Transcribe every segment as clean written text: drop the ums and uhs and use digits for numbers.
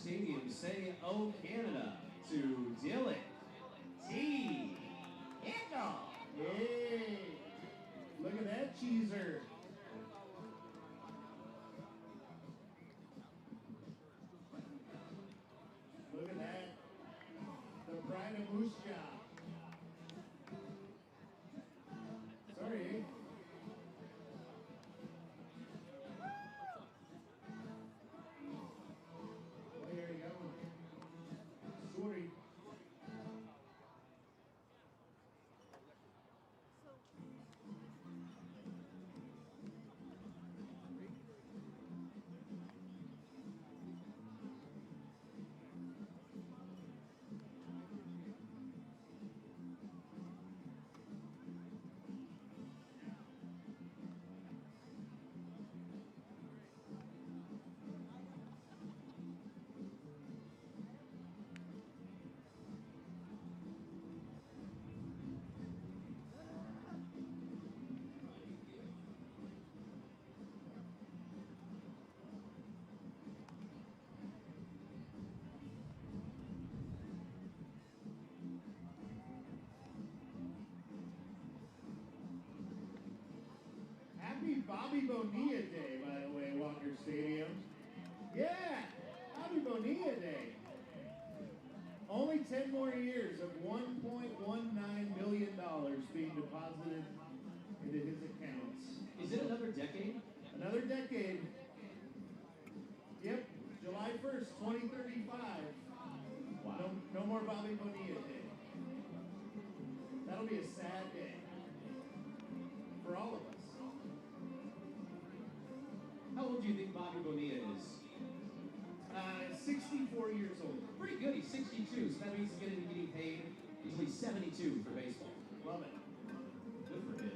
Stadium say, "Oh Canada," to Dylan T. Pickles. Hey, look at that cheeser. Look at that. The pride of Moose Jaw. Sorry. Well, here you go. Sorry. Happy Bobby Bonilla Day, by the way, Walker Stadium. Yeah, Bobby Bonilla Day. Only 10 more years of $1.19 million being deposited into his accounts. Is it another decade? Another decade. Yep, July 1st, 2035. Wow. No more Bobby Bonilla Day. That'll be a sad day for all of us. How old do you think Bobby Bonilla is? 64 years old. Pretty good. He's 62, so that means he's going to be getting paid until he's 72 for baseball. Love it. Good for him.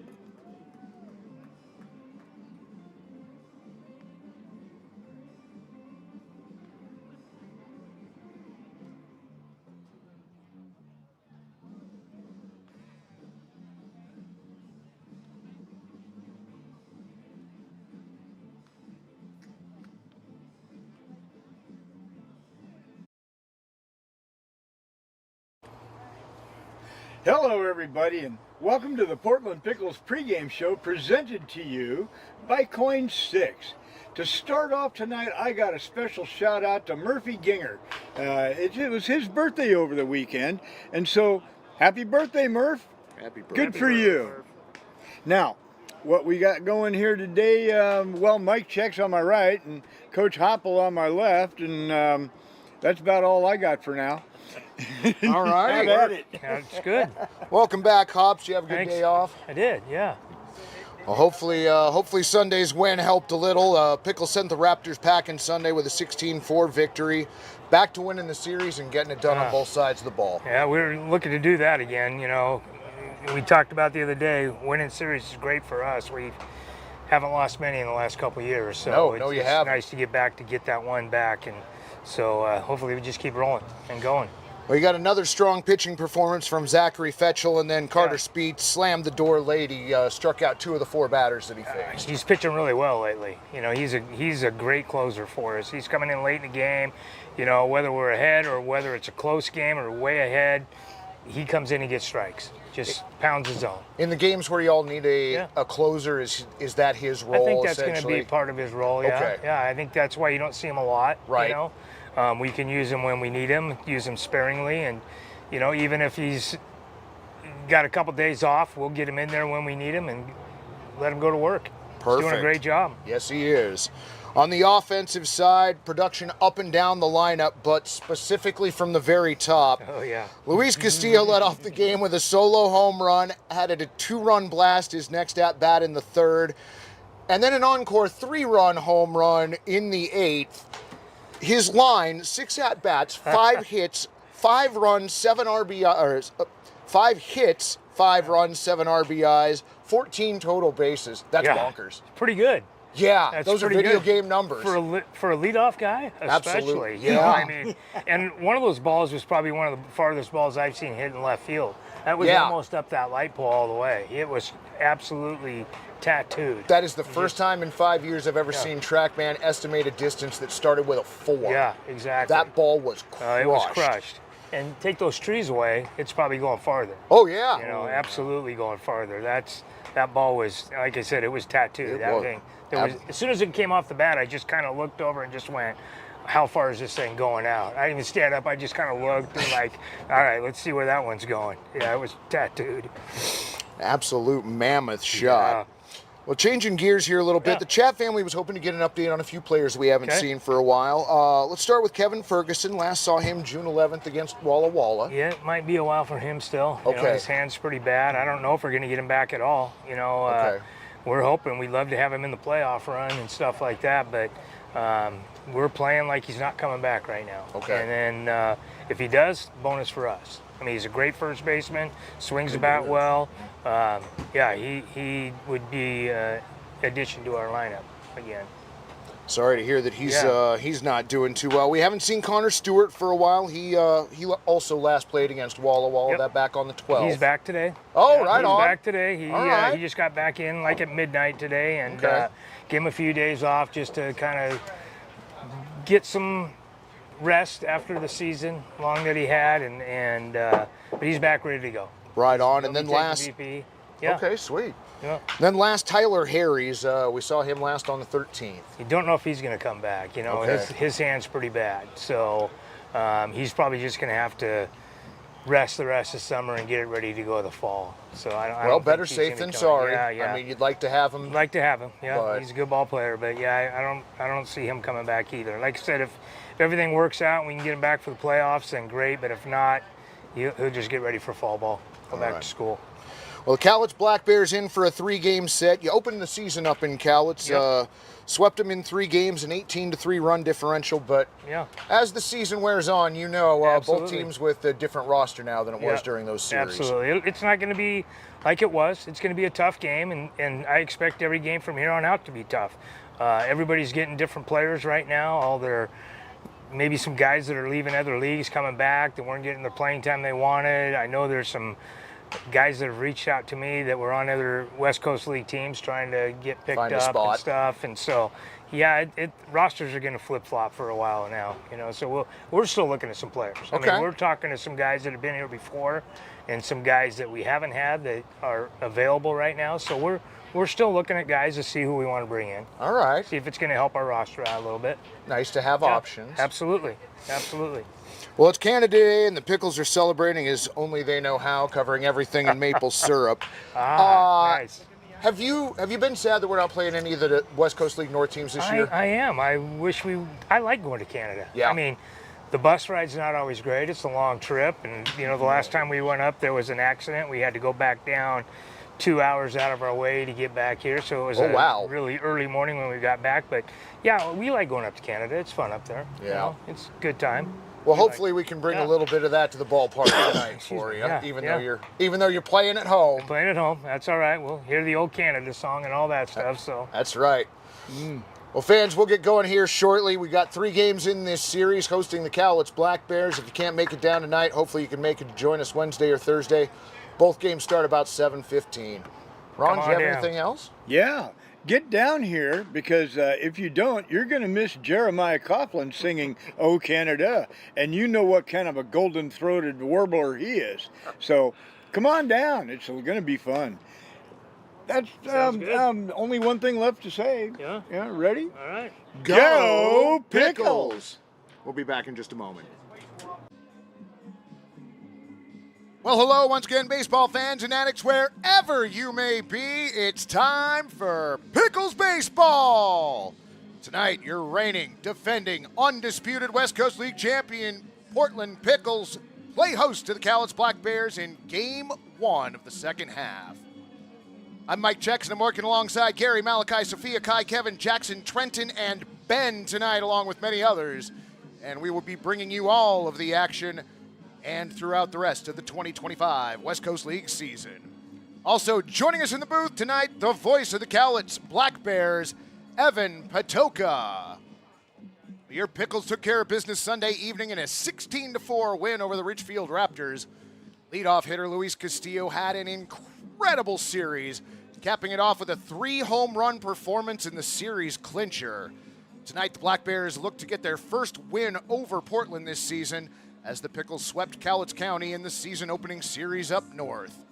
Hello everybody and welcome to the Portland Pickles pregame show presented to you by Coin 6. To start off tonight, I got a special shout out to Murphy Ginger. It was his birthday over the weekend, and so happy birthday, Murph. Happy birthday. Good for you. Murph. Now, what we got going here today, well, Mike Check's on my right and Coach Hoppel on my left, and that's about all I got for now. All right. Have at it. That's good. Welcome back, Hops. You have a good Thanks. day off? I did, yeah. Well, hopefully Sunday's win helped a little. Pickles sent the Raptors packing Sunday with a 16-4 victory. Back to winning the series and getting it done on both sides of the ball. Yeah, we're looking to do that again. You know, we talked about the other day, winning series is great for us. We haven't lost many in the last couple of years. So No, you it's haven't. nice to get that one back. And so hopefully we just keep rolling and going. Well, you got another strong pitching performance from Zachary Fetchel, and then Carter Speed slammed the door late. He struck out 2 of the 4 batters that he faced. He's pitching really well lately. You know, he's a great closer for us. He's coming in late in the game. You know, whether we're ahead or whether it's a close game or way ahead, he comes in and gets strikes. Just pounds his zone. In the games where y'all need a closer, is that his role? I think that's going to essentially? be part of his role. Yeah, Okay. yeah. I think that's why you don't see him a lot. Right. You know, we can use him when we need him. Use him sparingly, and you know, even if he's got a couple days off, we'll get him in there when we need him and let him go to work. Perfect. He's doing a great job. Yes, he is. On the offensive side, production up and down the lineup, but specifically from the very top. Oh yeah. Luis Castillo led off the game with a solo home run, had it a 2-run blast his next at-bat in the 3rd, and then an encore 3-run home run in the 8th. His line, 6 at-bats, 5 hits, 5 runs, 7 RBIs, 5 hits, 5 runs, 7 RBIs, 14 total bases. That's bonkers. Pretty good. Yeah, That's those are pretty video good. game numbers. For a leadoff guy, especially. Absolutely. You know, I mean, and one of those balls was probably one of the farthest balls I've seen hit in left field. That was Yeah. almost up that light pole all the way. It was absolutely tattooed. That is the first time in 5 years I've ever seen TrackMan estimate a distance that started with a 4. Yeah, exactly. That ball was crushed. It was crushed. And take those trees away, it's probably going farther. Oh, yeah. You know, absolutely going farther. That ball was, like I said, it was tattooed. It That was. thing. As soon as it came off the bat, I just kind of looked over and just went, how far is this thing going out? I didn't even stand up. I just kind of looked and like, all right, let's see where that one's going. Yeah, it was tattooed. Absolute mammoth shot. Yeah. Well, changing gears here a little bit, Yeah. the chat family was hoping to get an update on a few players we haven't Okay. seen for a while. Let's start with Kevin Ferguson. Last saw him June 11th against Walla Walla. Yeah, it might be a while for him still. You know, Okay. his hand's pretty bad. I don't know if we're going to get him back at all. You know, Okay. we're hoping. We'd love to have him in the playoff run and stuff like that, but we're playing like he's not coming back right now. Okay. And then if he does, bonus for us. I mean, he's a great first baseman, swings the bat well. Yeah, he would be addition to our lineup again. Sorry to hear that he's not doing too well. We haven't seen Connor Stewart for a while. He also last played against Walla Walla. Yep. That back on the 12th. He's back today. Oh, right on. He's back today. He All right. he just got back in like at midnight today, and Okay. gave him a few days off just to kind of get some rest after the season long that he had, and but he's back ready to go. Right on. He'll And then be taking last. VP. Yeah. Okay, sweet. Yeah. Then last, Tyler Harries. We saw him last on the 13th. You don't know if he's going to come back. You know, Okay. his hand's pretty bad, so he's probably just going to have to rest the rest of summer and get it ready to go in the fall. So I Well, don't better think he's safe gonna than come. sorry. Yeah, yeah. I mean, you'd like to have him. I'd like to have him. Yeah, But- he's a good ball player, but yeah, I don't see him coming back either. Like I said, if everything works out and we can get him back for the playoffs, then great. But if not, he'll just get ready for fall ball, go back right. to school. Well, the Cowlitz Black Bears in for a 3-game set. You opened the season up in Cowlitz. Yep. Swept them in 3 games, an 18-3 run differential. But Yeah, as the season wears on, you know, both Absolutely. teams with a different roster now than it was Yeah, during those series. absolutely. It's not going to be like it was. It's going to be a tough game, and I expect every game from here on out to be tough. Everybody's getting different players right now. All their maybe some guys that are leaving other leagues coming back that weren't getting the playing time they wanted. I know there's some guys that have reached out to me that were on other West Coast League teams trying to get picked Find a up spot. and stuff. And so, yeah, rosters are going to flip-flop for a while now. You know, so we're still looking at some players. I Okay. mean, we're talking to some guys that have been here before, and some guys that we haven't had that are available right now. So we're still looking at guys to see who we want to bring in, All right. see if it's going to help our roster out a little bit. Nice to have Yeah, options. Absolutely, absolutely. Well, it's Canada Day, and the Pickles are celebrating as only they know how, covering everything in maple syrup. Nice. Have you been sad that we're not playing any of the West Coast League North teams this year? I am. I like going to Canada. Yeah. I mean, the bus ride's not always great. It's a long trip. And, you know, the last time we went up, there was an accident. We had to go back down 2 hours out of our way to get back here. So it was wow. really early morning when we got back. But, yeah, we like going up to Canada. It's fun up there. You Yeah. know, it's a good time. Well, hopefully we can bring a little bit of that to the ballpark tonight for you, Yeah, even yeah. though you're playing at home. Playing at home. That's all right. We'll hear the old Canada song and all that stuff. So, That's right. Well, fans, we'll get going here shortly. We got 3 games in this series, hosting the Cowlitz Black Bears. If you can't make it down tonight, hopefully you can make it to join us Wednesday or Thursday. Both games start about 7:15. Ron, do Come you on have down. anything else? Yeah, get down here because if you don't, you're going to miss Jeremiah Coughlin singing "Oh Canada," and you know what kind of a golden-throated warbler he is. So come on down; it's going to be fun. That's Sounds good. only one thing left to say. Yeah. Yeah, ready? all right. Go Pickles! We'll be back in just a moment. Well, hello once again, baseball fans and addicts, wherever you may be. It's time for Pickles Baseball. Tonight, your reigning, defending, undisputed West Coast League champion Portland Pickles play host to the Cowlitz Black Bears in Game 1 of the second half. I'm Mike Jackson. I'm working alongside Gary, Malachi, Sophia, Kai, Kevin, Jackson, Trenton, and Ben tonight, along with many others. And we will be bringing you all of the action and throughout the rest of the 2025 West Coast League season. Also joining us in the booth tonight, the voice of the Cowlitz Black Bears, Evan Patoka. Your Pickles took care of business Sunday evening in a 16-4 win over the Ridgefield Raptors. Leadoff hitter Luis Castillo had an incredible series, capping it off with a 3-home run performance in the series clincher. Tonight, the Black Bears look to get their first win over Portland this season as the Pickles swept Cowlitz County in the season-opening series up north.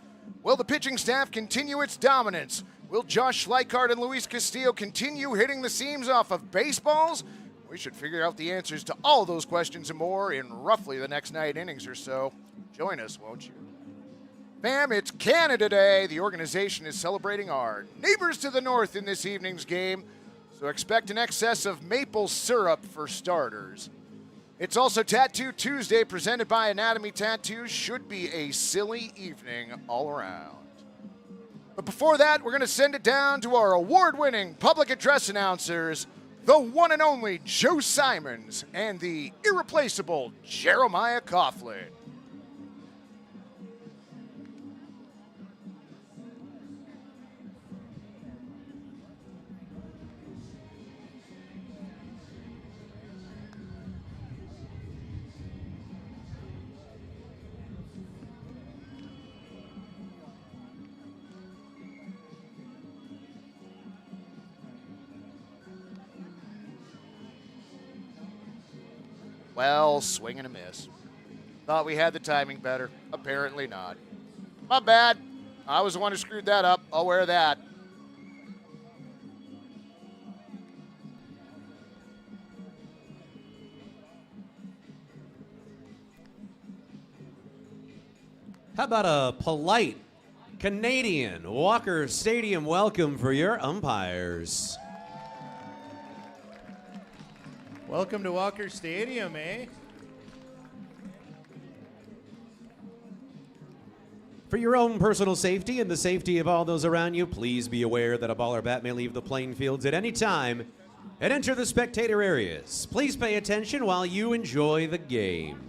Will the pitching staff continue its dominance? Will Josh Schleichard and Luis Castillo continue hitting the seams off of baseballs? We should figure out the answers to all those questions and more in roughly the next 9 innings or so. Join us, won't you? Fam, it's Canada Day. The organization is celebrating our neighbors to the north in this evening's game, so expect an excess of maple syrup for starters. It's also Tattoo Tuesday, presented by Anatomy Tattoos. Should be a silly evening all around. But before that, we're going to send it down to our award-winning public address announcers, the one and only Joe Simons and the irreplaceable Jeremiah Coughlin. Well, swing and a miss. Thought we had the timing better. Apparently not. My bad. I was the one who screwed that up. I'll wear that. How about a polite Canadian Walker Stadium welcome for your umpires? Welcome to Walker Stadium, eh? For your own personal safety and the safety of all those around you, please be aware that a ball or bat may leave the playing fields at any time and enter the spectator areas. Please pay attention while you enjoy the game.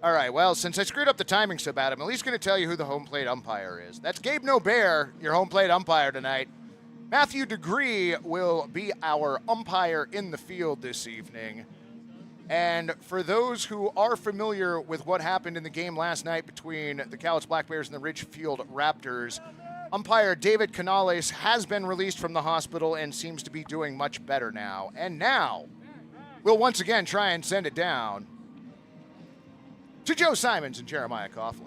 All right, well, since I screwed up the timing so bad, I'm at least going to tell you who the home plate umpire is. That's Gabe Nobear, your home plate umpire tonight. Matthew Degree will be our umpire in the field this evening. And for those who are familiar with what happened in the game last night between the Cowlitz Black Bears and the Ridgefield Raptors, umpire David Canales has been released from the hospital and seems to be doing much better now. And now, we'll once again try and send it down to Joe Simons and Jeremiah Coughlin.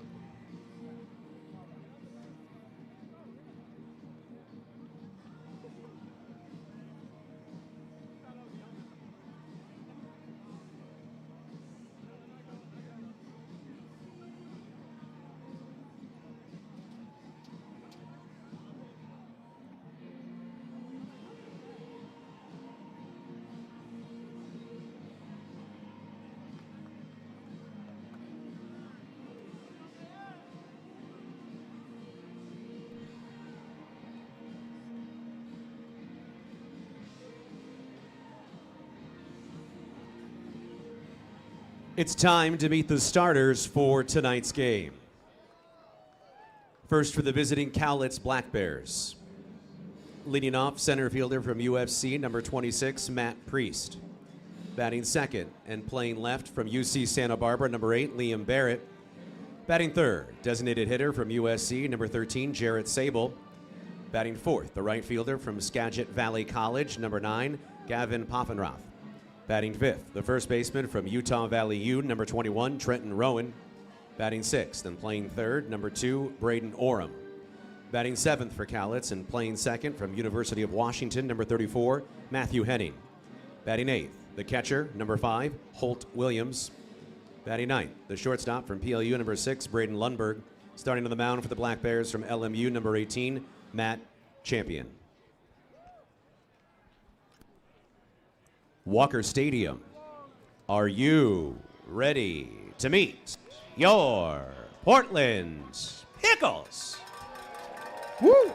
It's time to meet the starters for tonight's game. First for the visiting Cowlitz Black Bears. Leading off, center fielder from UFC, number 26, Matt Priest. Batting second and playing left from UC Santa Barbara, number 8, Liam Barrett. Batting third, designated hitter from USC, number 13, Jarrett Sable. Batting fourth, the right fielder from Skagit Valley College, number 9, Gavin Poffenroth. Batting fifth, the first baseman from Utah Valley U, number 21, Trenton Rowan. Batting sixth and playing third, number 2, Braden Oram. Batting seventh for Cowlitz and playing second from University of Washington, number 34, Matthew Henning. Batting eighth, the catcher, number 5, Holt Williams. Batting ninth, the shortstop from PLU, number 6, Braden Lundberg. Starting on the mound for the Black Bears from LMU, number 18, Matt Champion. Walker Stadium, are you ready to meet your Portland Pickles? Woo!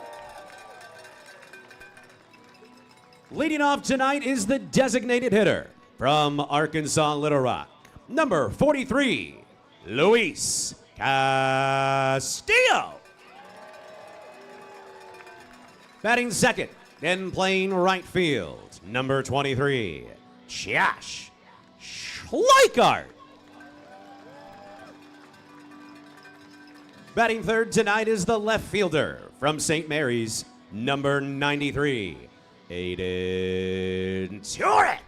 Leading off tonight is the designated hitter from Arkansas Little Rock, number 43, Luis Castillo. Batting second and playing right field, number 23, Josh Schleikart. Batting third tonight is the left fielder from St. Mary's, number 93, Aiden Turek.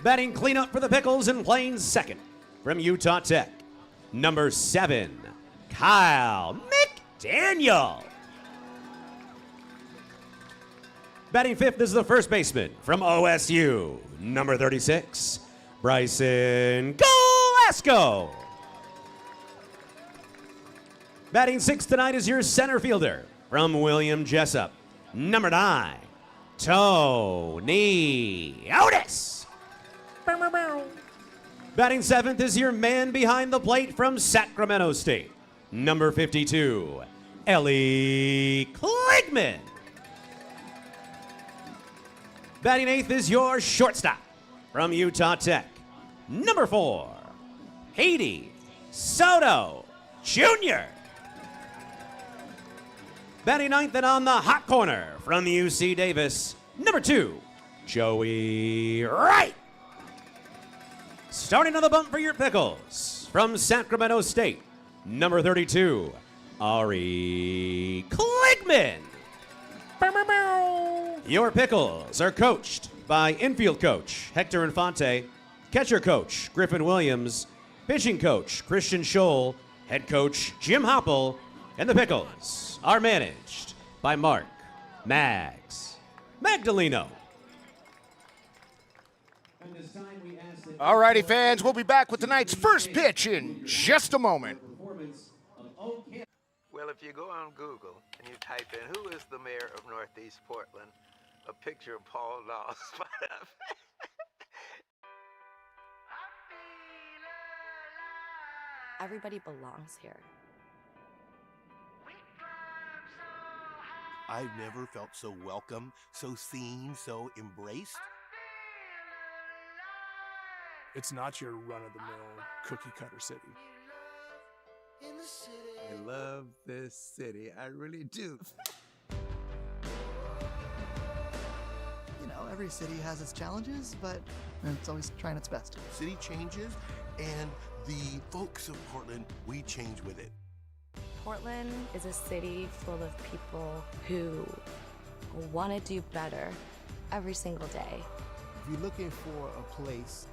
Batting cleanup for the Pickles and playing second from Utah Tech, number 7, Kyle McDaniel. Batting fifth is the first baseman from OSU, number 36, Bryson Glasgow. Batting sixth tonight is your center fielder from William Jessup, number 9, Tony Otis. Batting seventh is your man behind the plate from Sacramento State, number 52, Ellie Kligman. Batting eighth is your shortstop from Utah Tech, number 4, Haiti Soto Jr. Batting ninth and on the hot corner from UC Davis, number 2, Joey Wright. Starting on the bump for your Pickles from Sacramento State, number 32, Ari Kligman. Your Pickles are coached by infield coach Hector Infante, catcher coach Griffin Williams, pitching coach Christian Scholl, head coach Jim Hopple, and the Pickles are managed by Mark Mags Magdaleno. All righty, fans, we'll be back with tonight's first pitch in just a moment. Well, if you go on Google and you type in, who is the mayor of Northeast Portland, a picture of Paul Law spot up. Everybody belongs here. I've never felt so welcome, so seen, so embraced. It's not your run-of-the-mill cookie-cutter city. I love this city. I really do. You know, every city has its challenges, but it's always trying its best. City changes, and the folks of Portland, we change with it. Portland is a city full of people who want to do better every single day. If you're looking for a place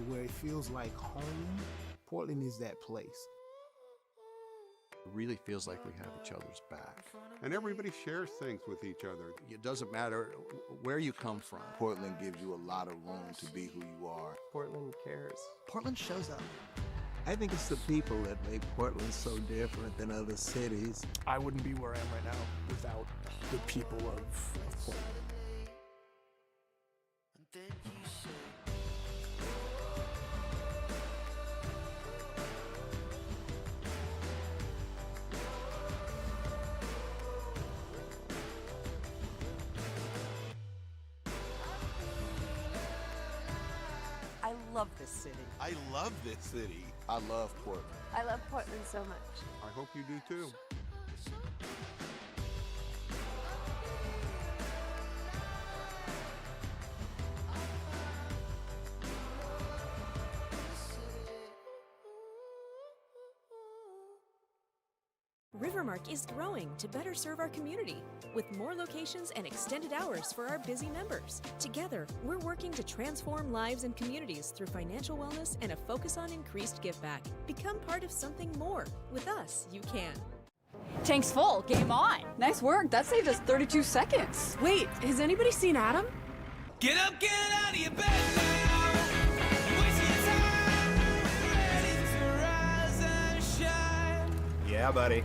where it feels like home, Portland is that place. It really feels like we have each other's back. And everybody shares things with each other. It doesn't matter where you come from. Portland gives you a lot of room to be who you are. Portland cares. Portland shows up. I think it's the people that make Portland so different than other cities. I wouldn't be where I am right now without the people of Portland. love this city. I love this city. I love Portland. I love Portland so much. I hope you do too. Rivermark is growing to better serve our community with more locations and extended hours for our busy members. Together, we're working to transform lives and communities through financial wellness and a focus on increased giveback. Become part of something more. With us, you can. Tank's full. Game on. Nice work. That saved us 32 seconds. Wait, has anybody seen Adam? Get up, get out of your bed now. Waste your time. Ready to rise and shine. Yeah, buddy.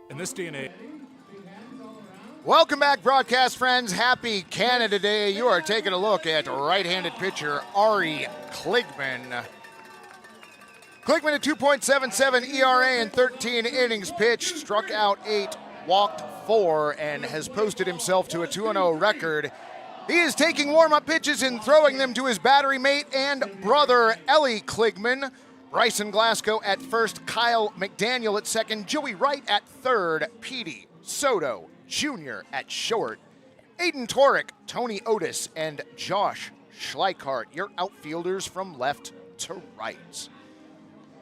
In this day and age. Welcome back, broadcast friends. Happy Canada Day. You are taking a look at right-handed pitcher Ari Kligman. Kligman, a 2.77 ERA in 13 innings pitched, struck out 8, walked 4, and has posted himself to a 2-0 record. He is taking warm-up pitches and throwing them to his battery mate and brother, Ellie Kligman. Bryson Glasgow at first, Kyle McDaniel at second, Joey Wright at third, Petey Soto Jr. at short, Aiden Torek, Tony Otis, and Josh Schleichart, your outfielders from left to right.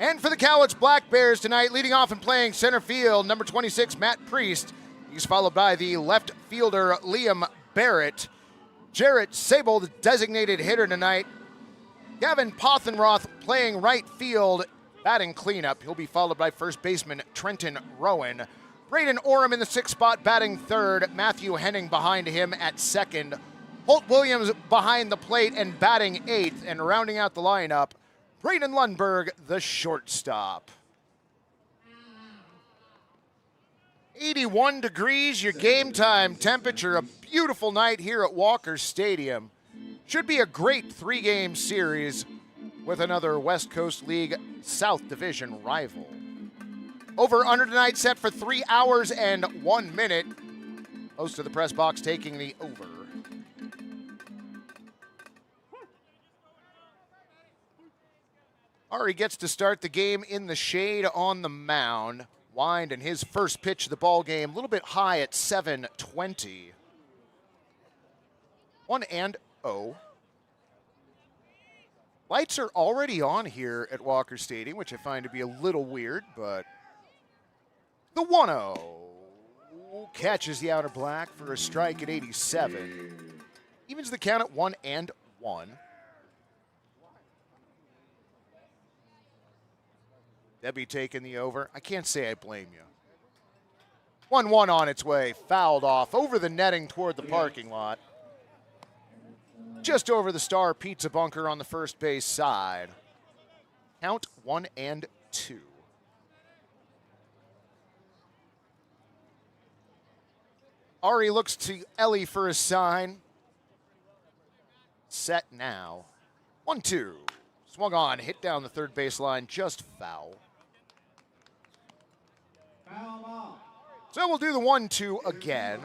And for the Cowlitz Black Bears tonight, leading off and playing center field, number 26, Matt Priest. He's followed by the left fielder, Liam Barrett. Jarrett Sable, the designated hitter tonight. Gavin Pothenroth playing right field, batting cleanup. He'll be followed by first baseman Trenton Rowan. Braden Oram in the sixth spot, batting third. Matthew Henning behind him at second. Holt Williams behind the plate and batting eighth. And rounding out the lineup, Braden Lundberg, the shortstop. 81 degrees, your game time temperature. A beautiful night here at Walker Stadium. Should be a great three-game series with another West Coast League South Division rival. Over under tonight set for 3 hours and 1 minute. Host of the press box taking the over. Ari gets to start the game in the shade on the mound. Wind and his first pitch of the ball game, a little bit high at 7:20. 1-0. Lights are already on here at Walker Stadium, which I find to be a little weird, but the 1-0 catches the outer black for a strike at 87. Evens the count at 1-1. Debbie taking the over. I can't say I blame you. 1-1 on its way, fouled off over the netting toward the parking lot. Just over the Star Pizza bunker on the first base side. Count 1-2. Ari looks to Ellie for a sign. Set now. 1-2. Swung on, hit down the third baseline, just foul. So we'll do the 1-2 again.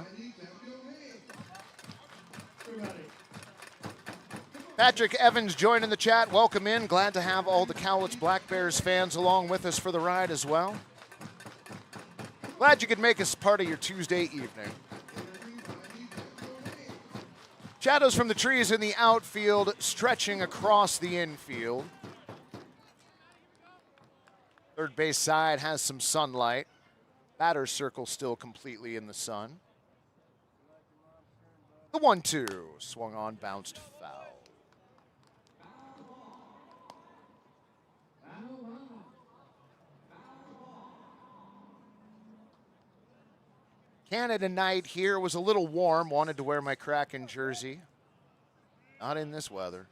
Patrick Evans joining the chat. Welcome in. Glad to have all the Cowlitz Black Bears fans along with us for the ride as well. Glad you could make us part of your Tuesday evening. Shadows from the trees in the outfield stretching across the infield. Third base side has some sunlight. Batter's circle still completely in the sun. The 1-2 swung on, bounced foul. Canada night here was a little warm. Wanted to wear my Kraken jersey. Not in this weather.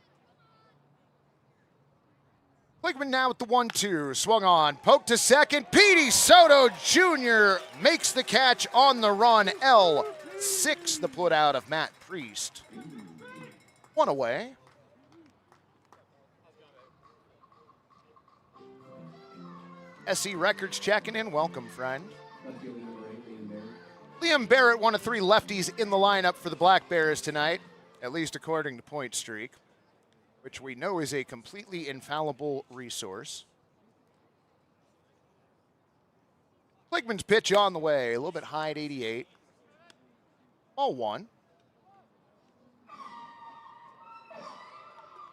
Kligman now with the 1-2. Swung on. Poke to second. Petey Soto Jr. makes the catch on the run. L6, the put out of Matt Priest. One away. SC Records checking in. Welcome, friend. Liam Barrett, one of 3 lefties in the lineup for the Black Bears tonight, at least according to Point Streak, which we know is a completely infallible resource. Kligman's pitch on the way, a little bit high at 88. Ball 1.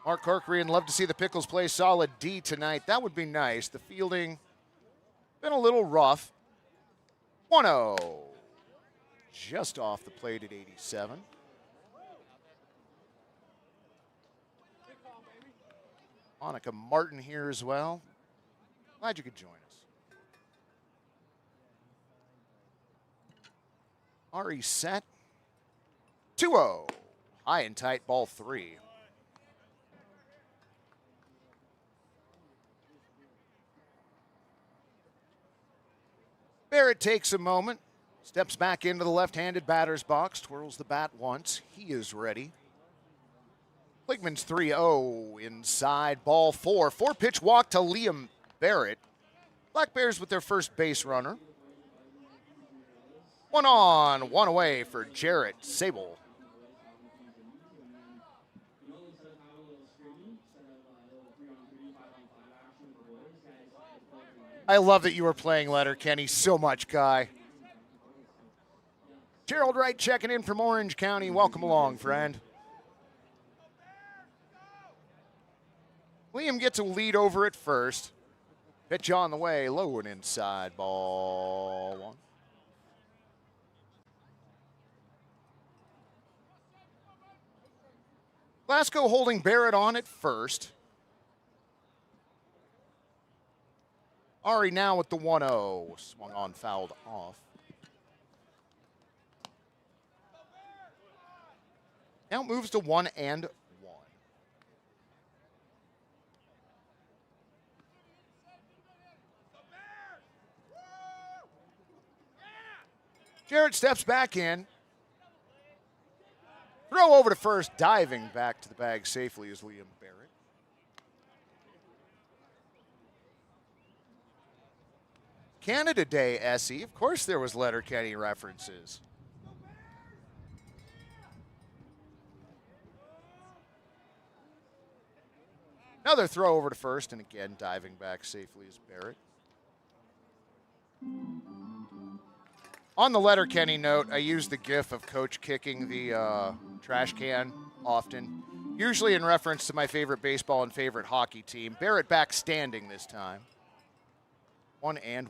Mark Corcoran, love to see the Pickles play solid D tonight. That would be nice. The fielding been a little rough. 1-0. Just off the plate at 87. Monica Martin here as well. Glad you could join us. Ari set. 2-0. High and tight, ball 3. Barrett takes a moment. Steps back into the left-handed batter's box, twirls the bat once. He is ready. Kligman's 3-0 inside, ball 4. 4-pitch walk to Liam Barrett. Black Bears with their first base runner. 1 on, 1 away for Jarrett Sable. I love that you were playing Letterkenny so much, Guy. Gerald Wright checking in from Orange County. Welcome along, friend. Liam gets a lead over at first. Pitch on the way, low and inside, ball 1. Glasgow holding Barrett on at first. Ari now with the 1-0. Swung on, fouled off. Now moves to 1-1. Jarrett steps back in. Throw over to first, diving back to the bag safely is Liam Barrett. Canada Day, Essie. Of course there was Letterkenny references. Another throw over to first, and again diving back safely is Barrett. On the Letterkenny note, I use the gif of Coach kicking the trash can often, usually in reference to my favorite baseball and favorite hockey team. Barrett back standing this time. 1-1.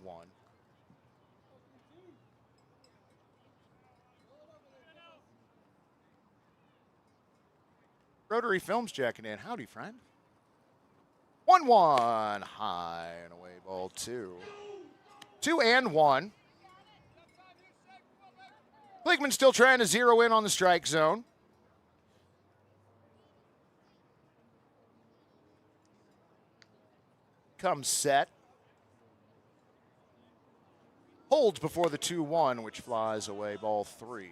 Rotary Films checking in. Howdy, friend. 1-1. High and away, ball 2. 2-1. Kligman still trying to zero in on the strike zone. Comes set. Holds before the 2-1, which flies away, ball 3.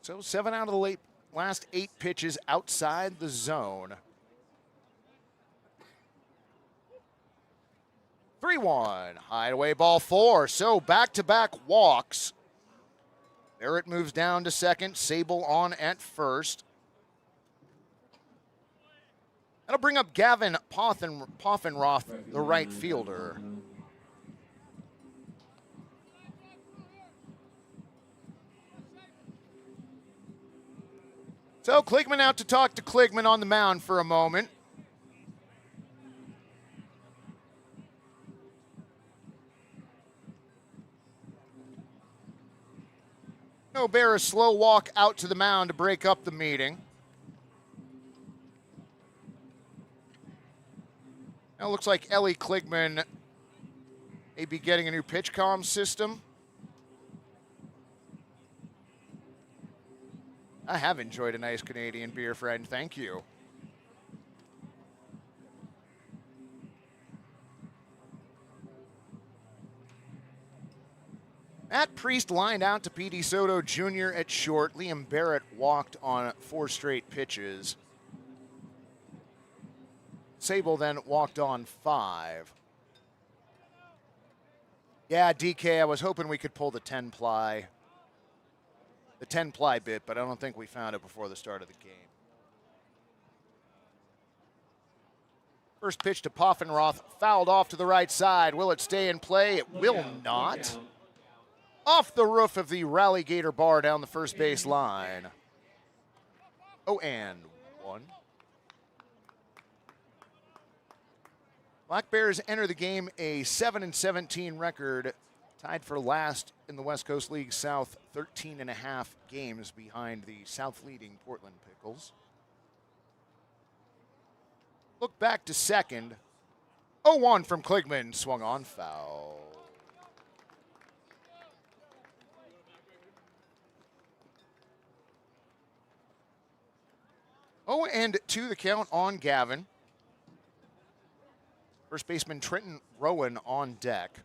So 7 out of the last 8 pitches outside the zone. 3-1, hideaway ball 4. So back-to-back walks. Barrett moves down to second, Sable on at first. That'll bring up Gavin Poffenroth, the right fielder. So Kligman out to talk to Kligman on the mound for a moment. No Bear a slow walk out to the mound to break up the meeting. Now it looks like Ellie Kligman may be getting a new pitch comm system. I have enjoyed a nice Canadian beer, friend. Thank you. Matt Priest lined out to P.D. Soto Jr. at short. Liam Barrett walked on 4 straight pitches. Sable then walked on 5. Yeah, DK, I was hoping we could pull the 10-ply. The 10-ply bit, but I don't think we found it before the start of the game. First pitch to Poffenroth, fouled off to the right side. Will it stay in play? It will not. Off the roof of the Rallygator bar down the first base line. 0-1. Black Bears enter the game a 7-17 record, tied for last in the West Coast League South, 13.5 games behind the South-leading Portland Pickles. Look back to second. 0-1 from Kligman, swung on foul. Oh, and 2 the count on Gavin. First baseman Trenton Rowan on deck.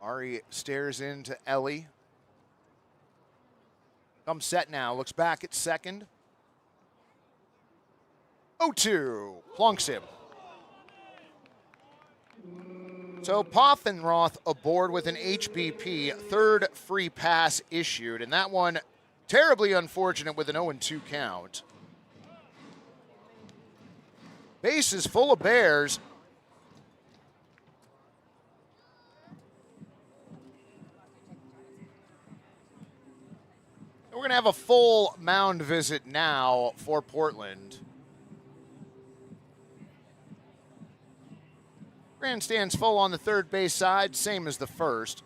Ari stares into Ellie. Comes set now, looks back at second. 0-2, plunks him. So Poffenroth aboard with an HBP, third free pass issued, and that one terribly unfortunate with an 0-2 count. Base is full of Bears. We're going to have a full mound visit now for Portland. Grandstand's full on the third base side, same as the first.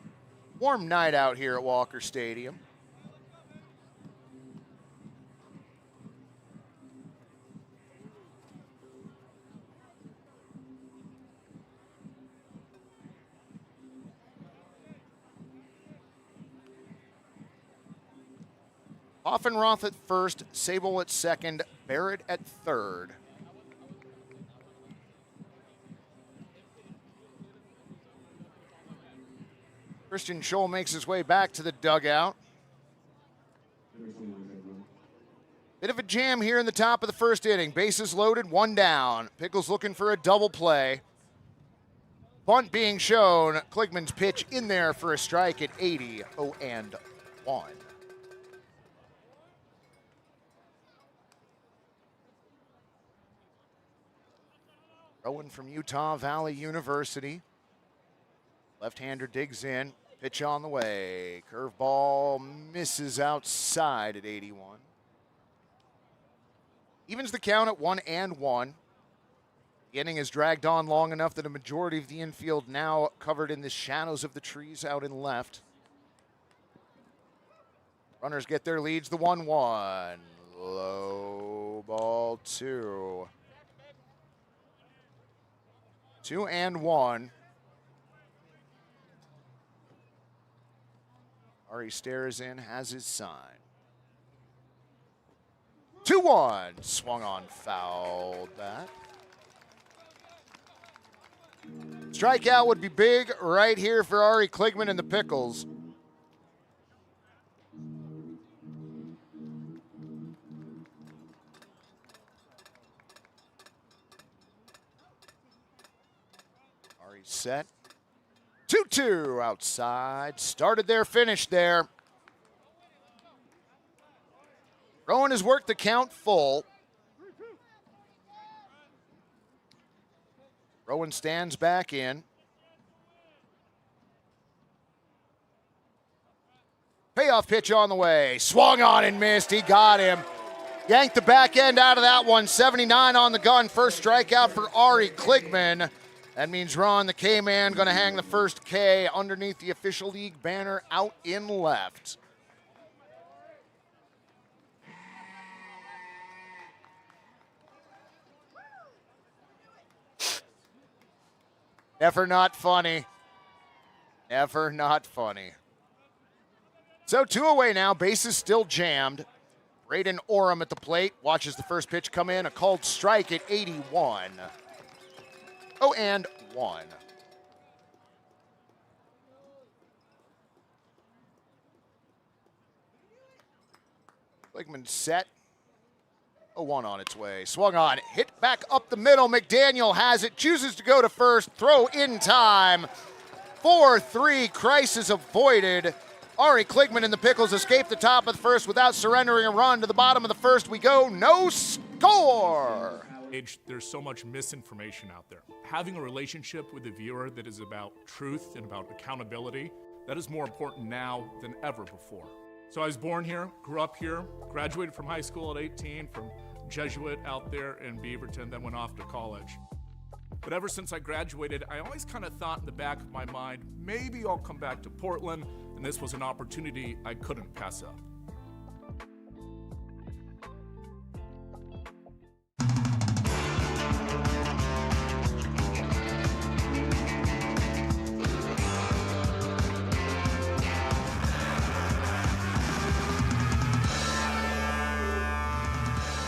Warm night out here at Walker Stadium. Poffenroth at first, Sable at second, Barrett at third. Christian Scholl makes his way back to the dugout. Bit of a jam here in the top of the first inning. Bases loaded, 1 down. Pickles looking for a double play. Bunt being shown. Kligman's pitch in there for a strike at 80, 0-1. Rowan from Utah Valley University. Left-hander digs in. Pitch on the way. Curveball misses outside at 81. Evens the count at 1-1. The inning is dragged on long enough that a majority of the infield now covered in the shadows of the trees out in left. Runners get their leads, the 1-1. Low ball 2. 2-1. Ari stares in, has his sign. 2-1. Swung on, fouled back. Strikeout would be big right here for Ari Kligman and the Pickles. Set. 2-2 outside. Started there, finished there. Rowan has worked the count full. Rowan stands back in. Payoff pitch on the way. Swung on and missed. He got him. Yanked the back end out of that one. 79 on the gun. First strikeout for Ari Kligman. That means Ron, the K-Man, going to hang the first K underneath the official league banner out in left. Never not funny. Never not funny. So 2 away now. Bases still jammed. Braden Orem at the plate. Watches the first pitch come in. A called strike at 81. 0-1. Kligman set. 0-1 on its way. Swung on. Hit back up the middle. McDaniel has it. Chooses to go to first. Throw in time. 4-3. Crisis avoided. Ari Kligman and the Pickles escape the top of the first without surrendering a run. To the bottom of the first we go. No score. There's so much misinformation out there. Having a relationship with the viewer that is about truth and about accountability, that is more important now than ever before. So I was born here, grew up here, graduated from high school at 18 from Jesuit out there in Beaverton, then went off to college. But ever since I graduated, I always kind of thought in the back of my mind, maybe I'll come back to Portland, and this was an opportunity I couldn't pass up.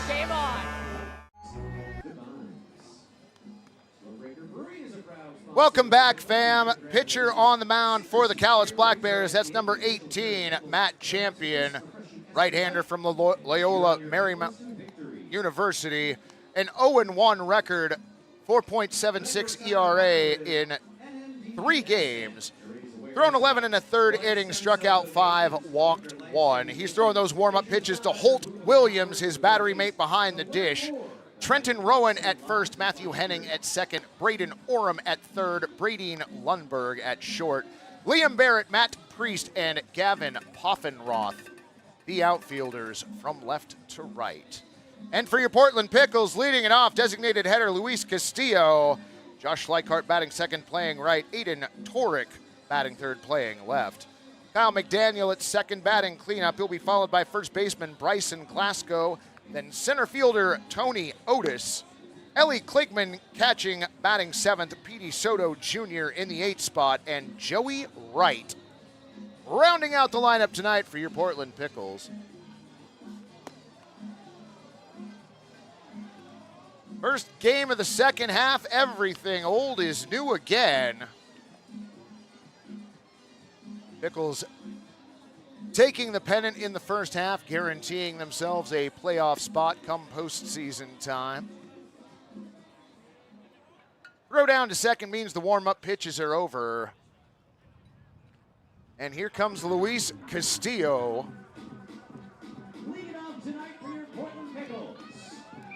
Game on! Welcome back, fam. Pitcher on the mound for the Cowlitz Black Bears. That's number 18, Matt Champion, right-hander from Loyola Marymount University. An 0-1 record, 4.76 ERA in 3 games. Thrown 11 in the 3rd inning, struck out 5, walked 1. He's throwing those warm-up pitches to Holt Williams, his battery mate behind the dish. Trenton Rowan at first, Matthew Henning at second, Braden Orem at third, Bradeen Lundberg at short, Liam Barrett, Matt Priest, and Gavin Poffenroth, the outfielders from left to right. And for your Portland Pickles, leading it off, designated hitter Luis Castillo, Josh Schleichart batting second, playing right, Aiden Torek batting third, playing left. Kyle McDaniel at second, batting cleanup. He'll be followed by first baseman Bryson Glasgow, then center fielder Tony Otis. Ellie Kligman catching, batting seventh, Petey Soto Jr. in the 8th spot, and Joey Wright rounding out the lineup tonight for your Portland Pickles. First game of the second half, everything old is new again. Pickles taking the pennant in the first half, guaranteeing themselves a playoff spot come postseason time. Throw down to second means the warm-up pitches are over. And here comes Luis Castillo. Leading off tonight for your Portland Pickles,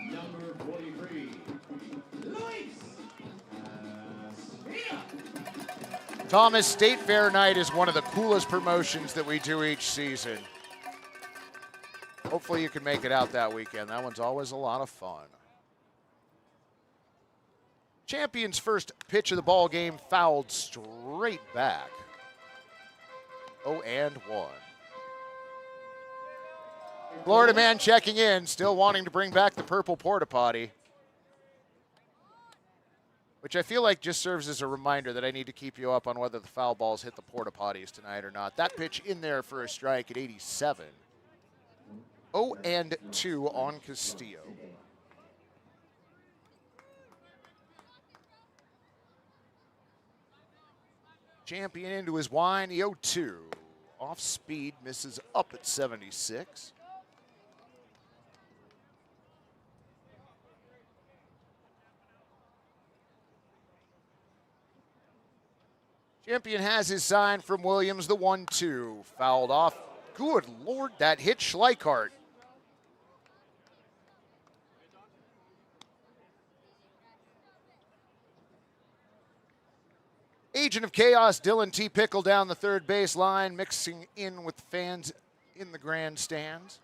number 43, Luis Castillo. Thomas, State Fair Night is one of the coolest promotions that we do each season. Hopefully you can make it out that weekend. That one's always a lot of fun. Champion's first pitch of the ball game fouled straight back. 0-1. Florida man checking in, still wanting to bring back the purple porta potty, which I feel like just serves as a reminder that I need to keep you up on whether the foul balls hit the porta potties tonight or not. That pitch in there for a strike at 87. 0-2 on Castillo. Champion into his wine, the 0-2. Off speed, misses up at 76. Champion has his sign from Williams, the 1-2. Fouled off. Good Lord, that hit Schleichart. Agent of Chaos, Dylan T. Pickle down the third base line, mixing in with fans in the grandstands.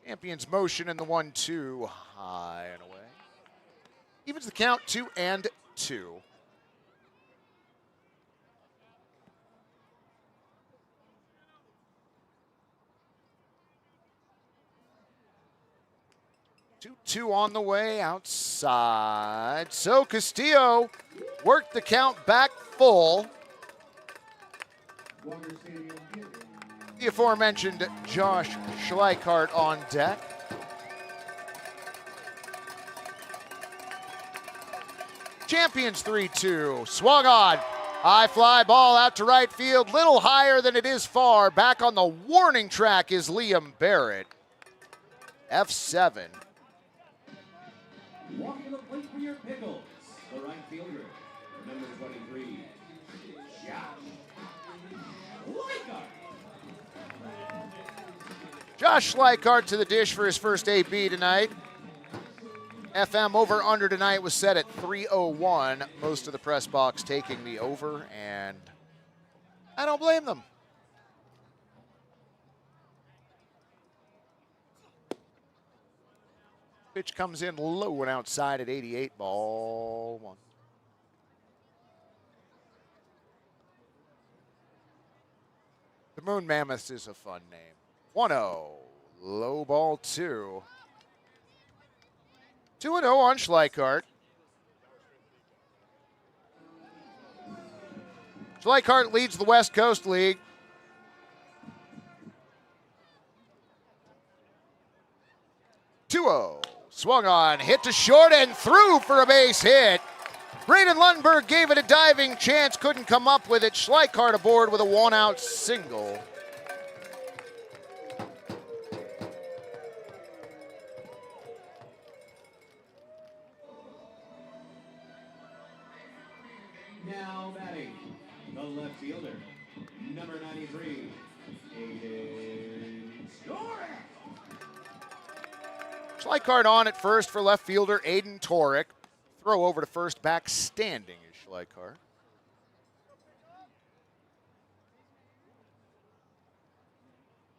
Champion's motion in the 1-2, high and away. Evens the count, 2-2. 2-2 on the way outside. So Castillo worked the count back full. The aforementioned Josh Schleichart on deck. Champions 3-2. Swung on. High fly ball out to right field. Little higher than it is far. Back on the warning track is Liam Barrett. F7. Walking the plate for your Pickles, the right fielder, number 23, Josh Schleichart to the dish for his first AB tonight. FM over under tonight was set at 301. Most of the press box taking the over, and I don't blame them. Pitch comes in low and outside at 88, ball one. The Moon Mammoths is a fun name. 1-0, low ball 2. 2-0 on Schleichart. Schleichart leads the West Coast League. Swung on, hit to short and through for a base hit. Braden Lundberg gave it a diving chance, couldn't come up with it. Schleichart aboard with a one-out single. Now batting, the left fielder, number 93, Aiden Torek. Schleichart on at first for left fielder Aiden Torek. Throw over to first, back standing is Schleichart.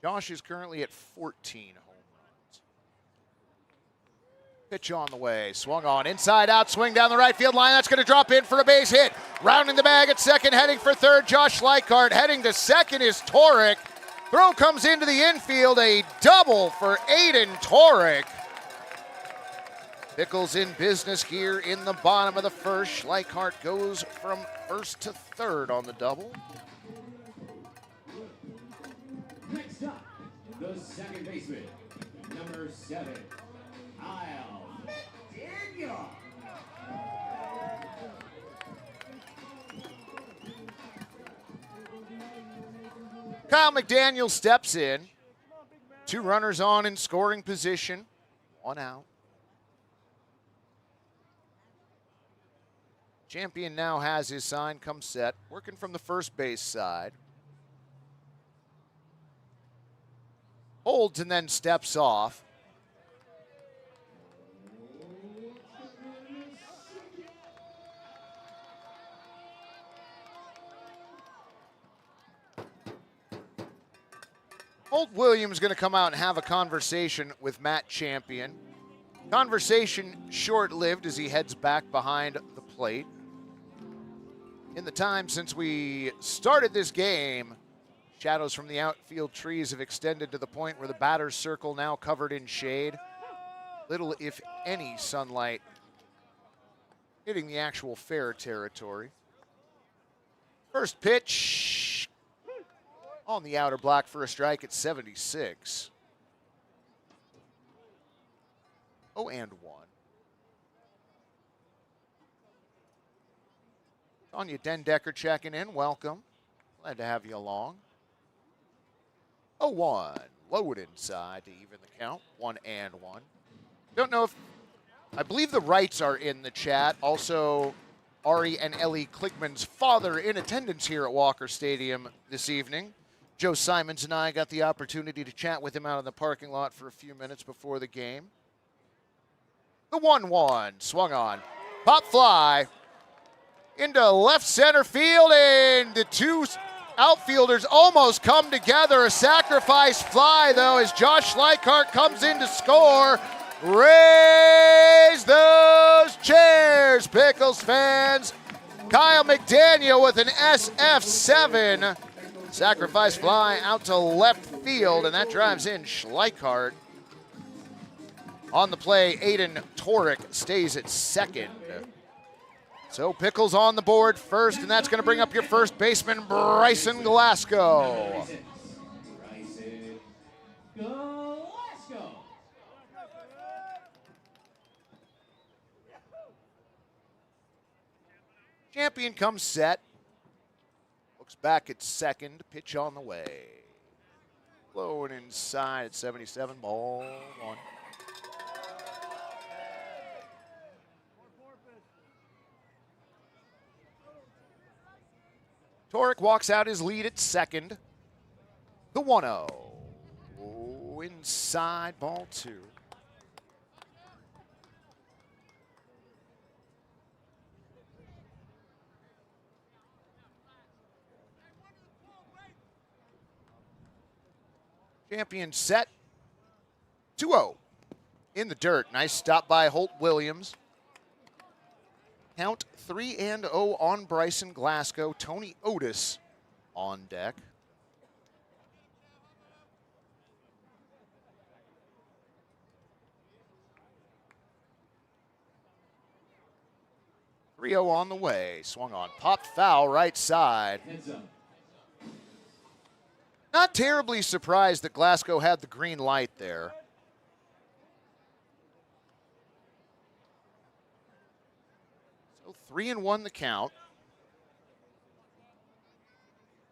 Josh is currently at 14 home runs. Pitch on the way, swung on, inside out, swing down the right field line. That's going to drop in for a base hit. Rounding the bag at second, heading for third, Josh Schleichart. Heading to second is Torek. Throw comes into the infield, a double for Aiden Torek. Pickles in business here in the bottom of the first. Schleichart goes from first to third on the double. Next up, the second baseman, number 7, Kyle Daniel. Kyle McDaniel steps in. 2 runners on in scoring position. 1 out. Champion now has his sign come set, working from the first base side. Holds and then steps off. Holt Williams going to come out and have a conversation with Matt Champion. Conversation short-lived as he heads back behind the plate. In the time since we started this game, shadows from the outfield trees have extended to the point where the batter's circle now covered in shade. Little, if any, sunlight hitting the actual fair territory. First pitch on the outer block for a strike at 76. 0-1. Tanya Dendecker checking in. Welcome. Glad to have you along. 0-1. Low inside to even the count. 1-1. Don't know if... I believe the Wrights are in the chat. Also, Ari and Ellie Kligman's father in attendance here at Walker Stadium this evening. Joe Simons and I got the opportunity to chat with him out in the parking lot for a few minutes before the game. The 1-1. Swung on. Pop fly. Into left center field, and the 2 outfielders almost come together. A sacrifice fly, though, as Josh Schleichart comes in to score. Raise those chairs, Pickles fans. Kyle McDaniel with an SF7. Sacrifice fly out to left field, and that drives in Schleichart. On the play, Aiden Torek stays at second. So Pickles on the board first, and that's going to bring up your first baseman, Bryson Glasgow. Glasgow. Champion comes set. Looks back at second. Pitch on the way. Blowing inside at 77. Ball one. Torek walks out his lead at second. The 1-0. Oh, inside, ball two. Champion set. 2-0. In the dirt. Nice stop by Holt Williams. Count 3-0 on Bryson Glasgow. Tony Otis on deck. Rio on the way. Swung on. Popped foul right side. Not terribly surprised that Glasgow had the green light there. So 3-1 the count.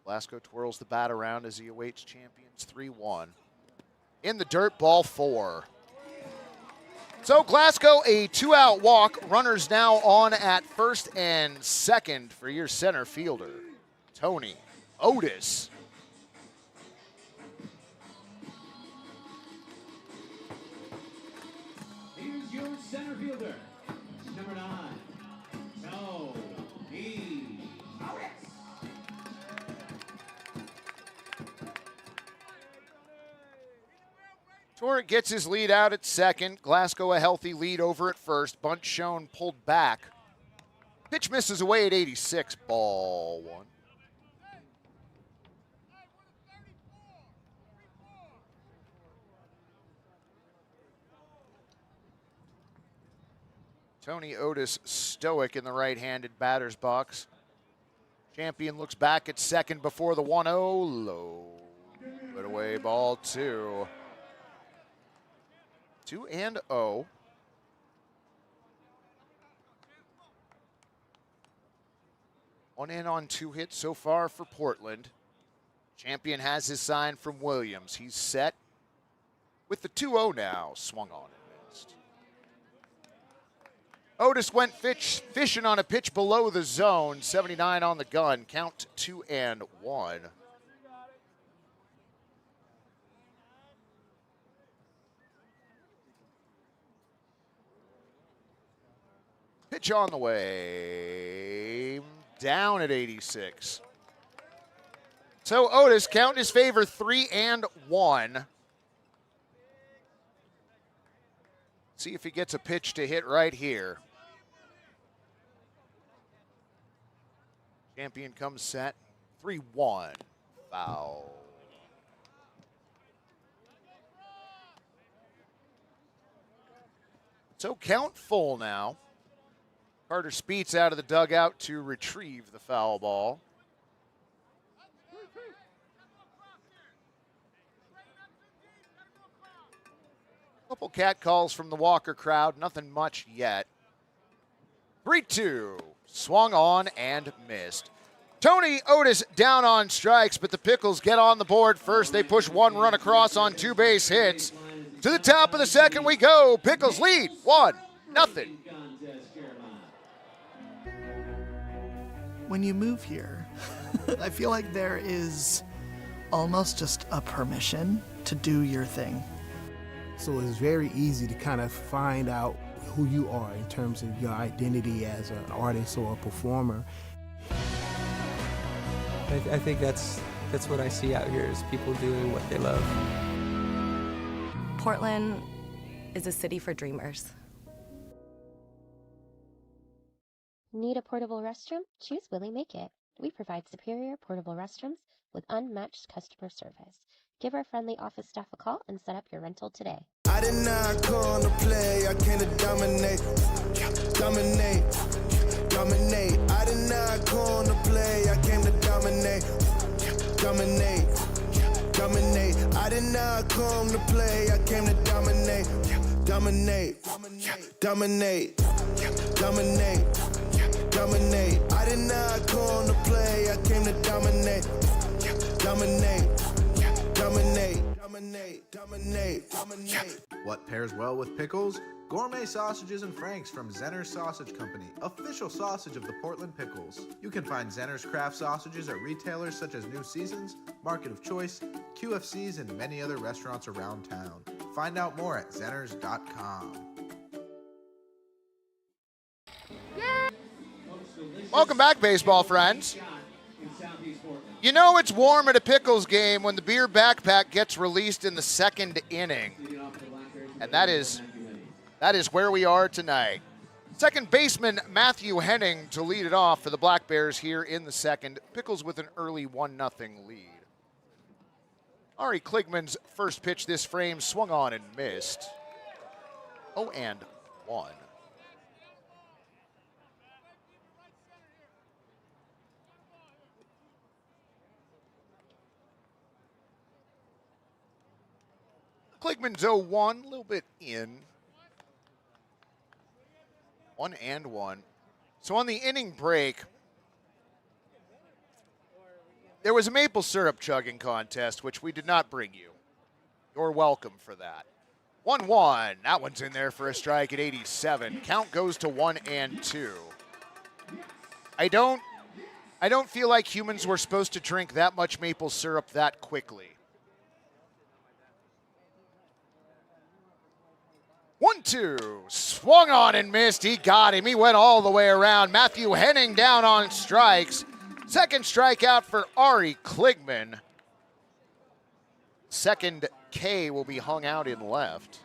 Glasgow twirls the bat around as he awaits champions 3-1. In the dirt, ball four. So Glasgow, a two-out walk. Runners now on at first and second for your center fielder, Tony Otis. Here's your center fielder, number 9, Tony Otis. Torek gets his lead out at second. Glasgow a healthy lead over at first. Bunt shown, pulled back. Pitch misses away at 86. Ball one. Tony Otis stoic in the right-handed batter's box. Champion looks back at second before the 1-0. Low. Put away, ball two. 2-0. One in on two hits so far for Portland. Champion has his sign from Williams. He's set with the 2-0 now. Swung on and missed. Otis went fishing on a pitch below the zone. 79 on the gun. Count 2-1. Pitch on the way. Down at 86. So Otis, count in his favor, 3-1. See if he gets a pitch to hit right here. Champion comes set. 3-1. Foul. So count full now. Carter Speets out of the dugout to retrieve the foul ball. Couple cat calls from the Walker crowd, nothing much yet. 3-2, swung on and missed. Tony Otis down on strikes, but the Pickles get on the board first. They push one run across on two base hits. To the top of the second we go. Pickles lead 1-0. When you move here, I feel like there is almost just a permission to do your thing. So it's very easy to kind of find out who you are in terms of your identity as an artist or a performer. I think that's what I see out here is people doing what they love. Portland is a city for dreamers. Need a portable restroom? Choose Willie Make It. We provide superior portable restrooms with unmatched customer service. Give our friendly office staff a call and set up your rental today. I did not come to play, I came to dominate. Dominate, dominate. I did not come to play, I came to dominate. Dominate, dominate. I did not come to play, I came to dominate. Dominate, dominate, dominate, dominate. I did not come to play, I came to dominate. Dominate, dominate, dominate, dominate, dominate. What pairs well with pickles? Gourmet sausages and franks from Zenner's Sausage Company, official sausage of the Portland Pickles. You can find Zenner's craft sausages at retailers such as New Seasons, Market of Choice, QFCs, and many other restaurants around town. Find out more at zenners.com. Welcome back, baseball friends. You know it's warm at a Pickles game when the beer backpack gets released in the second inning. And that is where we are tonight. Second baseman Matthew Henning to lead it off for the Black Bears here in the second. Pickles with an early 1-0 lead. Ari Kligman's first pitch this frame swung on and missed. 0-1. Kligman's 0-1, a little bit in. 1-1. So on the inning break, there was a maple syrup chugging contest, which we did not bring you. You're welcome for that. 1-1. That one's in there for a strike at 87. Count goes to 1-2. I don't feel like humans were supposed to drink that much maple syrup that quickly. 1-2, swung on and missed. He got him. He went all the way around. Matthew Henning down on strikes. Second strikeout for Ari Kligman. Second K will be hung out in left.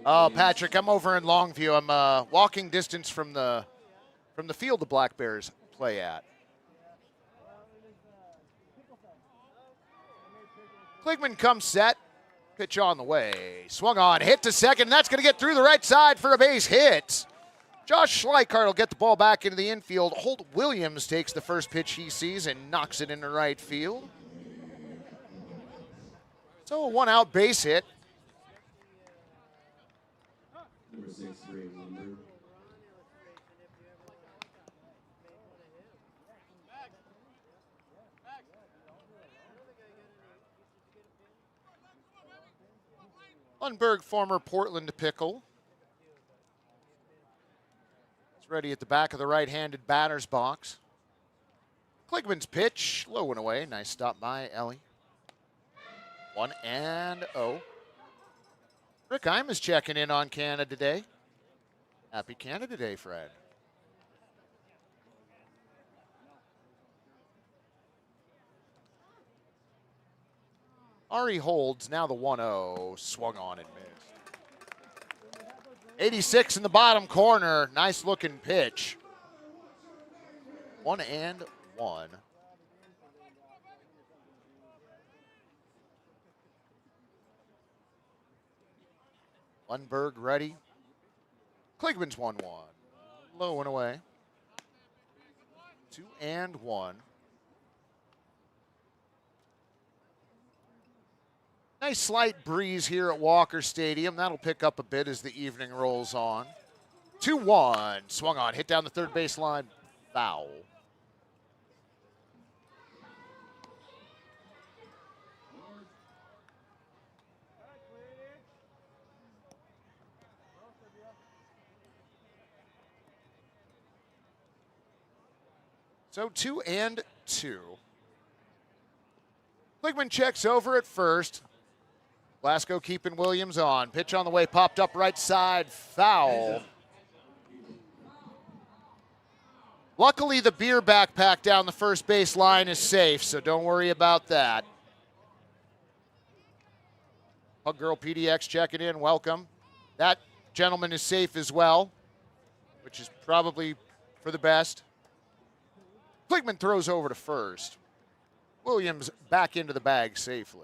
Oh, Patrick, I'm over in Longview. I'm walking distance from the field the Black Bears play at. Kligman comes set. Pitch on the way. Swung on, hit to second. And that's going to get through the right side for a base hit. Josh Schleichart will get the ball back into the infield. Holt Williams takes the first pitch he sees and knocks it into right field. So a one-out base hit. Number 6, Ray Lumber. Lundberg, former Portland Pickle. It's ready at the back of the right-handed batter's box. Kligman's pitch, low and away. Nice stop by Ellie. 1-0. Rick Heim is checking in on Canada Day. Happy Canada Day, Fred. Ari holds, now the 1-0, swung on and missed. 86 in the bottom corner, nice looking pitch. 1-1. Lundberg ready. Kligman's 1-1, low and away. 2-1. Nice slight breeze here at Walker Stadium. That'll pick up a bit as the evening rolls on. 2-1, swung on, hit down the third baseline, foul. So 2-2. Kligman checks over at first. Glasgow keeping Williams on. Pitch on the way, popped up right side, foul. Luckily, the beer backpack down the first base line is safe, so don't worry about that. Hug Girl PDX checking in, welcome. That gentleman is safe as well, which is probably for the best. Kligman throws over to first. Williams back into the bag safely.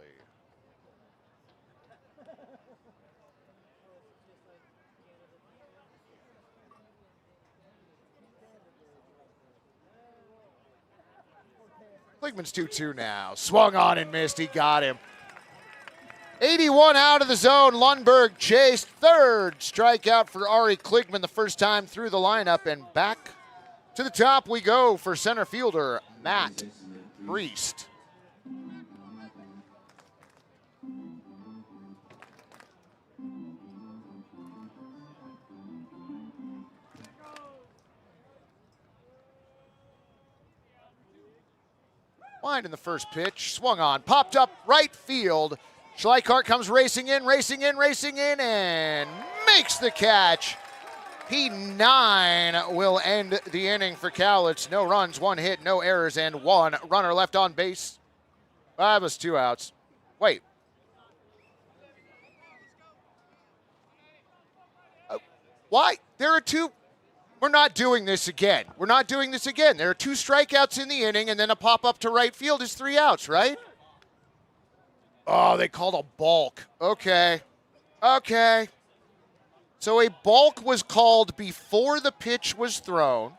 Kligman's 2-2 now. Swung on and missed. He got him. 81 out of the zone. Lundberg chased. Third strikeout for Ari Kligman the first time through the lineup. And back to the top we go for center fielder Matt Priest. Wind in the first pitch, swung on, popped up right field. Schleichart comes racing in, and makes the catch. P9 will end the inning for Cowlitz. No runs, 1 hit, no errors, and 1 runner left on base. That was 2 outs. Wait. Why? There are 2. We're not doing this again. There are 2 strikeouts in the inning, and then a pop-up to right field is 3 outs, right? Oh, they called a balk. Okay. So a balk was called before the pitch was thrown.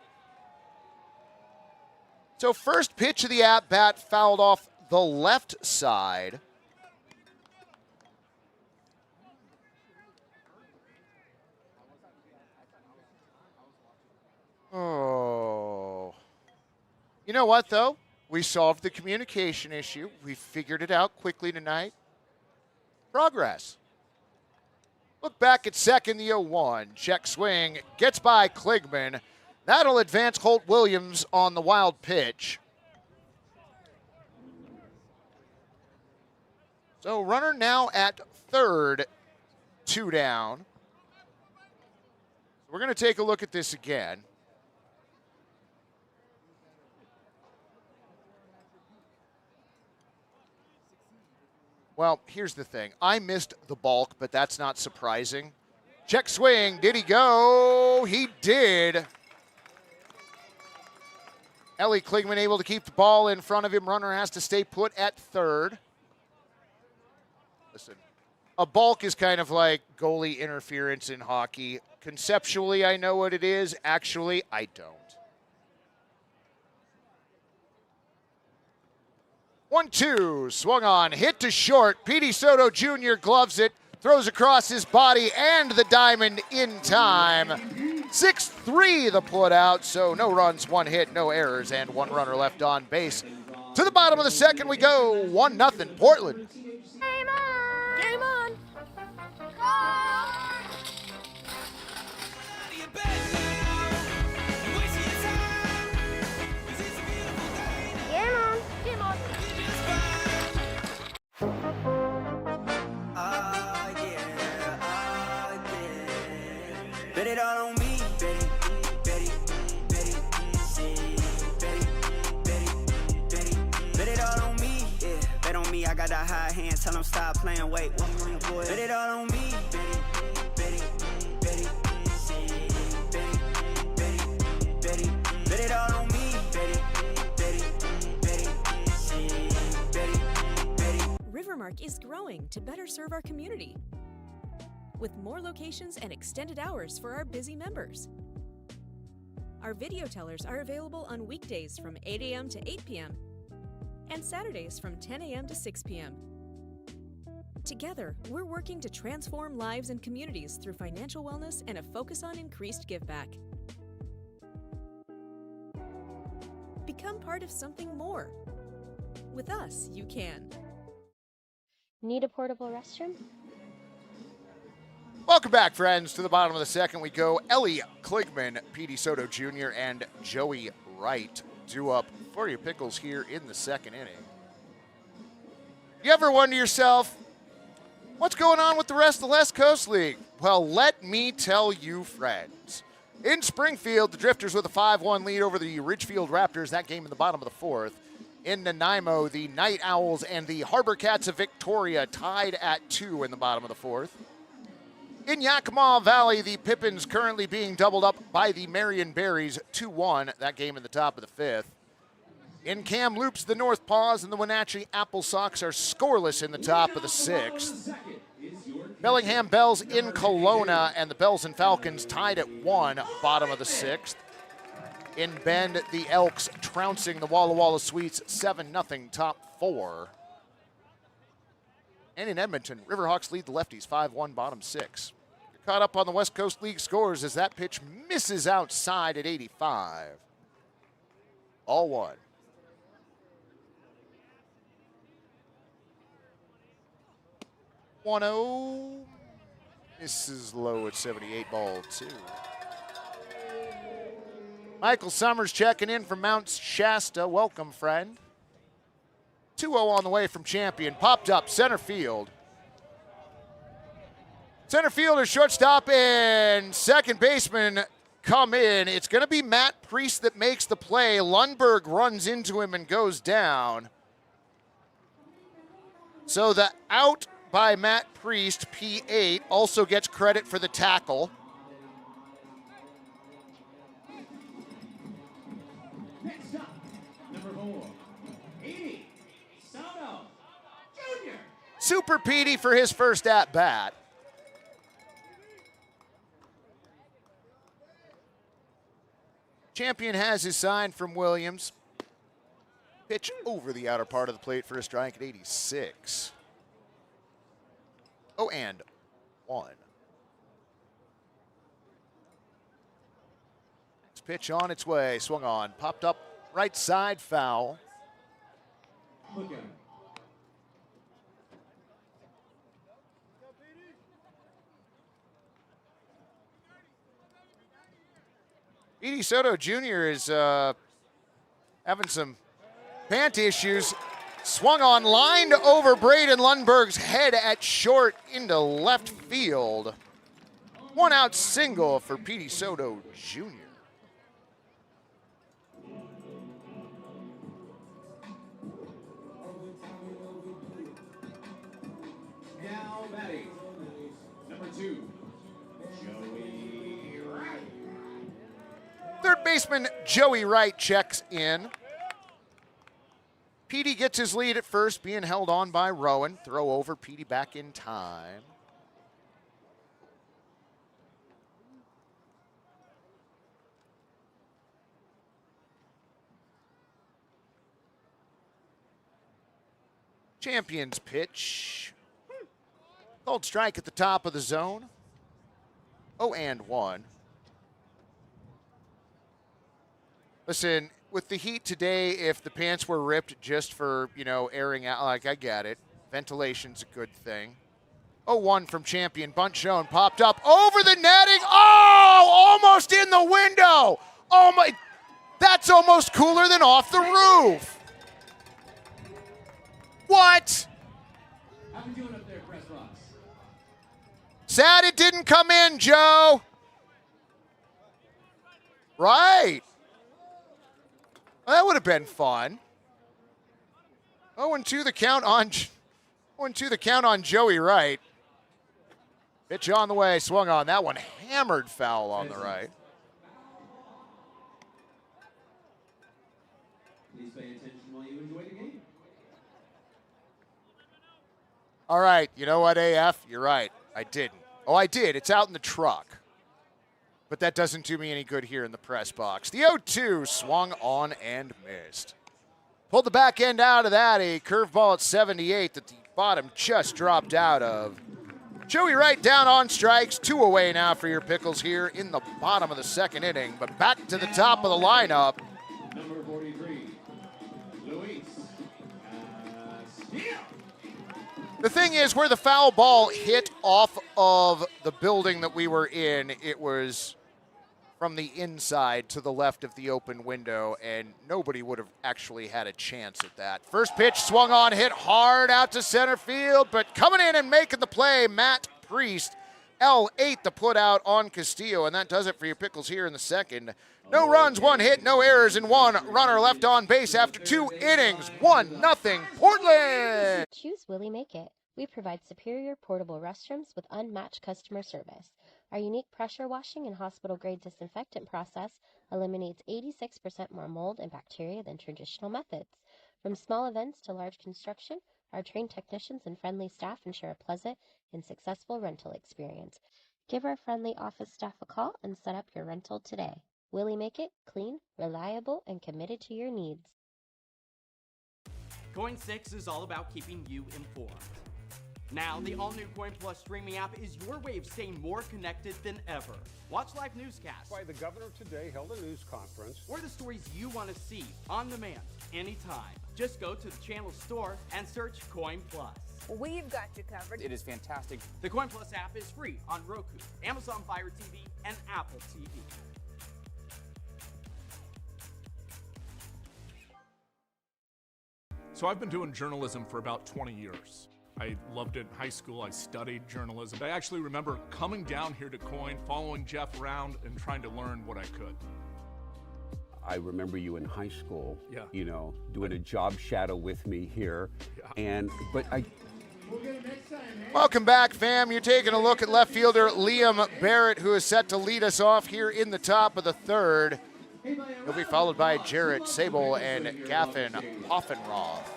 So first pitch of the at-bat fouled off the left side. Oh. You know what, though? We solved the communication issue. We figured it out quickly tonight. Progress. Look back at second, the 0-1. Check swing. Gets by Kligman. That'll advance Holt Williams on the wild pitch. So runner now at third. 2 down. We're going to take a look at this again. Well, here's the thing. I missed the balk, but that's not surprising. Check swing. Did he go? He did. Ellie Kligman able to keep the ball in front of him. Runner has to stay put at third. Listen, a balk is kind of like goalie interference in hockey. Conceptually, I know what it is. Actually, I don't. 1-2, swung on, hit to short. Petey Soto Jr. gloves it, throws across his body and the diamond in time. 6-3 the put out, so no runs, 1 hit, no errors, and 1 runner left on base. To the bottom of the second we go, 1-0 Portland. Game on! Game on! Game on! Game on! Bet it all on me, bet it all on me, yeah. Bet on me, I got that high hand, tell them stop playing, wait, one more boy. Bet it all on me, bet it all on me, Rivermark is growing to better serve our community, with more locations and extended hours for our busy members. Our video tellers are available on weekdays from 8 a.m. to 8 p.m. and Saturdays from 10 a.m. to 6 p.m. Together, we're working to transform lives and communities through financial wellness and a focus on increased giveback. Become part of something more. With us, you can. Need a portable restroom? Welcome back, friends. To the bottom of the second we go. Ellie Kligman, Petey Soto Jr., and Joey Wright due up for your Pickles here in the second inning. You ever wonder yourself, what's going on with the rest of the West Coast League? Well, let me tell you, friends. In Springfield, the Drifters with a 5-1 lead over the Ridgefield Raptors. That game in the bottom of the fourth. In Nanaimo, the Night Owls and the Harbor Cats of Victoria tied at 2 in the bottom of the fourth. In Yakima Valley, the Pippins currently being doubled up by the Marion Berries, 2-1, that game in the top of the fifth. In Kamloops, the North Paws and the Wenatchee Apple Sox are scoreless in the top of the 6th. Bellingham Bells in Kelowna, and the Bells and Falcons tied at 1, bottom of the 6th. In Bend, the Elks trouncing the Walla Walla Sweets 7-0, top 4. And in Edmonton, Riverhawks lead the Lefties 5-1, bottom 6. You're caught up on the West Coast League scores as that pitch misses outside at 85. All 1. One-oh. Misses low at 78, ball 2. Michael Summers checking in from Mount Shasta. Welcome, friend. 2-0 on the way from Champion. Popped up center field. Center fielder, shortstop, and second baseman come in. It's going to be Matt Priest that makes the play. Lundberg runs into him and goes down. So the out by Matt Priest, P8, also gets credit for the tackle. Next up, number 4, Petey Soto Jr. Super Petey for his first at-bat. Champion has his sign from Williams. Pitch over the outer part of the plate for a strike at 86. 0-1. Next pitch on its way. Swung on. Popped up right side, foul. Look at him. Petey Soto Jr. is having some pant issues. Swung on, lined over Braden Lundberg's head at short into left field. 1 out single for Petey Soto Jr. Now batting, number 2, Joey Wright. Third baseman Joey Wright checks in. Petey gets his lead at first, being held on by Rowan. Throw over, Petey back in time. Champion's pitch. Called strike at the top of the zone. 0-1. Listen, with the heat today, if the pants were ripped just for, airing out, like, I get it. Ventilation's a good thing. 0-1 from Champion. Bunt shown. Popped up over the netting. Oh, almost in the window. Oh, my. That's almost cooler than off the roof. What? How we doing up there, Press Rocks? Sad it didn't come in, Joe. Right. Well, that would have been fun. 0-2 the count on 0-2 the count on Joey Wright. Pitch on the way, swung on. That one hammered foul on the right. Please pay attention while you enjoy the game. All right, you know what, AF? You're right. I didn't. Oh, I did. It's out in the truck. But that doesn't do me any good here in the press box. The 0-2 swung on and missed. Pulled the back end out of that. A curveball at 78 that the bottom just dropped out of. Joey Wright down on strikes. 2 away now for your Pickles here in the bottom of the second inning. But back to the top of the lineup. Number 43, Luis Castillo. The thing is, where the foul ball hit off of the building that we were in, it was from the inside to the left of the open window, and nobody would have actually had a chance at that. First pitch swung on, hit hard out to center field, but coming in and making the play, Matt Priest. L8 the put out on Castillo, and that does it for your Pickles here in the second. No runs, 1 hit, no errors, and 1 runner left on base after 2 innings. 1-0 Portland! Choose Willie Make It. We provide superior portable restrooms with unmatched customer service. Our unique pressure washing and hospital-grade disinfectant process eliminates 86% more mold and bacteria than traditional methods. From small events to large construction, our trained technicians and friendly staff ensure a pleasant and successful rental experience. Give our friendly office staff a call and set up your rental today. Willie Make It, clean, reliable, and committed to your needs. Coin 6 is all about keeping you informed. Now, the all-new Coin Plus streaming app is your way of staying more connected than ever. Watch live newscasts. Why the governor today held a news conference. Or the stories you want to see on demand, anytime. Just go to the channel store and search Coin Plus. We've got you covered. It is fantastic. The Coin Plus app is free on Roku, Amazon Fire TV, and Apple TV. So I've been doing journalism for about 20 years. I loved it in high school. I studied journalism. I actually remember coming down here to Coin, following Jeff around, and trying to learn what I could. I remember you in high school, Yeah. you know, doing a job shadow with me here. Yeah. Welcome back, fam. You're taking a look at left fielder Liam Barrett, who is set to lead us off here in the top of the third. He'll be followed by Jarrett Sable and Gaffin Poffenroth.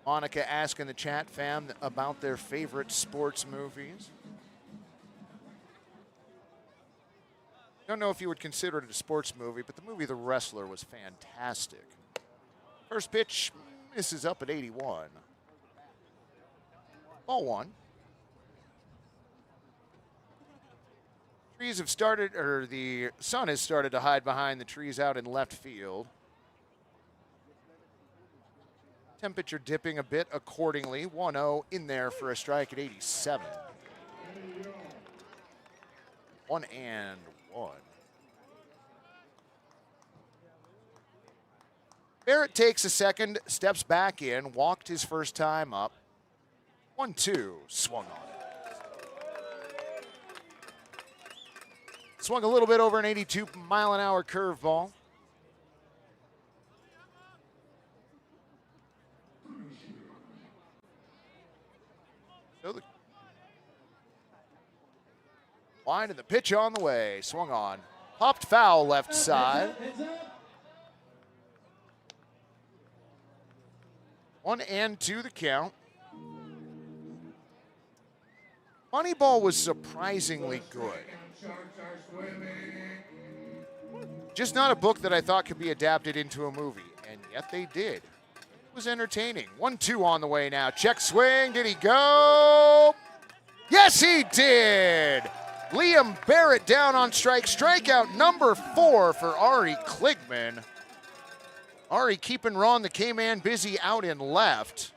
Monica asking the chat fam about their favorite sports movies. Don't know if you would consider it a sports movie, but the movie The Wrestler was fantastic. First pitch misses up at 81. Ball one. Trees have started, or the sun has started to hide behind the trees out in left field. Temperature dipping a bit accordingly. 1-0 in there for a strike at 87. 1-1. Barrett takes a second, steps back in, walked his first time up. 1-2, swung on it. Swung a little bit over an 82-mile-an-hour curveball. So the line and the pitch on the way. Swung on. Popped foul left side. 1-2 the count. Moneyball was surprisingly good. Just not a book that I thought could be adapted into a movie, and yet they did. It was entertaining. 1-2 on the way now. Check swing. Did he go? Yes, he did. Liam Barrett down on strike. Strikeout number 4 for Ari Kligman. Ari keeping Ron the K-Man busy out in left.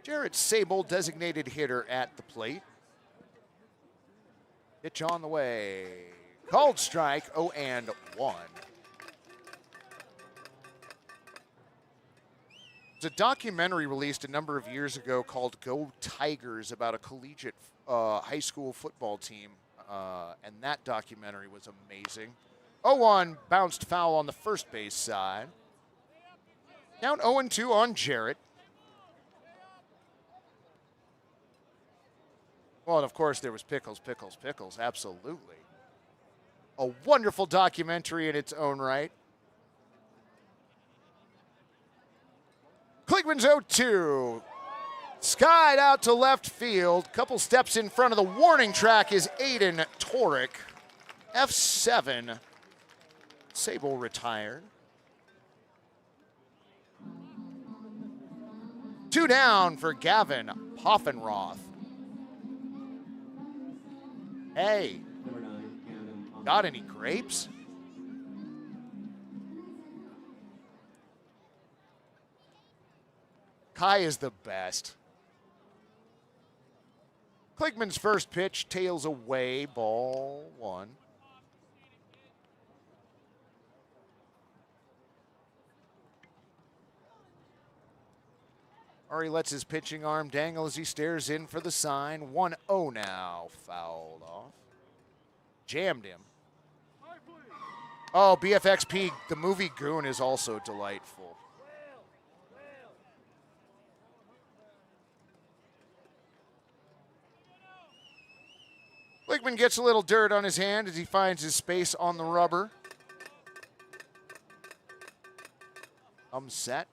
Jarrett Sable, designated hitter at the plate. Pitch on the way. Called strike, 0-1. There's a documentary released a number of years ago called Go Tigers about a collegiate high school football team, and that documentary was amazing. 0-1, bounced foul on the first base side. Count 0-2 on Jarrett. Well, and of course there was Pickles, absolutely. A wonderful documentary in its own right. Kligman's 0-2. Skied out to left field. Couple steps in front of the warning track is Aiden Torek. F7. Sable retired. 2 down for Gavin Poffenroth. Hey, got any grapes? Kai is the best. Kligman's first pitch, tails away, ball 1. Ari lets his pitching arm dangle as he stares in for the sign. 1-0 now. Fouled off. Jammed him. Oh, BFXP, the movie Goon is also delightful. Blickman gets a little dirt on his hand as he finds his space on the rubber. Set.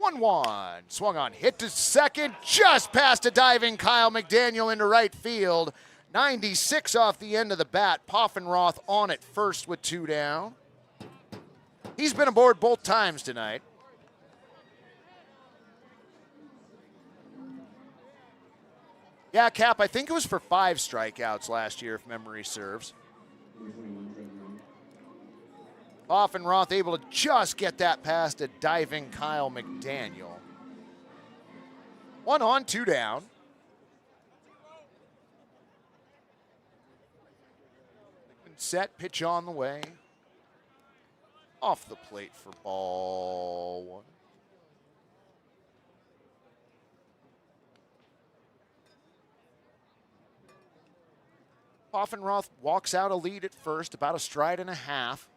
1-1. Swung on, hit to second, just past a diving Kyle McDaniel into right field. 96 off the end of the bat. Poffenroth on at first with 2 down. He's been aboard both times tonight. Yeah, Cap, I think it was for 5 strikeouts last year, if memory serves. Poffenroth able to just get that past a diving Kyle McDaniel. 1 on, 2 down. Set, pitch on the way. Off the plate for ball 1. Poffenroth walks out a lead at first, about a stride and a half.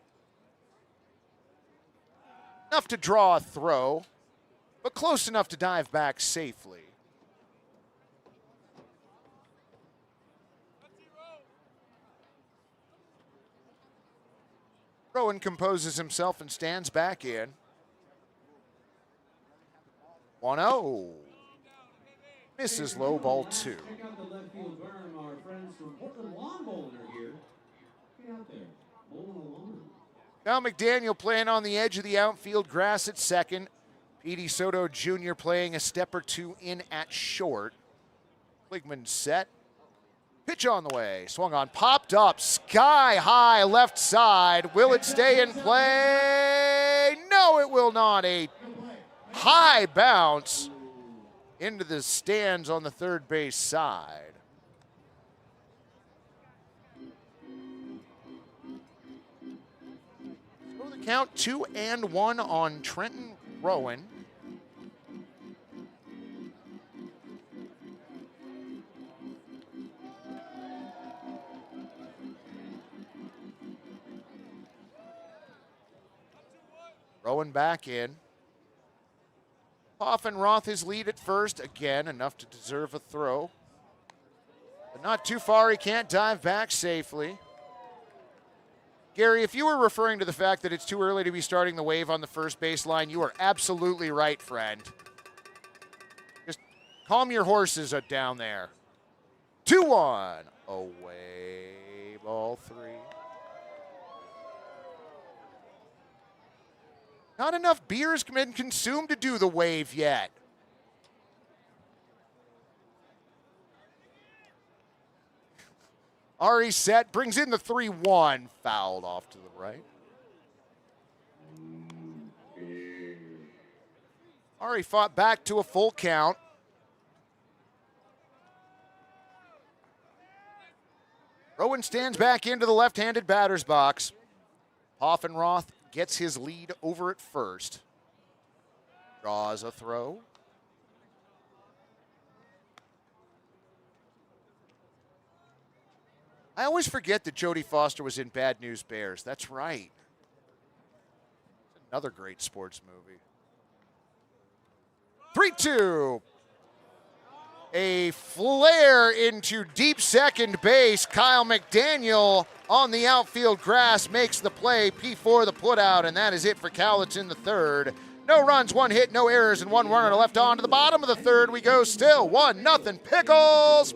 Enough to draw a throw, but close enough to dive back safely. Rowan composes himself and stands back in. 1-0. Misses low, ball 2. Check out the left field berm. Our friends from Portland Lawn Bowling are here. Get out there. Bowling along. Now McDaniel playing on the edge of the outfield grass at second. Petey Soto Jr. playing a step or 2 in at short. Kligman set. Pitch on the way. Swung on, popped up, sky high left side. Will it stay in play? No, it will not. A high bounce into the stands on the third base side. So the count 2-1 on Trenton Rowan. Rowan back in. Poffenroth his lead at first. Again, enough to deserve a throw. But not too far. He can't dive back safely. Gary, if you were referring to the fact that it's too early to be starting the wave on the first baseline, you are absolutely right, friend. Just calm your horses down there. 2-1. Away, ball 3. Not enough beer has been consumed to do the wave yet. Ari set, brings in the 3-1. Fouled off to the right. Ari fought back to a full count. Rowan stands back into the left-handed batter's box. Poffenroth gets his lead over at first. Draws a throw. I always forget that Jodie Foster was in Bad News Bears. That's right. Another great sports movie. 3-2. A flare into deep second base. Kyle McDaniel on the outfield grass makes the play. P4 the putout, and that is it for Cowlitz in the third. No runs, 1 hit, no errors, and 1 runner left on to the bottom of the third. We go still 1-0 Pickles.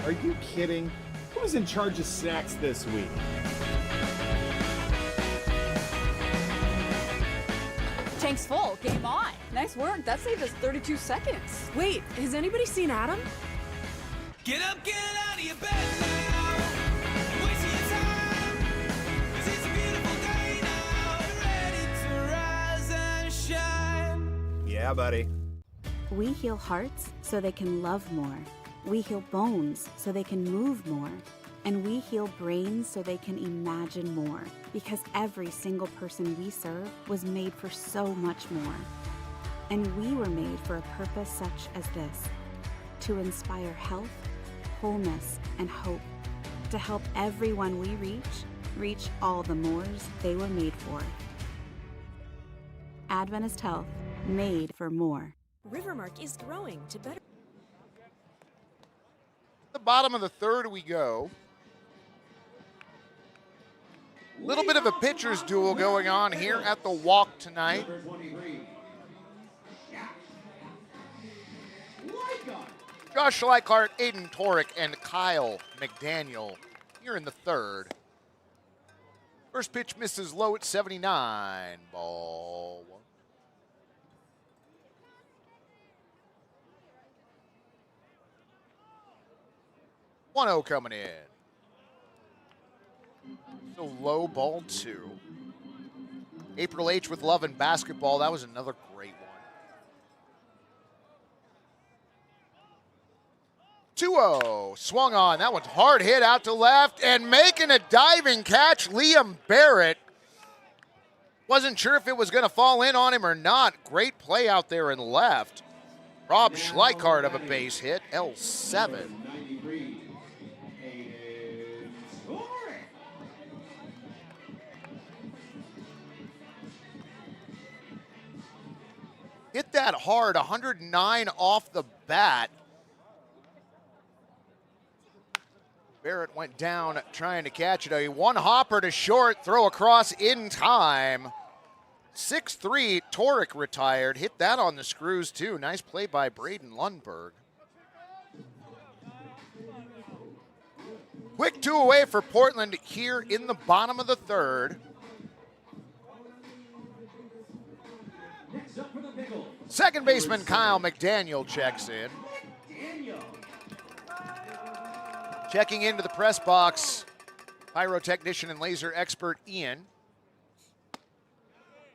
Are you kidding? Who's in charge of sacks this week? Tanks full. Game on. Nice work. That saved us 32 seconds. Wait, has anybody seen Adam? Get up, get out of your bed now. Wasting your time. 'Cause it's a beautiful day now. Ready to rise and shine. Yeah, buddy. We heal hearts so they can love more. We heal bones so they can move more. And we heal brains so they can imagine more. Because every single person we serve was made for so much more. And we were made for a purpose such as this: to inspire health, wholeness, and hope. To help everyone we reach all the mores they were made for. Adventist Health, made for more. Rivermark is growing to better. The bottom of the third we go. Little bit of a pitcher's duel going on here at the Walk tonight. Josh Schleichart, Aiden Torek, and Kyle McDaniel here in the third. First pitch misses low at 79. Ball one. 1-0 coming in. So low, ball 2. April H with Love and Basketball. That was another great one. 2-0. Swung on. That one's hard hit out to left. And making a diving catch, Liam Barrett. Wasn't sure if it was going to fall in on him or not. Great play out there in left. Rob Schleichart of a base hit, L7. Hit that hard, 109 off the bat. Barrett went down trying to catch it. A one hopper to short, throw across in time. 6-3, Torek retired. Hit that on the screws too. Nice play by Braden Lundberg. Quick 2 away for Portland here in the bottom of the third. Second baseman Kyle McDaniel checks in. Checking into the press box, pyrotechnician and laser expert Ian.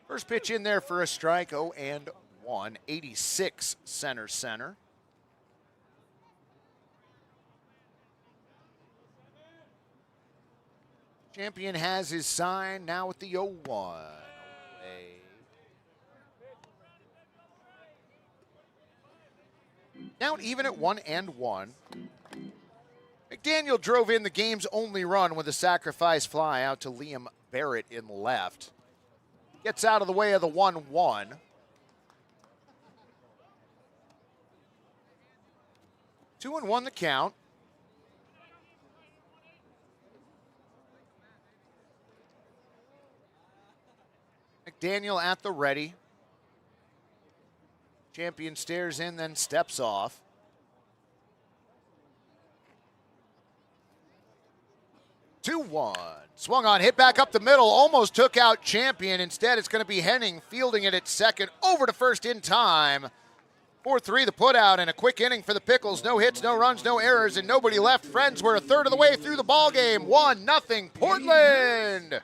First pitch in there for a strike, 0-1, 86 center. Champion has his sign now with the 0-1. Now even at 1-1. McDaniel drove in the game's only run with a sacrifice fly out to Liam Barrett in left. Gets out of the way of the 1-1. Two and one the count. McDaniel at the ready. Champion stares in, then steps off. 2-1. Swung on, hit back up the middle, almost took out Champion. Instead, it's going to be Henning fielding it at second, over to first in time. 4-3 the putout, and a quick inning for the Pickles. No hits, no runs, no errors, and nobody left. Friends were a third of the way through the ball game. 1-0 Portland.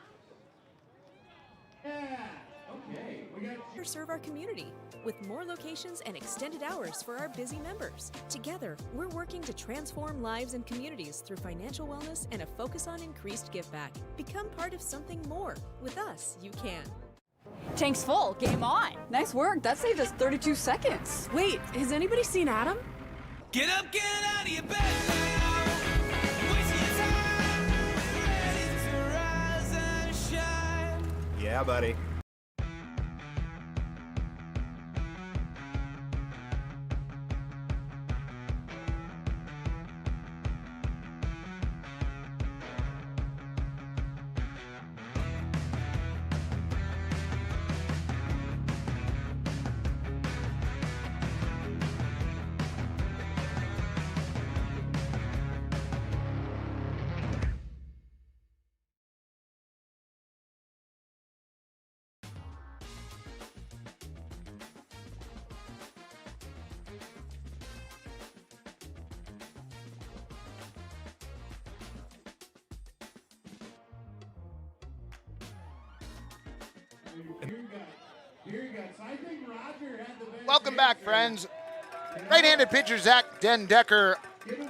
Serve our community with more locations and extended hours for our busy members. Together, we're working to transform lives and communities through financial wellness and a focus on increased give back. Become part of something more. With us, you can. Tanks full. Game on. Nice work. That saved us 32 seconds. Wait, has anybody seen Adam? Get up, get out of your bed now. Wasting your time. Ready to rise and shine. Yeah, buddy. Welcome back, friends. Right-handed pitcher Zach Dendecker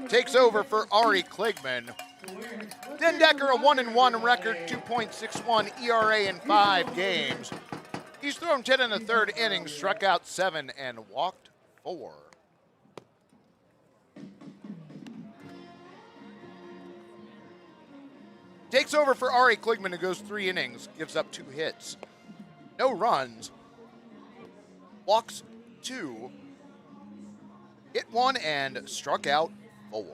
takes over for Ari Kligman. Dendecker, a 1-1 record, 2.61 ERA in 5 games. He's thrown 10 in the third inning, struck out 7, and walked 4. Takes over for Ari Kligman, who goes 3 innings, gives up 2 hits. No runs. Walks 2. Hit 1 and struck out 4.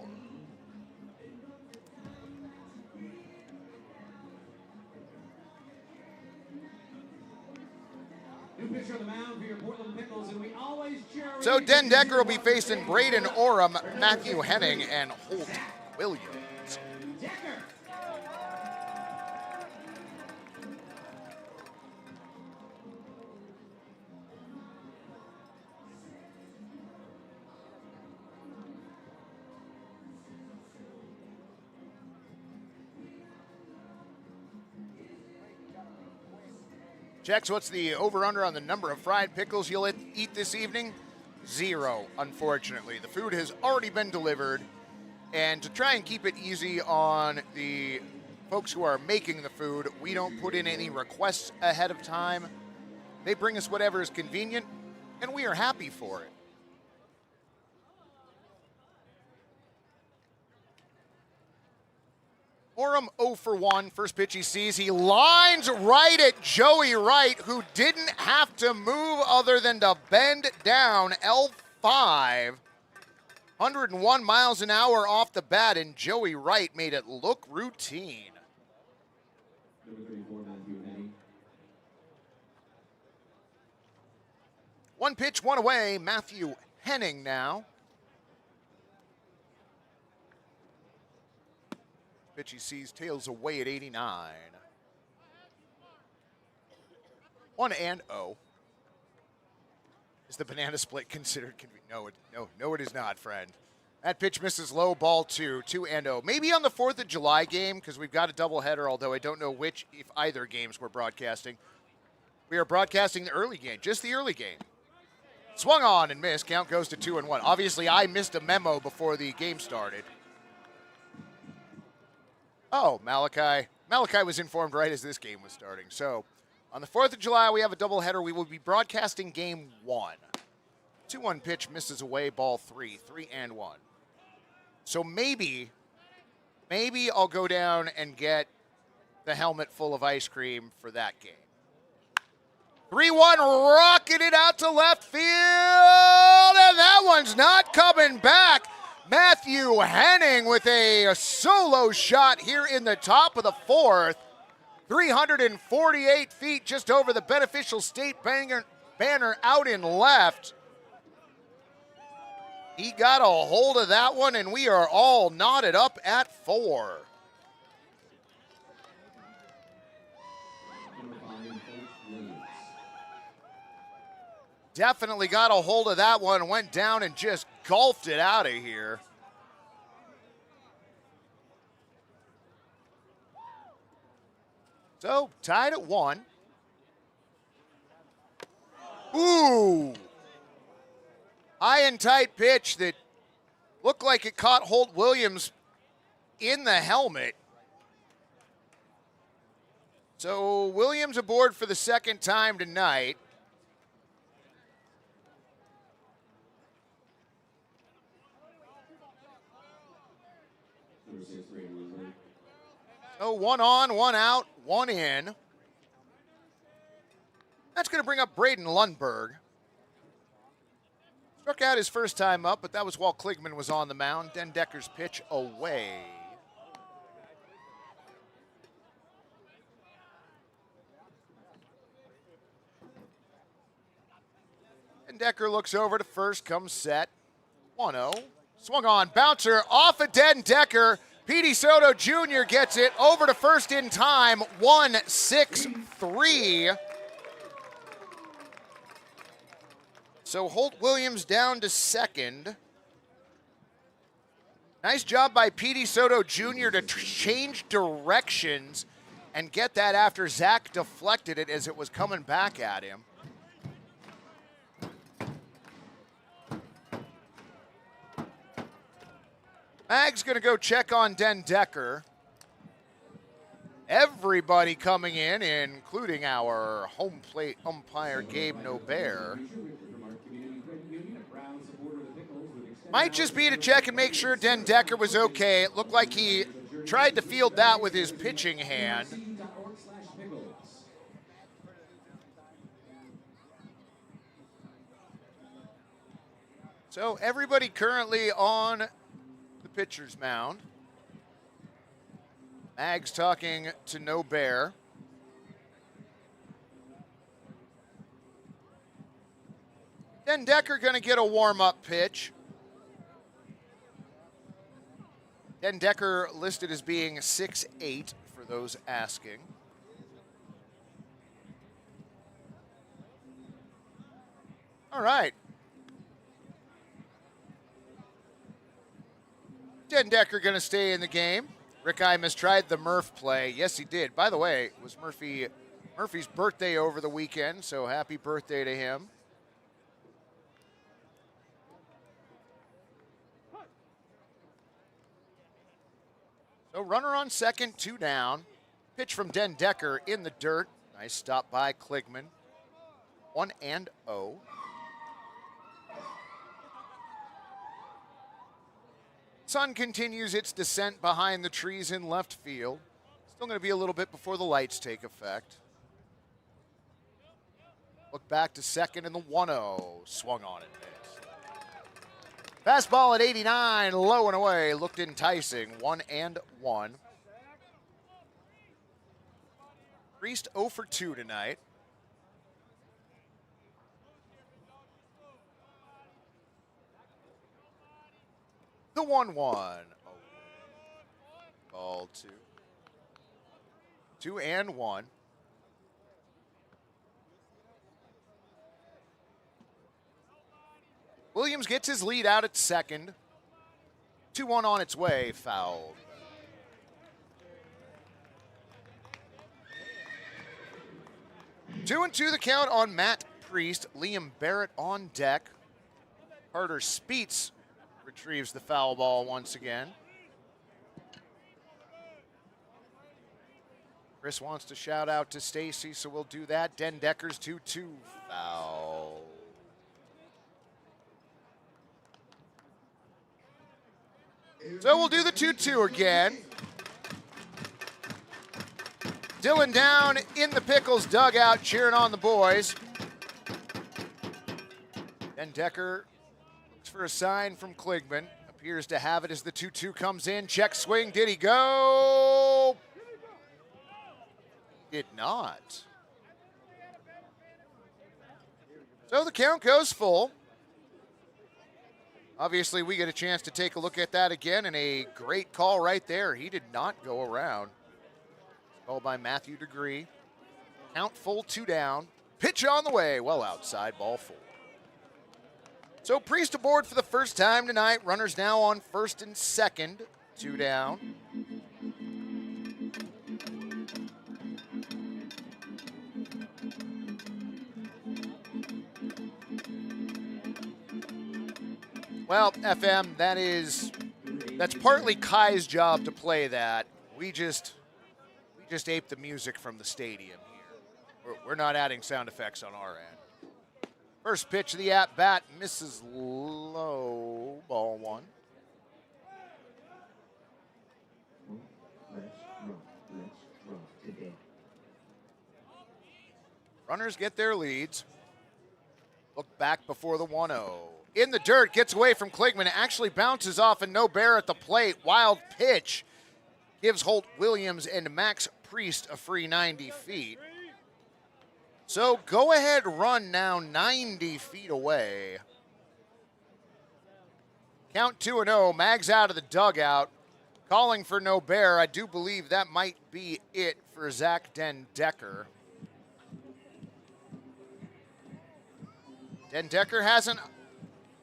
Pitcher on the mound for your Portland Pickles, and we always cheer. So Dendecker will be facing Braden Oram, Matthew Henning, and Holt Williams. Jex, what's the over-under on the number of fried pickles you'll eat this evening? 0, unfortunately. The food has already been delivered, and to try and keep it easy on the folks who are making the food, we don't put in any requests ahead of time. They bring us whatever is convenient, and we are happy for it. Oram 0 for 1. First pitch he sees. He lines right at Joey Wright, who didn't have to move other than to bend down. L5. 101 miles an hour off the bat, and Joey Wright made it look routine. Number 34, Matthew Henning. 1 pitch, 1 away. Matthew Henning now. Pitch he sees, tails away at 89. 1-0. Is the banana split considered convenient? No, it is not, friend. That pitch misses low, ball 2, 2-0. Maybe on the 4th of July game, because we've got a doubleheader, although I don't know which, if either games we're broadcasting. We are broadcasting the early game, just the early game. Swung on and missed. Count goes to 2-1. Obviously, I missed a memo before the game started. Oh, Malachi. Malachi was informed right as this game was starting. So, on the 4th of July, we have a doubleheader. We will be broadcasting game 1. 2-1 pitch misses away, ball 3, 3-1. So maybe I'll go down and get the helmet full of ice cream for that game. 3-1, rocketed out to left field, and that one's not coming back. Matthew Henning with a solo shot here in the top of the 4th. 348 feet just over the beneficial state banner out in left. He got a hold of that one, and we are all knotted up at 4. Definitely got a hold of that one, went down and just golfed it out of here. So, tied at 1. Ooh. High and tight pitch that looked like it caught Holt Williams in the helmet. So, Williams aboard for the second time tonight. So 1 on, 1 out, 1 in. That's going to bring up Braden Lundberg. Struck out his first time up, but that was while Kligman was on the mound. Dendecker's pitch away. Dendecker looks over to first, comes set. 1-0. Swung on, bouncer off of Dendecker. Petey Soto Jr. gets it over to first in time, 1-6-3. So Holt Williams down to second. Nice job by Petey Soto Jr. to change directions and get that after Zach deflected it as it was coming back at him. Mag's going to go check on Den Decker. Everybody coming in, including our home plate umpire, Gabe Nobear. Might just be to check and make sure Den Decker was okay. It looked like he tried to field that with his pitching hand. So everybody currently on the pitcher's mound. Mag's talking to Nobear. Den Decker going to get a warm-up pitch. Den Decker listed as being 6'8", for those asking. All right. Den Decker going to stay in the game. Rick Imus tried the Murph play. Yes, he did. By the way, it was Murphy's birthday over the weekend, so happy birthday to him. So runner on second, 2 down. Pitch from Den Decker in the dirt. Nice stop by Kligman. 1-0. Sun continues its descent behind the trees in left field. Still going to be a little bit before the lights take effect. Look back to second and the 1-0. Swung on it. Fastball at 89, low and away. Looked enticing. 1-1. Priest 0 for 2 tonight. The 1-1. Ball 2. 2-1. Williams gets his lead out at second. 2-1 on its way, fouled. Two and 2 the count on Matt Priest. Liam Barrett on deck. Carter Speets retrieves the foul ball once again. Chris wants to shout out to Stacy, so we'll do that. Den Decker's 2-2 foul. So we'll do the 2-2 again. Dylan down in the Pickles dugout cheering on the boys. Den Decker looks for a sign from Kligman. Appears to have it as the 2-2 comes in. Check swing. Did he go? Did not. So the count goes full. Obviously, we get a chance to take a look at that again, and a great call right there. He did not go around. Called by Matthew Degree. Count full, 2 down. Pitch on the way, well outside, ball 4. So Priest aboard for the first time tonight. Runners now on first and second, 2 down. Well, FM, that's partly Kai's job to play that. We just aped the music from the stadium here. We're not adding sound effects on our end. First pitch of the at-bat misses low, ball 1. Runners get their leads. Look back before the 1-0. In the dirt, gets away from Kligman, actually bounces off and Nobear at the plate. Wild pitch gives Holt Williams and Max Priest a free 90 feet. So go ahead run now 90 feet away. Count 2-0, Mags out of the dugout. Calling for Nobear. I do believe that might be it for Zach Den Decker. Den Decker hasn't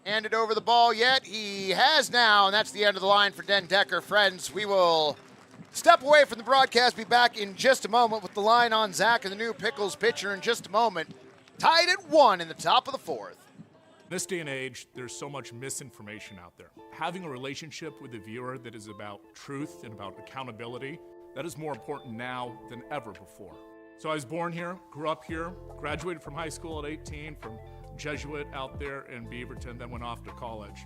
handed over the ball yet. He has now, and that's the end of the line for Den Decker. Friends, we will Step away from the broadcast. Be back in just a moment with the line on Zach and the new Pickles pitcher in just a moment. Tied at 1 in the top of the 4th. In this day and age, there's so much misinformation out there. Having a relationship with the viewer that is about truth and about accountability, that is more important now than ever before. So I was born here, grew up here, graduated from high school at 18 from Jesuit out there in Beaverton, then went off to college.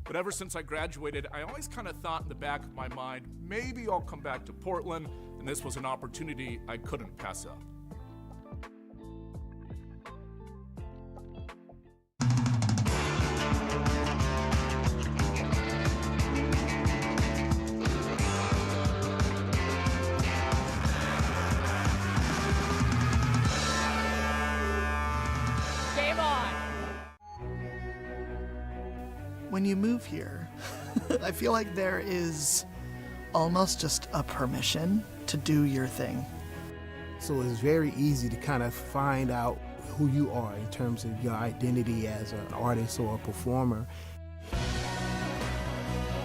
But ever since I graduated, I always kind of thought in the back of my mind, maybe I'll come back to Portland, and this was an opportunity I couldn't pass up. When you move here, I feel like there is almost just a permission to do your thing. So it's very easy to kind of find out who you are in terms of your identity as an artist or a performer.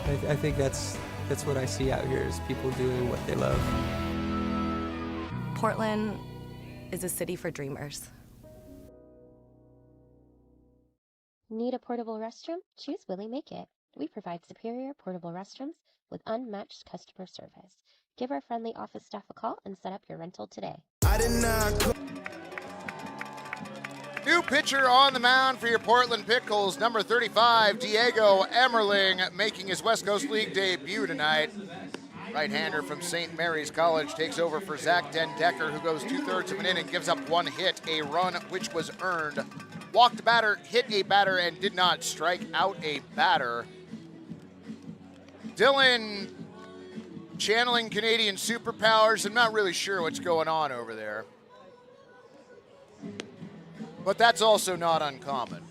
I think that's what I see out here is people doing what they love. Portland is a city for dreamers. Need a portable restroom? Choose Willie Make It. We provide superior portable restrooms with unmatched customer service. Give our friendly office staff a call and set up your rental today. New pitcher on the mound for your Portland Pickles, number 35, Diego Emmerling, making his West Coast League debut tonight. Right-hander from St. Mary's College takes over for Zach Dendecker, who goes 2/3 of an inning, gives up 1 hit, a run which was earned. Walked a batter, hit a batter, and did not strike out a batter. Dylan channeling Canadian superpowers. I'm not really sure what's going on over there. But that's also not uncommon.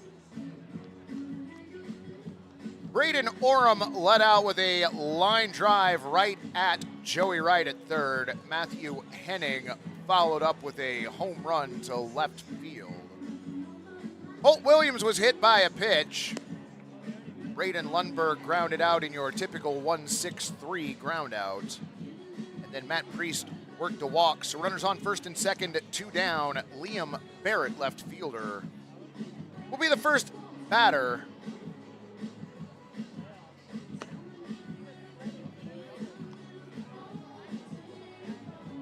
Braden Oram led out with a line drive right at Joey Wright at third. Matthew Henning followed up with a home run to left field. Holt Williams was hit by a pitch. Braden Lundberg grounded out in your typical 1-6-3 ground out. And then Matt Priest worked a walk. So runners on first and second, 2 down. Liam Barrett, left fielder, will be the first batter.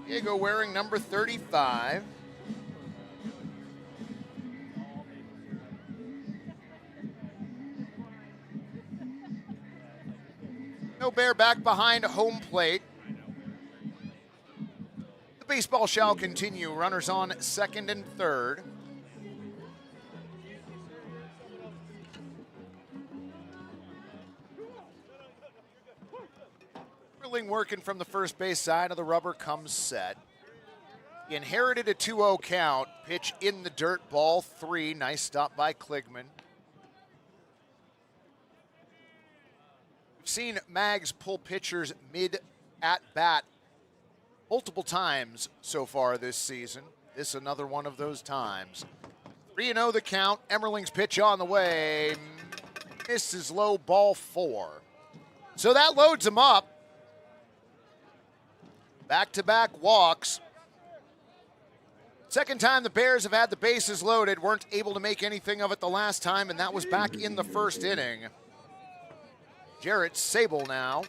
Diego wearing number 35. No Bear back behind home plate. The baseball shall continue. Runners on second and third. Erling working from the first base side of the rubber, comes set. He inherited a 2-0 count. Pitch in the dirt, ball 3. Nice stop by Kligman. We've seen Mags pull pitchers mid-at-bat multiple times so far this season. This another one of those times. 3-0 the count. Emmerling's pitch on the way. Misses low, ball 4. So that loads him up. Back-to-back walks. Second time the Bears have had the bases loaded. Weren't able to make anything of it the last time, and that was back in the first inning. Jarrett Sable now.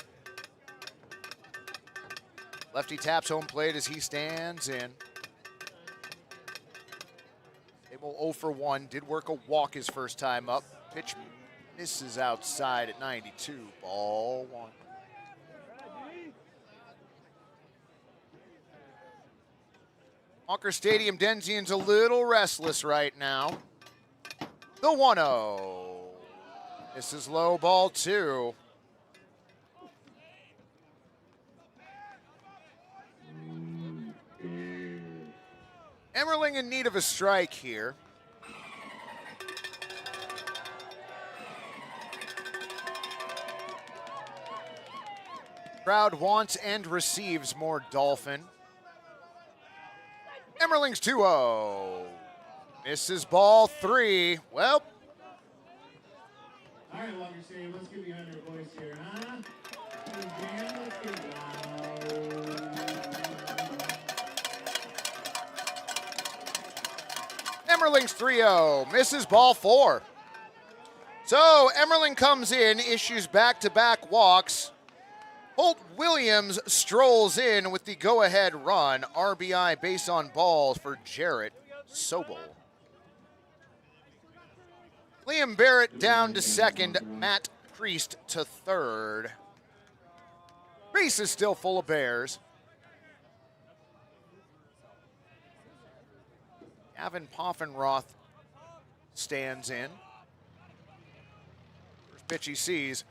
Lefty taps home plate as he stands in. Sable 0 for 1. Did work a walk his first time up. Pitch misses outside at 92. Ball 1. Walker Stadium, Denzian's a little restless right now. The 1-0. This is low, ball 2. Emmerling in need of a strike here. Crowd wants and receives more Dolphin. Emmerling's 2-0. Misses ball 3. Well. All right, Walker Stadium, let's get behind our voice here, huh? Emmerling's 3-0, misses ball 4. So Emmerling comes in, issues back-to-back walks. Holt Williams strolls in with the go-ahead run. RBI base on balls for Jarrett Sobel. Liam Barrett down to second, Matt Priest to third. Base is still full of Bears. Gavin Poffenroth stands in. First pitch he sees.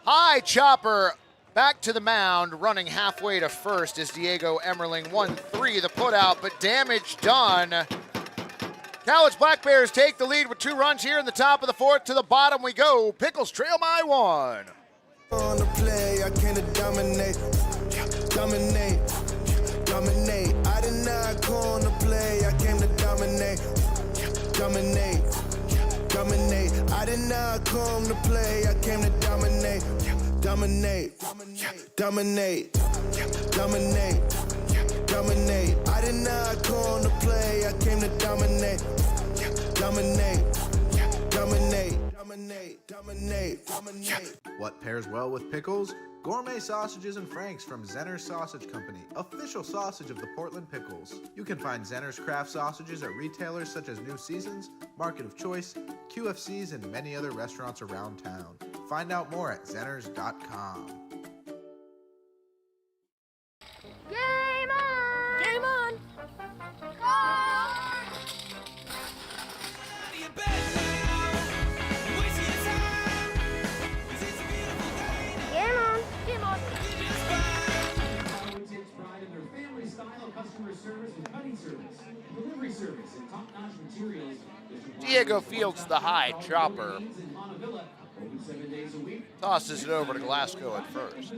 High chopper back to the mound, running halfway to first is Diego Emmerling. 1-3 the putout, but damage done. Cowlitz Black Bears take the lead with 2 runs here in the top of the 4th. To the bottom we go. Pickles trail by 1. On the play, I came to dominate, dominate, dominate. I did not come on the play, I came to dominate, dominate, dominate. I did not come to play, I came to dominate, dominate, dominate, dominate, dominate. I did not come on the play, I came to dominate, dominate, dominate. Dominate. What pairs well with pickles? Gourmet sausages and franks from Zenner's Sausage Company, official sausage of the Portland Pickles. You can find Zenner's craft sausages at retailers such as New Seasons, Market of Choice, QFCs, and many other restaurants around town. Find out more at zenners.com. Game on! Game on! Game on! Game on! Takes pride in their family-style customer service and cutting service, delivery service, and top-notch materials. Diego fields the high chopper. Tosses it over to Glasgow at first.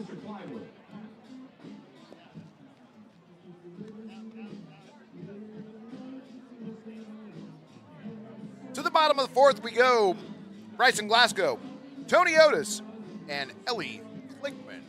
To the bottom of the 4th we go. Bryson Glasgow, Tony Otis, and Ellie Klickman.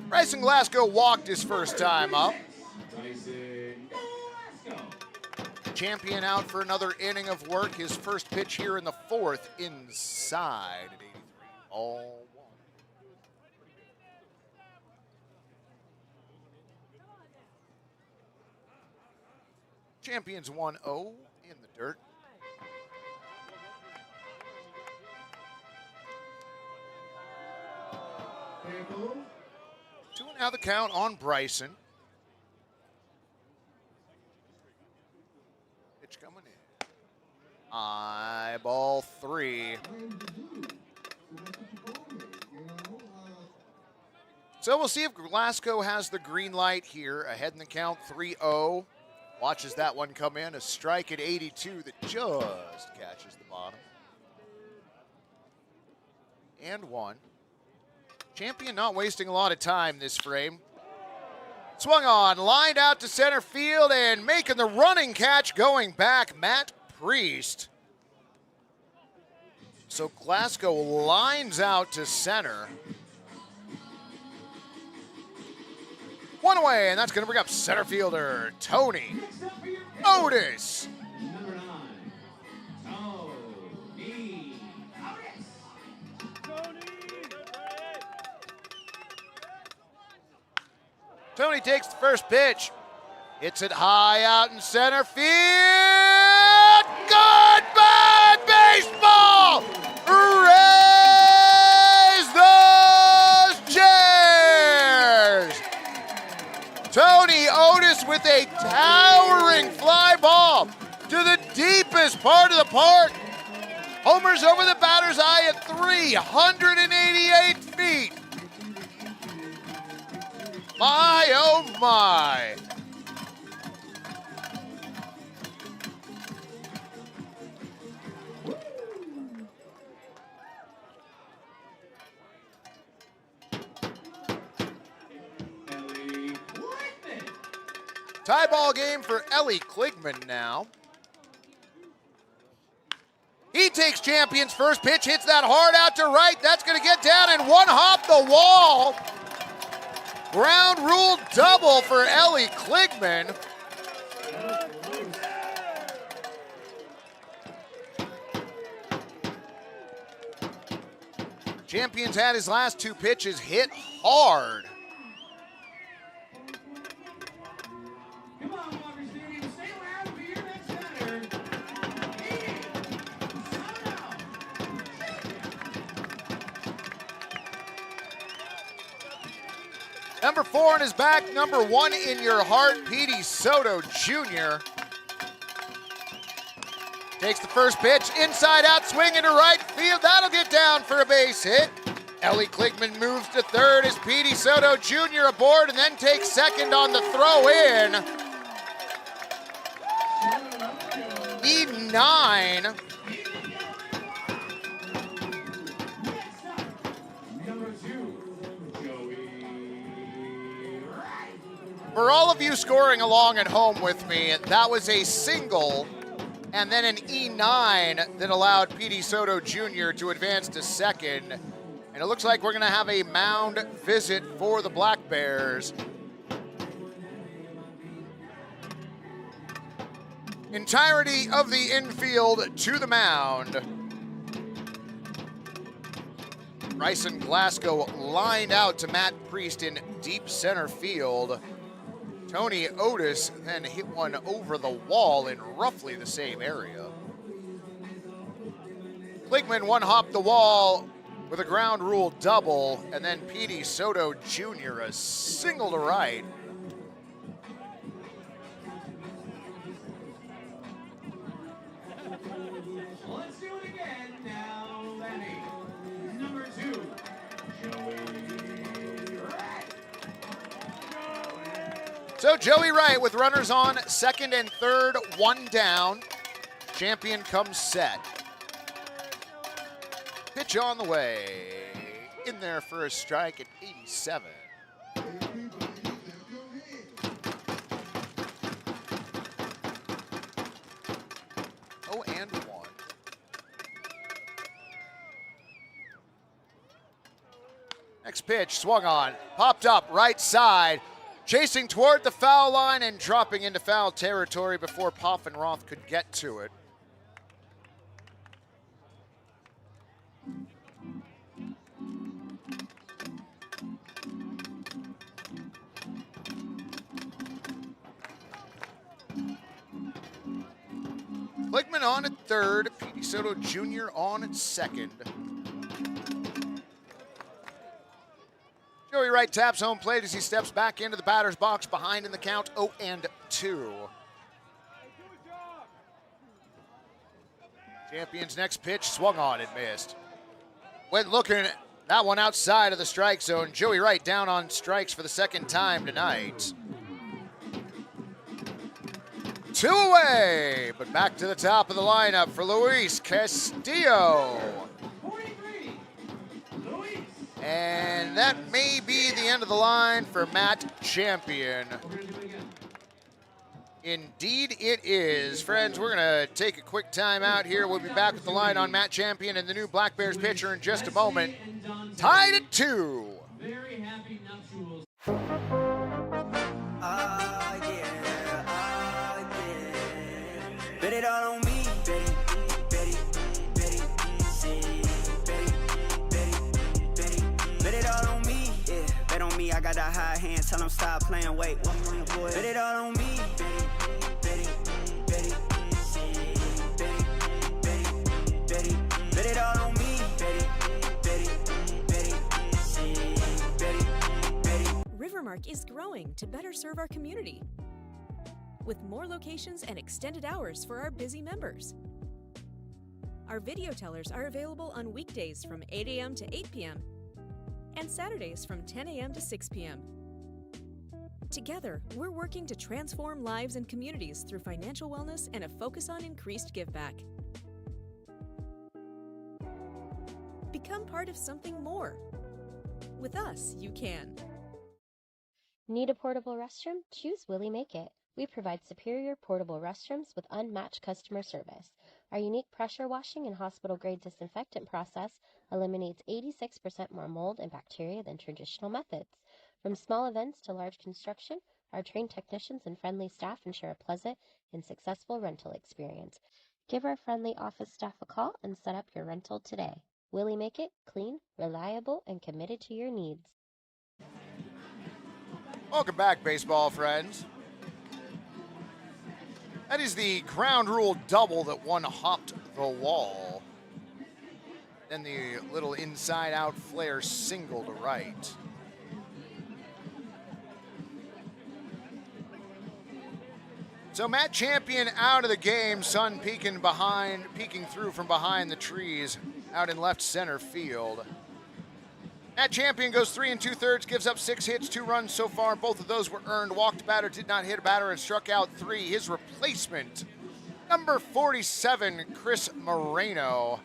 Bryson Glasgow walked his first time up. Champion out for another inning of work. His first pitch here in the 4th, inside at 83. All 1. Champions 1-0 in the dirt. Pickles. 2-0 the count on Bryson. Pitch coming in. High ball 3. So we'll see if Glasgow has the green light here. Ahead in the count, 3-0. Watches that one come in. A strike at 82 that just catches the bottom. And 1. Champion not wasting a lot of time this frame. Swung on, lined out to center field, and making the running catch going back, Matt Priest. So Glasgow lines out to center. 1 away, and that's going to bring up center fielder Tony Otis. Number 9, Tony Otis. Tony takes the first pitch. Hits it high out in center field. Goodbye, baseball! Raise those chairs! Tony Otis with a towering fly ball to the deepest part of the park. Homers over the batter's eye at 388 feet. My, oh my. Tie ball game for Ellie Kligman now. He takes Champion's first pitch, hits that hard out to right. That's going to get down and one hop the wall. Ground rule double for Ellie Kligman. Champion's had his last two pitches hit hard. Come on, Walker Stadium, stay around for your next batter. Number 4 in his back, number 1 in your heart, Petey Soto Jr. Takes the first pitch, inside out, swing into right field. That'll get down for a base hit. Ellie Kligman moves to third as Petey Soto Jr. aboard and then takes second on the throw in. E9. For all of you scoring along at home with me, that was a single and then an E9 that allowed Petey Soto Jr. to advance to second. And it looks like we're gonna have a mound visit for the Black Bears. Entirety of the infield to the mound. Bryson Glasgow lined out to Matt Priest in deep center field. Tony Otis then hit one over the wall in roughly the same area. Kligman one hop the wall with a ground rule double, and then Petey Soto Jr. a single to right. Let's do it again now, Lenny. Number 2, Joey Wright. So Joey Wright with runners on second and third, one down. Champion comes set. Pitch on the way. In there for a strike at 87. Oh, and 1. Next pitch, swung on, popped up, right side. Chasing toward the foul line and dropping into foul territory before Poffenroth could get to it. Kligman on at third, Petey Soto Jr. on at second. Joey Wright taps home plate as he steps back into the batter's box behind in the count 0-2. Champion's next pitch swung on and missed. When looking at that one outside of the strike zone, Joey Wright down on strikes for the second time tonight. 2 away, but back to the top of the lineup for Luis Castillo. And that may be the end of the line for Matt Champion. Indeed it is. Friends, we're going to take a quick time out here. We'll be back with the line on Matt Champion and the new Black Bears pitcher in just a moment. Tied at 2. Very happy nuptials. Bet it all on me, bet it all on me, yeah. Bet on me, I got that high hand, tell them stop playing, wait. Bet it all on me, bet it all on me, Rivermark is growing to better serve our community, with more locations and extended hours for our busy members. Our video tellers are available on weekdays from 8 a.m. to 8 p.m. and Saturdays from 10 a.m. to 6 p.m. Together, we're working to transform lives and communities through financial wellness and a focus on increased giveback. Become part of something more. With us, you can. Need a portable restroom? Choose Willie Make It. We provide superior portable restrooms with unmatched customer service. Our unique pressure washing and hospital-grade disinfectant process eliminates 86% more mold and bacteria than traditional methods. From small events to large construction, our trained technicians and friendly staff ensure a pleasant and successful rental experience. Give our friendly office staff a call and set up your rental today. Willie make it clean, reliable, and committed to your needs. Welcome back, baseball friends. That is the ground rule double that one hopped the wall. Then the little inside-out flare single to right. So Matt Champion out of the game, sun peeking through from behind the trees out in left center field. Matt Champion goes 3 2/3, gives up 6 hits, 2 runs so far. Both of those were earned. Walked a batter, did not hit a batter, and struck out 3. His replacement, number 47, Chris Moreno.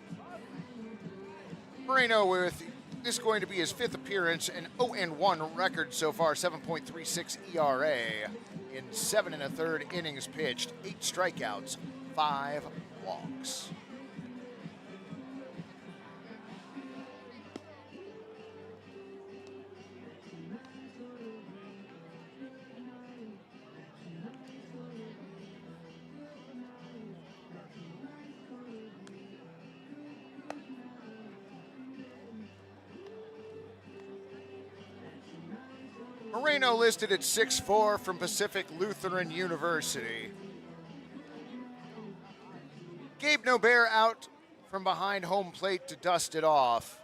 Moreno with this going to be his 5th appearance, an 0-1 record so far, 7.36 ERA in 7 1/3 innings pitched, 8 strikeouts, 5 walks. Moreno listed at 6'4" from Pacific Lutheran University. Gabe Nobert out from behind home plate to dust it off.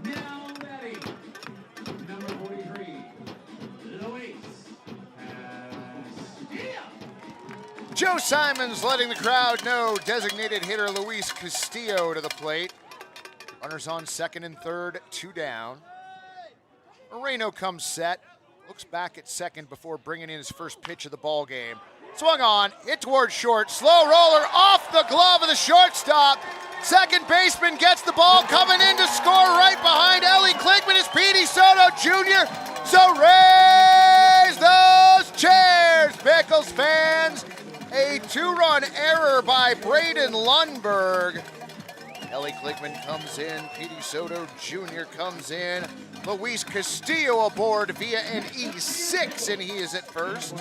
Now batting, number 43, Luis Castillo. Joe Simons letting the crowd know designated hitter Luis Castillo to the plate. Runners on 2nd and 3rd, 2 down. Moreno comes set, looks back at second before bringing in his first pitch of the ball game. Swung on, hit towards short, slow roller off the glove of the shortstop. Second baseman gets the ball, coming in to score right behind Ellie Klickman is Petey Soto Jr. So raise those chairs, Pickles fans. A 2-run error by Braden Lundberg. Ellie Klickman comes in, Petey Soto Jr. comes in, Luis Castillo aboard via an E6, and he is at first.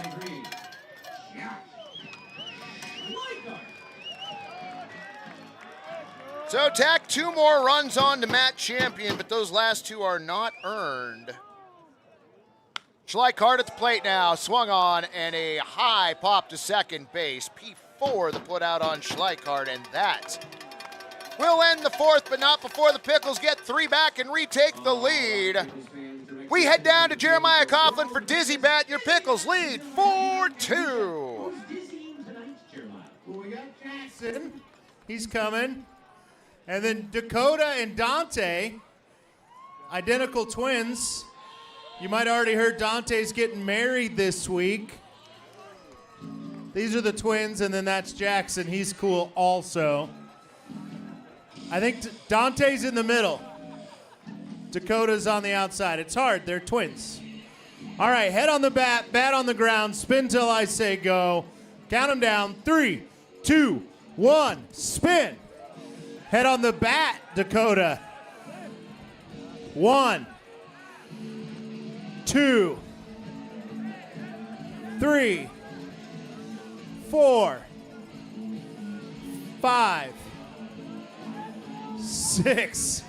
So tack 2 more runs on to Matt Champion, but those last 2 are not earned. Schleichart at the plate now, swung on, and a high pop to second base. P4 the put out on Schleichart, and that will end the 4th, but not before the Pickles get 3 back and retake the lead. We head down to Jeremiah Coughlin for Dizzy Bat. Your Pickles lead 4-2. We got Jackson. He's coming. And then Dakota and Dante, identical twins. You might have already heard Dante's getting married this week. These are the twins, and then that's Jackson. He's cool also. I think Dante's in the middle. Dakota's on the outside. It's hard. They're twins. All right, head on the bat, bat on the ground, spin till I say go. Count them down. 3, 2, 1, spin. Head on the bat, Dakota. 1, 2, 3, 4, 5, 6,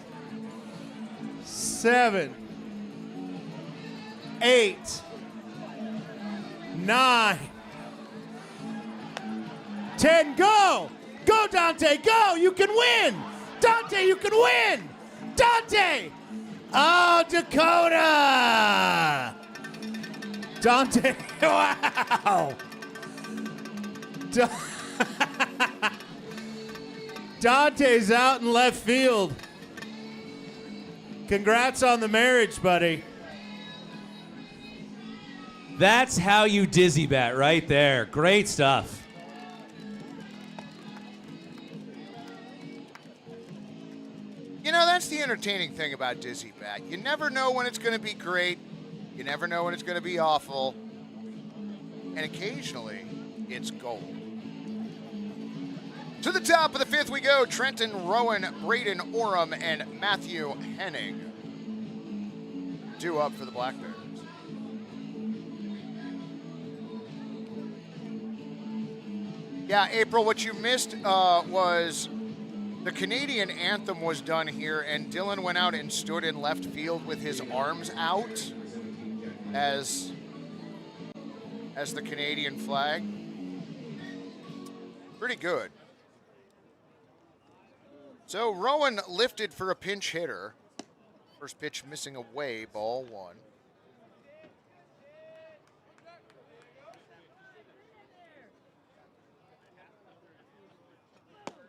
7, 8, 9, 10, go! Go, Dante, go! You can win! Dante, you can win! Dante! Oh, Dakota! Dante, wow! Dante's out in left field. Congrats on the marriage, buddy. That's how you dizzy bat right there. Great stuff. You know, that's the entertaining thing about Dizzy Bat. You never know when it's going to be great. You never know when it's going to be awful. And occasionally, it's gold. To the top of the fifth we go. Trenton Rowan, Braden Oram, and Matthew Henning. Due up for the Black Bears. Yeah, April, what you missed was the Canadian anthem was done here, and Dylan went out and stood in left field with his arms out as the Canadian flag. Pretty good. So Rowan lifted for a pinch hitter. First pitch missing away, ball one.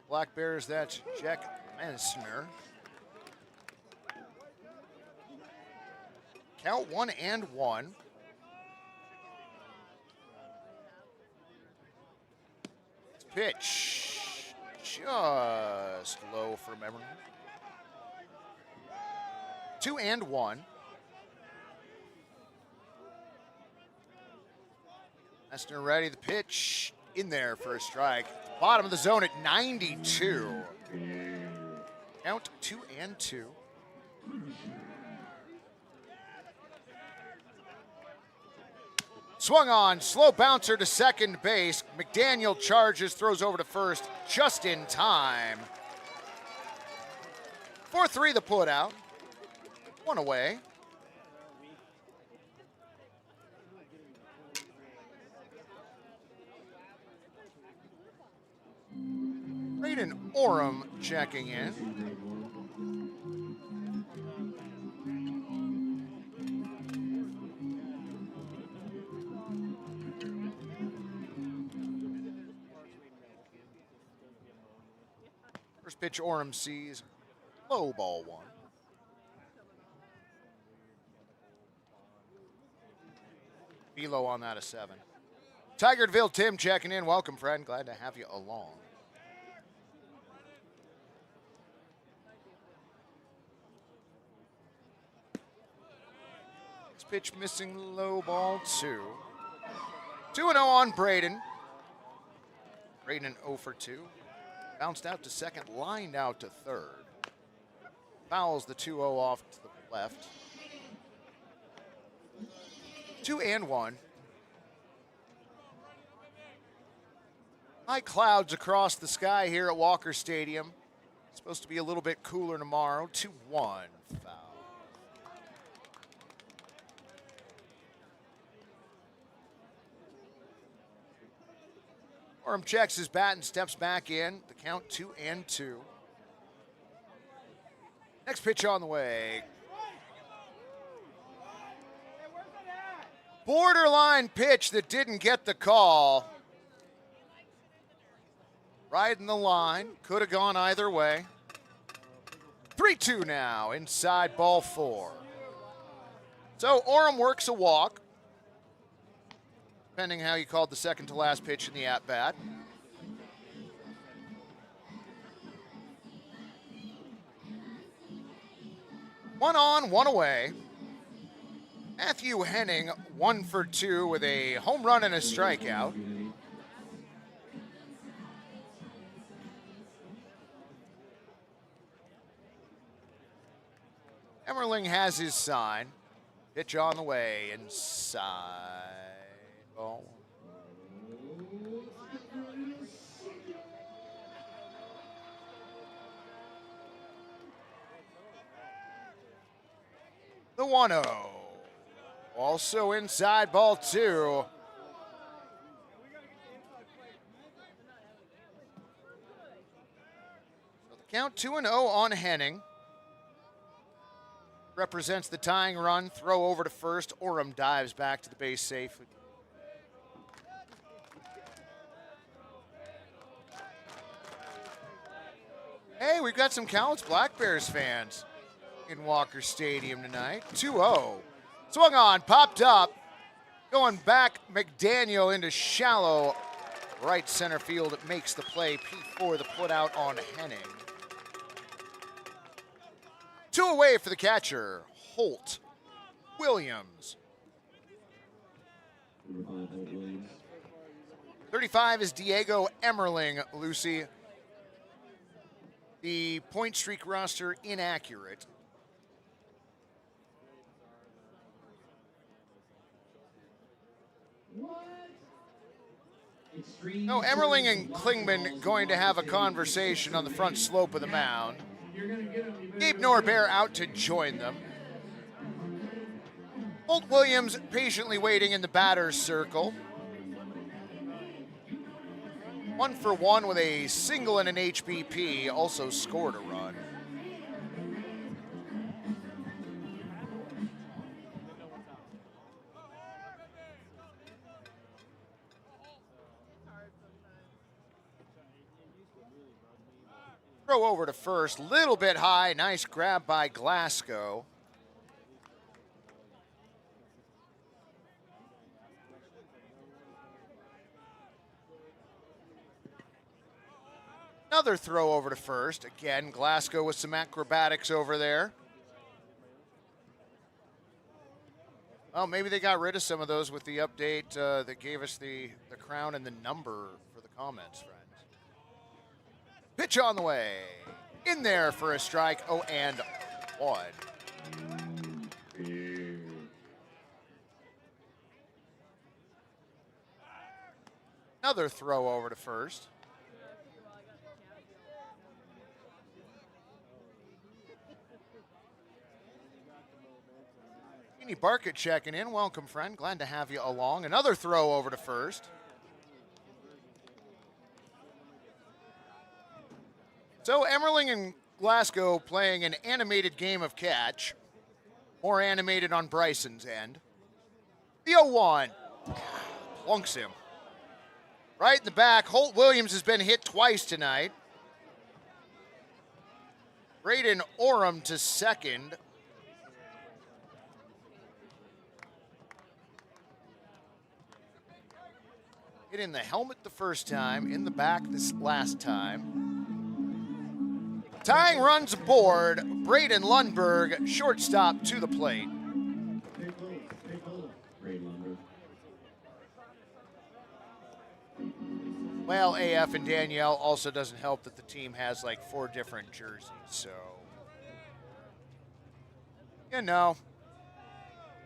Black Bears, that's Jack Mensner. Count 1-1. Pitch just low for memory. 2-1. Mensner ready, the pitch in there for a strike. Bottom of the zone at 92. Count 2-2. Swung on, slow bouncer to second base. McDaniel charges, throws over to first just in time. 4-3 the put out. One away. Braden Oram checking in. First pitch Oram sees, low ball one. Velo on that, a 7. Tigardville Tim checking in. Welcome, friend. Glad to have you along. Next pitch missing, low ball 2. 2-0 on Braden. Braden 0 for 2. Bounced out to second, lined out to third. Fouls the 2-0 off to the left. 2-1. High clouds across the sky here at Walker Stadium. It's supposed to be a little bit cooler tomorrow. 2-1 foul. Oram checks his bat and steps back in. The count 2-2. Next pitch on the way. Borderline pitch that didn't get the call. Riding the line. Could have gone either way. 3-2 now. Inside ball 4. So Oram works a walk, depending how you called the second to last pitch in the at-bat. One on, one away. Matthew Henning, 1 for 2 with a home run and a strikeout. Emmerling has his sign. Pitch on the way, inside. Ball. The 1-0. Also inside, ball 2. So the count 2-0 on Henning. Represents the tying run. Throw over to first. Oram dives back to the base safely. Hey, we've got some Cowlitz Black Bears fans in Walker Stadium tonight. 2-0. Swung on, popped up. Going back, McDaniel into shallow right center field. It makes the play. P4 the put out on Henning. 2 away for the catcher, Holt Williams. 35 is Diego Emmerling, Lucy. The point streak roster inaccurate. No, Emmerling and Klingman going to have a conversation on the front slope of the mound. Gabe Norbert out to join them. Holt Williams patiently waiting in the batter's circle. 1 for 1 with a single and an HBP, also scored a run. Throw over to first, little bit high, nice grab by Glasgow. Another throw over to first. Again, Glasgow with some acrobatics over there. Well, maybe they got rid of some of those with the update that gave us the crown and the number for the comments, friends. Pitch on the way. In there for a strike. 0-1. Another throw over to first. Barkett checking in. Welcome, friend. Glad to have you along. Another throw over to first. So Emmerling and Glasgow playing an animated game of catch. More animated on Bryson's end. The 0-1. Plunks him. Right in the back. Holt Williams has been hit twice tonight. Braden Oram to second. Hit in the helmet the first time, in the back this last time. Tying runs aboard, Braden Lundberg, shortstop to the plate. Well, AF and Danielle also doesn't help that the team has like 4 different jerseys, so. You know.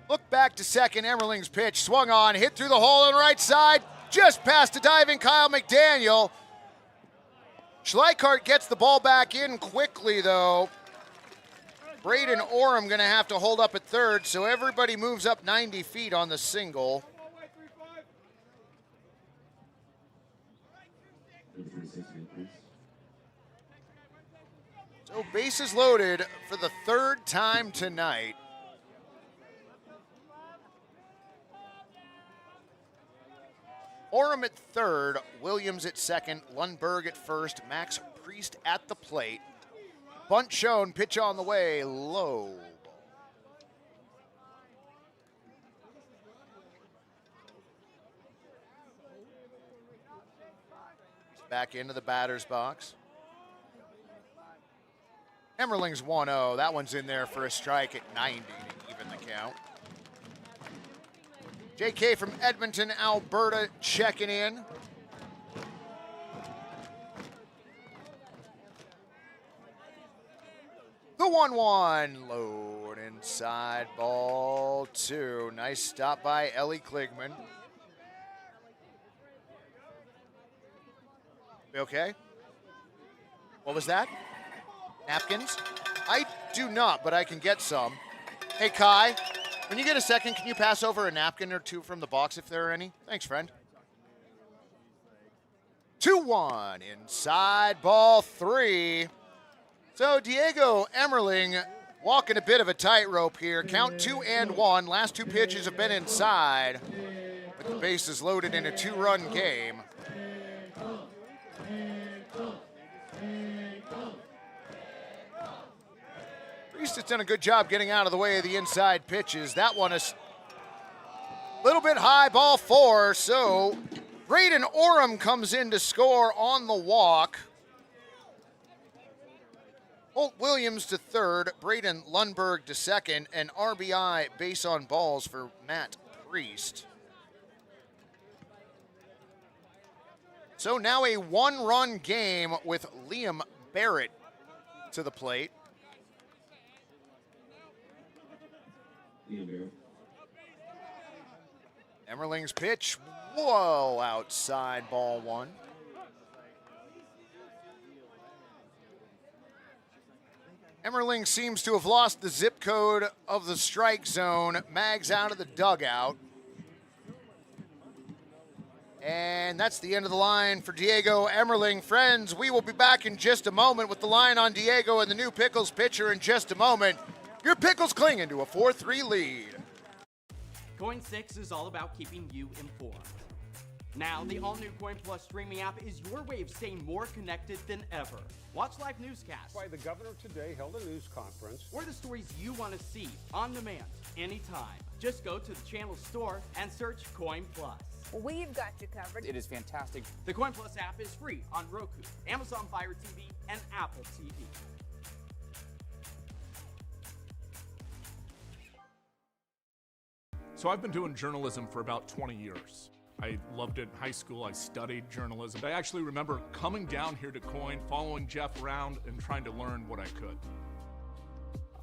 Look back to second, Emmerling's pitch, swung on, hit through the hole on the right side. Just past a diving Kyle McDaniel. Schleichart gets the ball back in quickly, though. Braden Oram going to have to hold up at third, so everybody moves up 90 feet on the single. So bases loaded for the 3rd time tonight. Oram at third, Williams at second, Lundberg at first, Max Priest at the plate. Bunt shown, pitch on the way, low. Back into the batter's box. Emmerling's 1-0. That one's in there for a strike at 90 to even the count. JK from Edmonton, Alberta, checking in. The 1-1, low and inside, ball 2. Nice stop by Ellie Kligman. You okay? What was that? Napkins? I do not, but I can get some. Hey, Kai. When you get a second, can you pass over a napkin or 2 from the box if there are any? Thanks, friend. 2-1, inside, ball 3. So Diego Emmerling walking a bit of a tightrope here. Count 2-1. Last 2 pitches have been inside. But the base is loaded in a 2-run game. Priest has done a good job getting out of the way of the inside pitches. That one is a little bit high, ball 4. So Braden Oram comes in to score on the walk. Holt Williams to third, Braden Lundberg to second, and RBI base on balls for Matt Priest. So now a one-run game with Liam Barrett to the plate. Emmerling's pitch, whoa, outside, ball one. Emmerling seems to have lost the zip code of the strike zone. Mags out of the dugout. And that's the end of the line for Diego Emmerling. Friends, we will be back in just a moment with the line on Diego and the new Pickles pitcher in just a moment. Your Pickles clinging to a 4-3 lead. Coin 6 is all about keeping you informed. Now, the all-new Coin Plus streaming app is your way of staying more connected than ever. Watch live newscasts. Why the governor today held a news conference. Or the stories you want to see on demand, anytime. Just go to the channel store and search Coin Plus. We've got you covered. It is fantastic. The Coin Plus app is free on Roku, Amazon Fire TV, and Apple TV. So I've been doing journalism for about 20 years. I loved it in high school. I studied journalism. I actually remember coming down here to Coin, following Jeff around, and trying to learn what I could.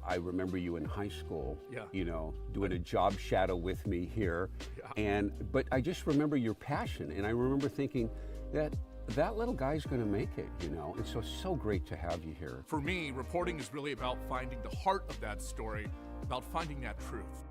I remember you in high school, Yeah. you know, doing a job shadow with me here. Yeah. But I just remember your passion, and I remember thinking that little guy's gonna make it, you know, and so great to have you here. For me, reporting is really about finding the heart of that story, about finding that truth.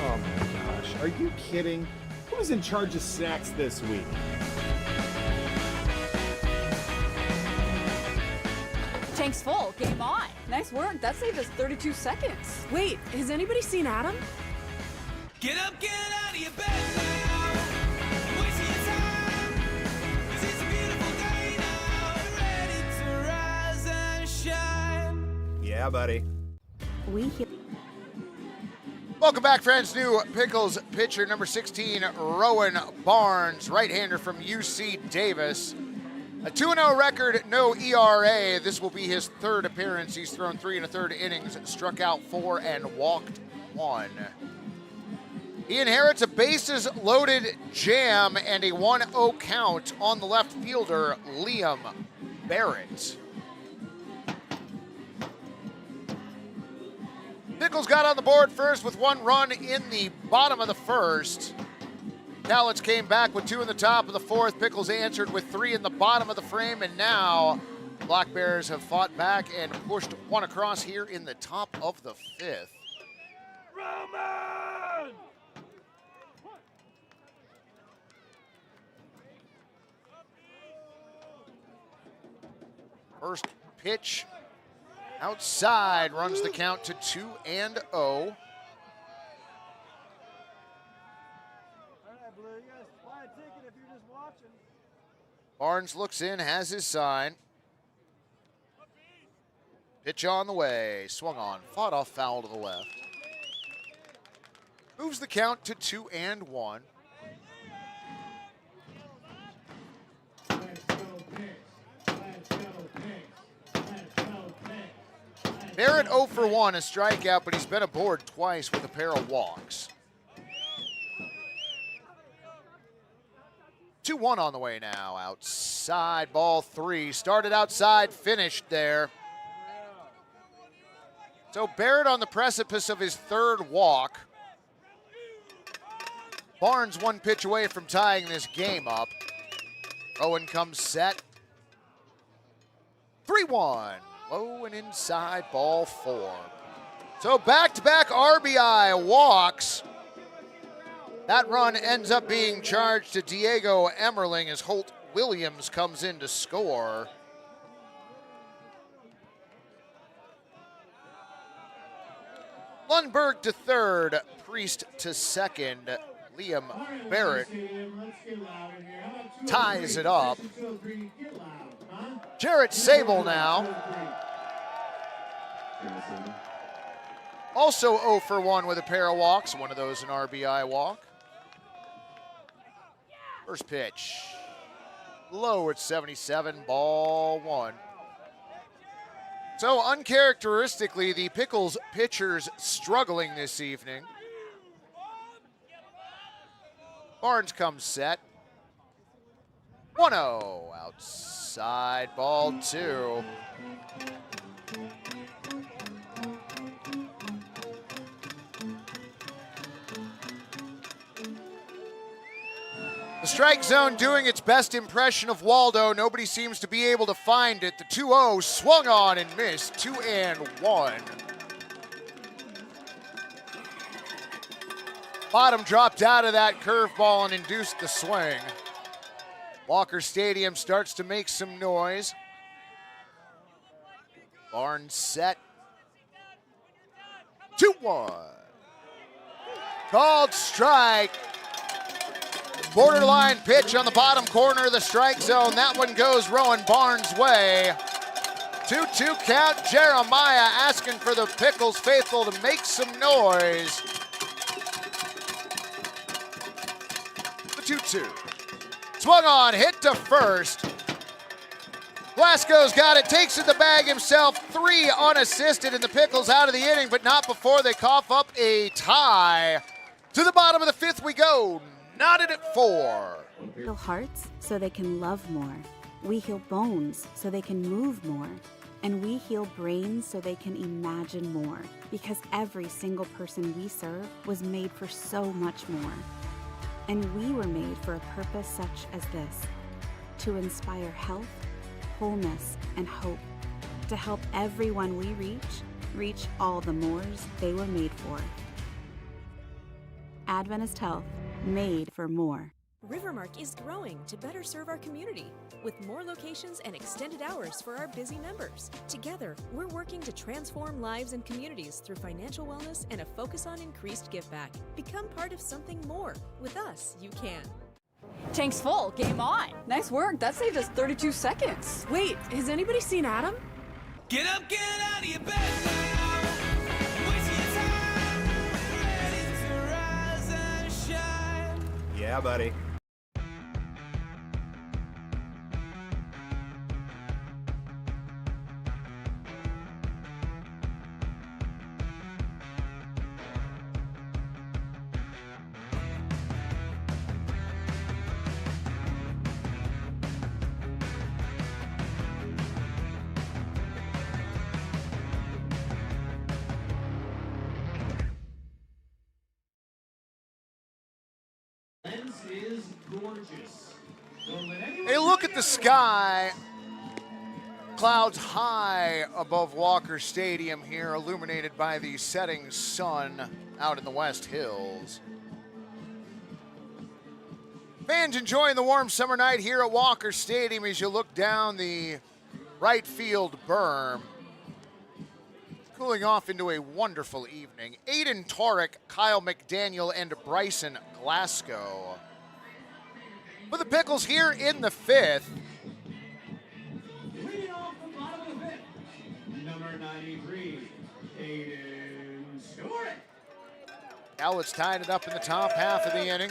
Oh my gosh, are you kidding? Who's in charge of snacks this week? Tank's full. Game on. Nice work. That saved us 32 seconds. Wait, has anybody seen Adam? Get up, get out of your bed now. Wasting your time. 'Cause it's a beautiful day now. Ready to rise and shine. Yeah, buddy. We heal. Welcome back, friends. New Pickles pitcher number 16, Rowan Barnes, right-hander from UC Davis. A 2-0 record, no ERA. This will be his third appearance. He's thrown 3 1/3 innings, struck out 4 and walked 1. He inherits a bases-loaded jam and a 1-0 count on the left fielder, Liam Barrett. Pickles got on the board first with 1 run in the bottom of the first. Cowlitz came back with 2 in the top of the fourth. Pickles answered with 3 in the bottom of the frame, and now Black Bears have fought back and pushed 1 across here in the top of the 5th. Roman! First pitch outside, runs the count to 2-0. Barnes looks in, has his sign. Pitch on the way, swung on, fought off foul to the left. Moves the count to 2-1. Barrett 0 for 1, a strikeout, but he's been aboard twice with a pair of walks. 2-1 on the way now. Outside, ball 3. Started outside, finished there. So Barrett on the precipice of his 3rd walk. Barnes 1 pitch away from tying this game up. Owen comes set. 3-1. Low and inside, ball 4. So back-to-back RBI walks. That run ends up being charged to Diego Emmerling as Holt Williams comes in to score. Lundberg to third, Priest to second. Liam Barrett ties it up. Jarrett Sable now. Also 0 for 1 with a pair of walks, one of those an RBI walk. First pitch, low at 77, ball one. So uncharacteristically, the Pickles pitchers struggling this evening. Barnes comes set. 1-0, outside, ball two. The strike zone doing its best impression of Waldo. Nobody seems to be able to find it. The 2-0 swung on and missed. 2-1. Bottom dropped out of that curveball and induced the swing. Walker Stadium starts to make some noise. Barnes set. 2-1. Called strike. Borderline pitch on the bottom corner of the strike zone. That one goes Rowan Barnes' way. 2-2 count. Jeremiah asking for the Pickles faithful to make some noise. The 2-2. Swung on, hit to first. Blasco's got it, takes it the bag himself. 3 unassisted, and the Pickles out of the inning, but not before they cough up a tie. To the bottom of the 5th we go. Knotted at 4. We heal hearts so they can love more. We heal bones so they can move more. And we heal brains so they can imagine more. Because every single person we serve was made for so much more. And we were made for a purpose such as this. To inspire health, wholeness, and hope. To help everyone we reach all the mores they were made for. Adventist Health. Made for more. Rivermark is growing to better serve our community with more locations and extended hours for our busy members. Together, we're working to transform lives and communities through financial wellness and a focus on increased give back. Become part of something more. With us, you can. Tank's full. Game on. Nice work. That saved us 32 seconds. Wait, has anybody seen Adam? Get up, get out of your bed now. Waste your time. Ready to rise and shine. Yeah, buddy. Is gorgeous. A look at the sky. Clouds high above Walker Stadium here, illuminated by the setting sun out in the West Hills. Fans enjoying the warm summer night here at Walker Stadium as you look down the right field berm. Cooling off into a wonderful evening. Aiden Torek, Kyle McDaniel, and Bryson Glasgow. For the Pickles here in the 5th. Leading off the bottom of the 5th, number 93, Aiden Torek. Cowlitz tied it up in the top half of the inning.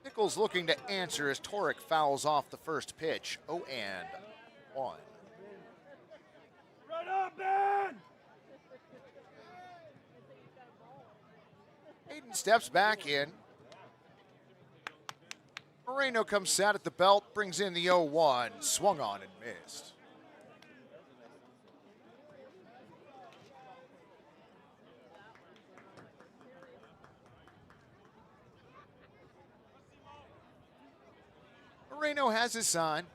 Pickles looking to answer as Torek fouls off the first pitch. 0-1. Right up, man! Aiden steps back in. Moreno comes set at the belt, brings in the 0-1, swung on and missed. Moreno has his sign.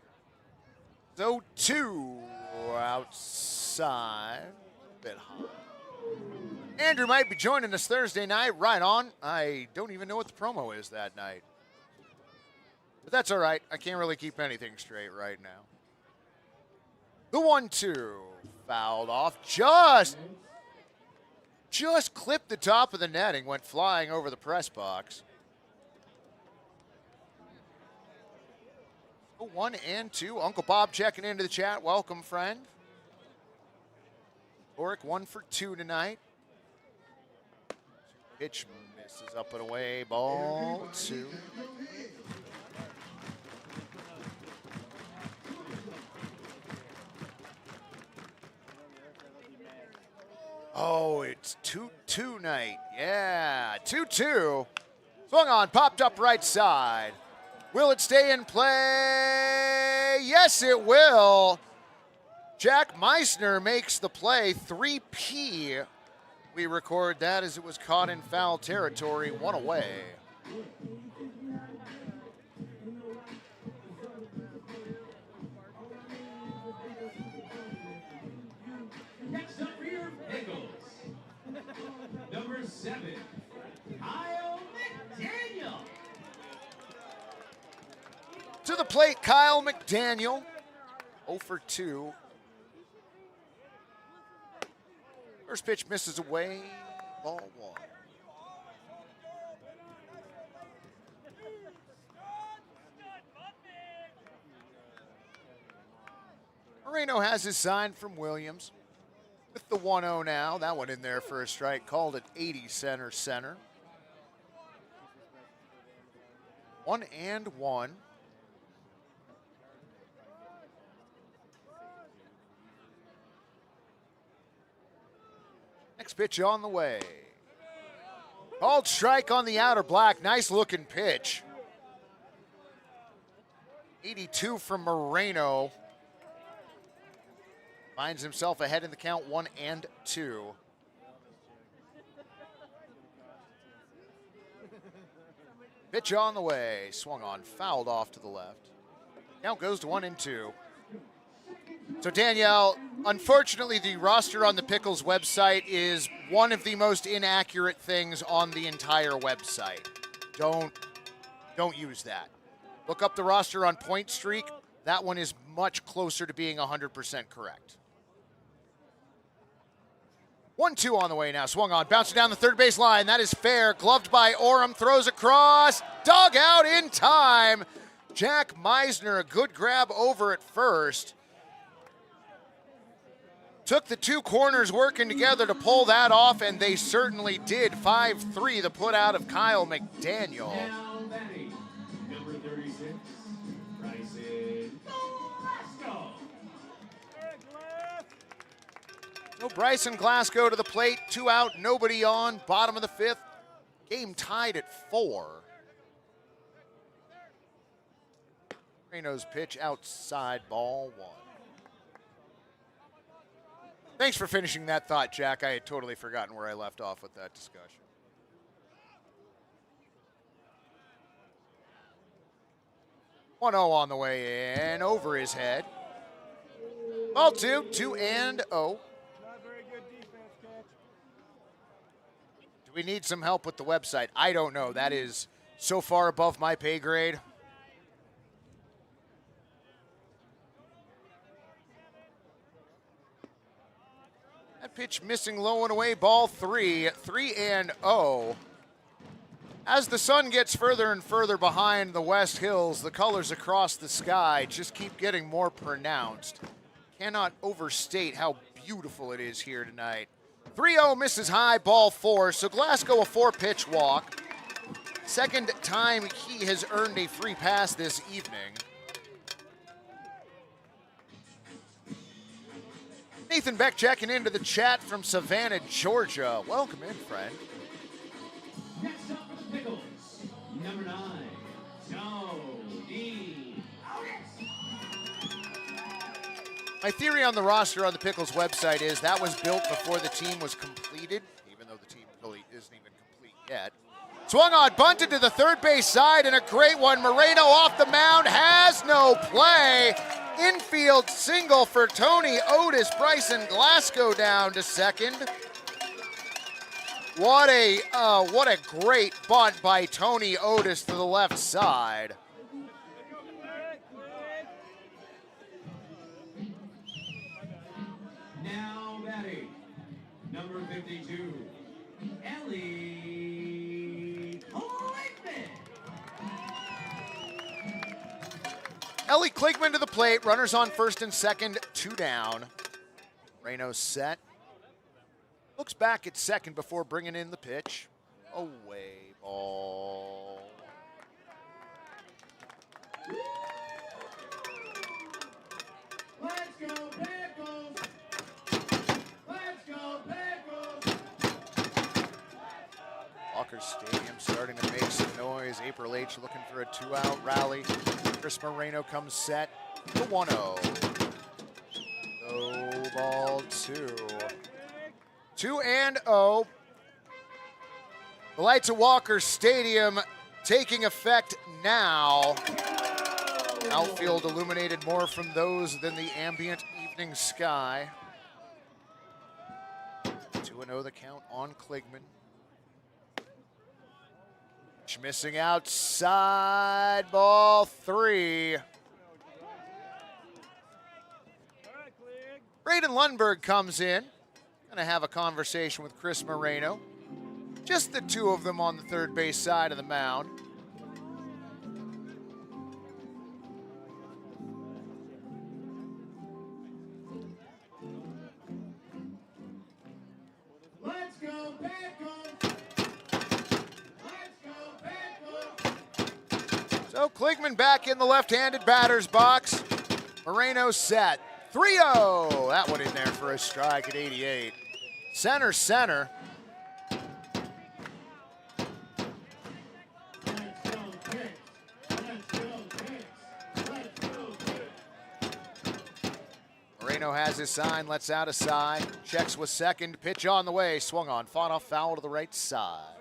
0-2 outside, a bit high. Andrew might be joining us Thursday night, right on. I don't even know what the promo is that night. But that's all right. I can't really keep anything straight right now. The 1-2 fouled off. Just clipped the top of the netting, went flying over the press box. 1 and 2. Uncle Bob checking into the chat. Welcome, friend. Oric 1 for 2 tonight. Pitch misses up and away. Ball 2. Oh, it's 2-2 night. Yeah, 2-2. Swung on, popped up right side. Will it stay in play? Yes, it will. Jack Meisner makes the play. 3P. We record that as it was caught in foul territory. 1 away. Next up for your Pickles, number 7, Kyle McDaniel. To the plate, Kyle McDaniel. 0 for 2. First pitch misses away. Ball 1. Moreno has his sign from Williams. With the 1-0 now. That one in there for a strike. Called it 80 center. 1-1. Next pitch on the way. Called strike on the outer black. Nice looking pitch. 82 from Moreno. Finds himself ahead in the count, 1-2. Pitch on the way. Swung on, fouled off to the left. Count goes to 1-2. So Danielle, unfortunately the roster on the Pickles website is one of the most inaccurate things on the entire website. Don't use that. Look up the roster on Point Streak. That one is much closer to being 100% correct. 1-2 on the way now. Swung on, bouncing down the third base line. That is fair. Gloved by Orem. Throws across. Dug out in time. Jack Meisner, a good grab over at first. Took the two corners working together to pull that off, and they certainly did. 5-3, the put out of Kyle McDaniel. Now batting, number 36, Bryson Glasgow. So Bryson Glasgow to the plate, 2 out, nobody on, bottom of the 5th. Game tied at 4. Moreno's pitch outside, ball 1. Thanks for finishing that thought, Jack. I had totally forgotten where I left off with that discussion. One 0 on the way in, over his head. Ball 2, 2-0. Do we need some help with the website? I don't know. That is so far above my pay grade. That pitch missing low and away, ball 3, 3-0. As the sun gets further and further behind the West Hills, the colors across the sky just keep getting more pronounced. Cannot overstate how beautiful it is here tonight. 3-0 misses high, ball 4, so Glasgow a 4-pitch walk. Second time he has earned a free pass this evening. Nathan Beck checking into the chat from Savannah, Georgia. Welcome in, friend. Next up for the Pickles, number 9, Tony Otis. My theory on the roster on the Pickles website is that was built before the team was completed, even though the team really isn't even complete yet. Swung on, bunted to the third base side, and a great one. Moreno off the mound, has no play. Infield single for Tony Otis. Bryson Glasgow down to second. What a great bunt by Tony Otis to the left side. now batting, number 52, Ellie Klingman. Ellie Klingman to the plate. Runners on first and second, 2 down. Reno set. Looks back at second before bringing in the pitch. Away ball. Let's go Pickles! Let's go Pickles! Walker Stadium starting to make some noise. April H looking for a 2-out rally. Chris Moreno comes set. The 1-0. No ball 2. 2-0. The lights at Walker Stadium taking effect now. Outfield illuminated more from those than the ambient evening sky. 2-0 the count on Klingman. Missing outside, ball 3. Braden Lundberg comes in. Gonna have a conversation with Chris Moreno. Just the two of them on the third base side of the mound. Let's go Pickles! Let's go Pickles! So Klingman back in the left-handed batter's box. Moreno set. 3-0. That one in there for a strike at 88. Center, center. Moreno has his sign, lets out a side. Checks with second. Pitch on the way. Swung on. Fought off foul to the right side.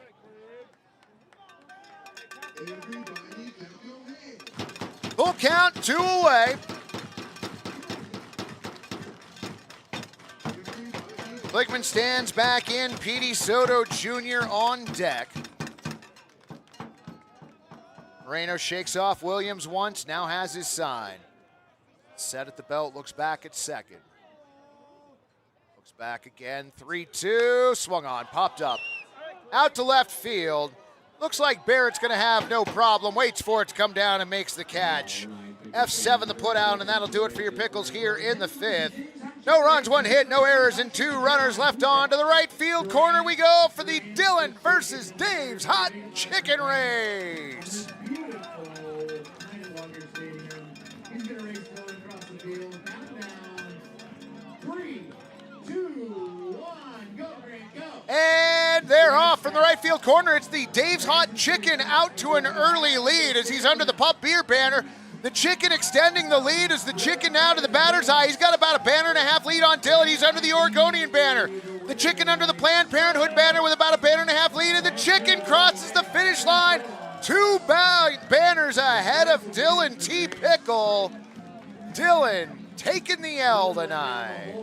Full count, 2 away. Klingman stands back in. Petey Soto Jr. on deck. Moreno shakes off Williams once, now has his sign. Set at the belt, looks back at second. Looks back again, 3-2, swung on, popped up. Out to left field. Looks like Barrett's gonna have no problem. Waits for it to come down and makes the catch. F7 the put out, and that'll do it for your Pickles here in the 5th. No runs, 1 hit, no errors, and 2 runners left on. To the right field corner we go for the Dylan versus Dave's Hot Chicken Race. He's gonna race Dylan across the field. Countdown. 3, 2, 1, go Grant, go. And they're off from the right field corner. It's the Dave's Hot Chicken out to an early lead as he's under the Pup Beer banner. The Chicken extending the lead as the Chicken now to the batter's eye. He's got about a banner and a half lead on Dylan. He's under the Oregonian banner. The Chicken under the Planned Parenthood banner with about a banner and a half lead, and the Chicken crosses the finish line. 2 banners ahead of Dylan T. Pickle. Dylan taking the L tonight.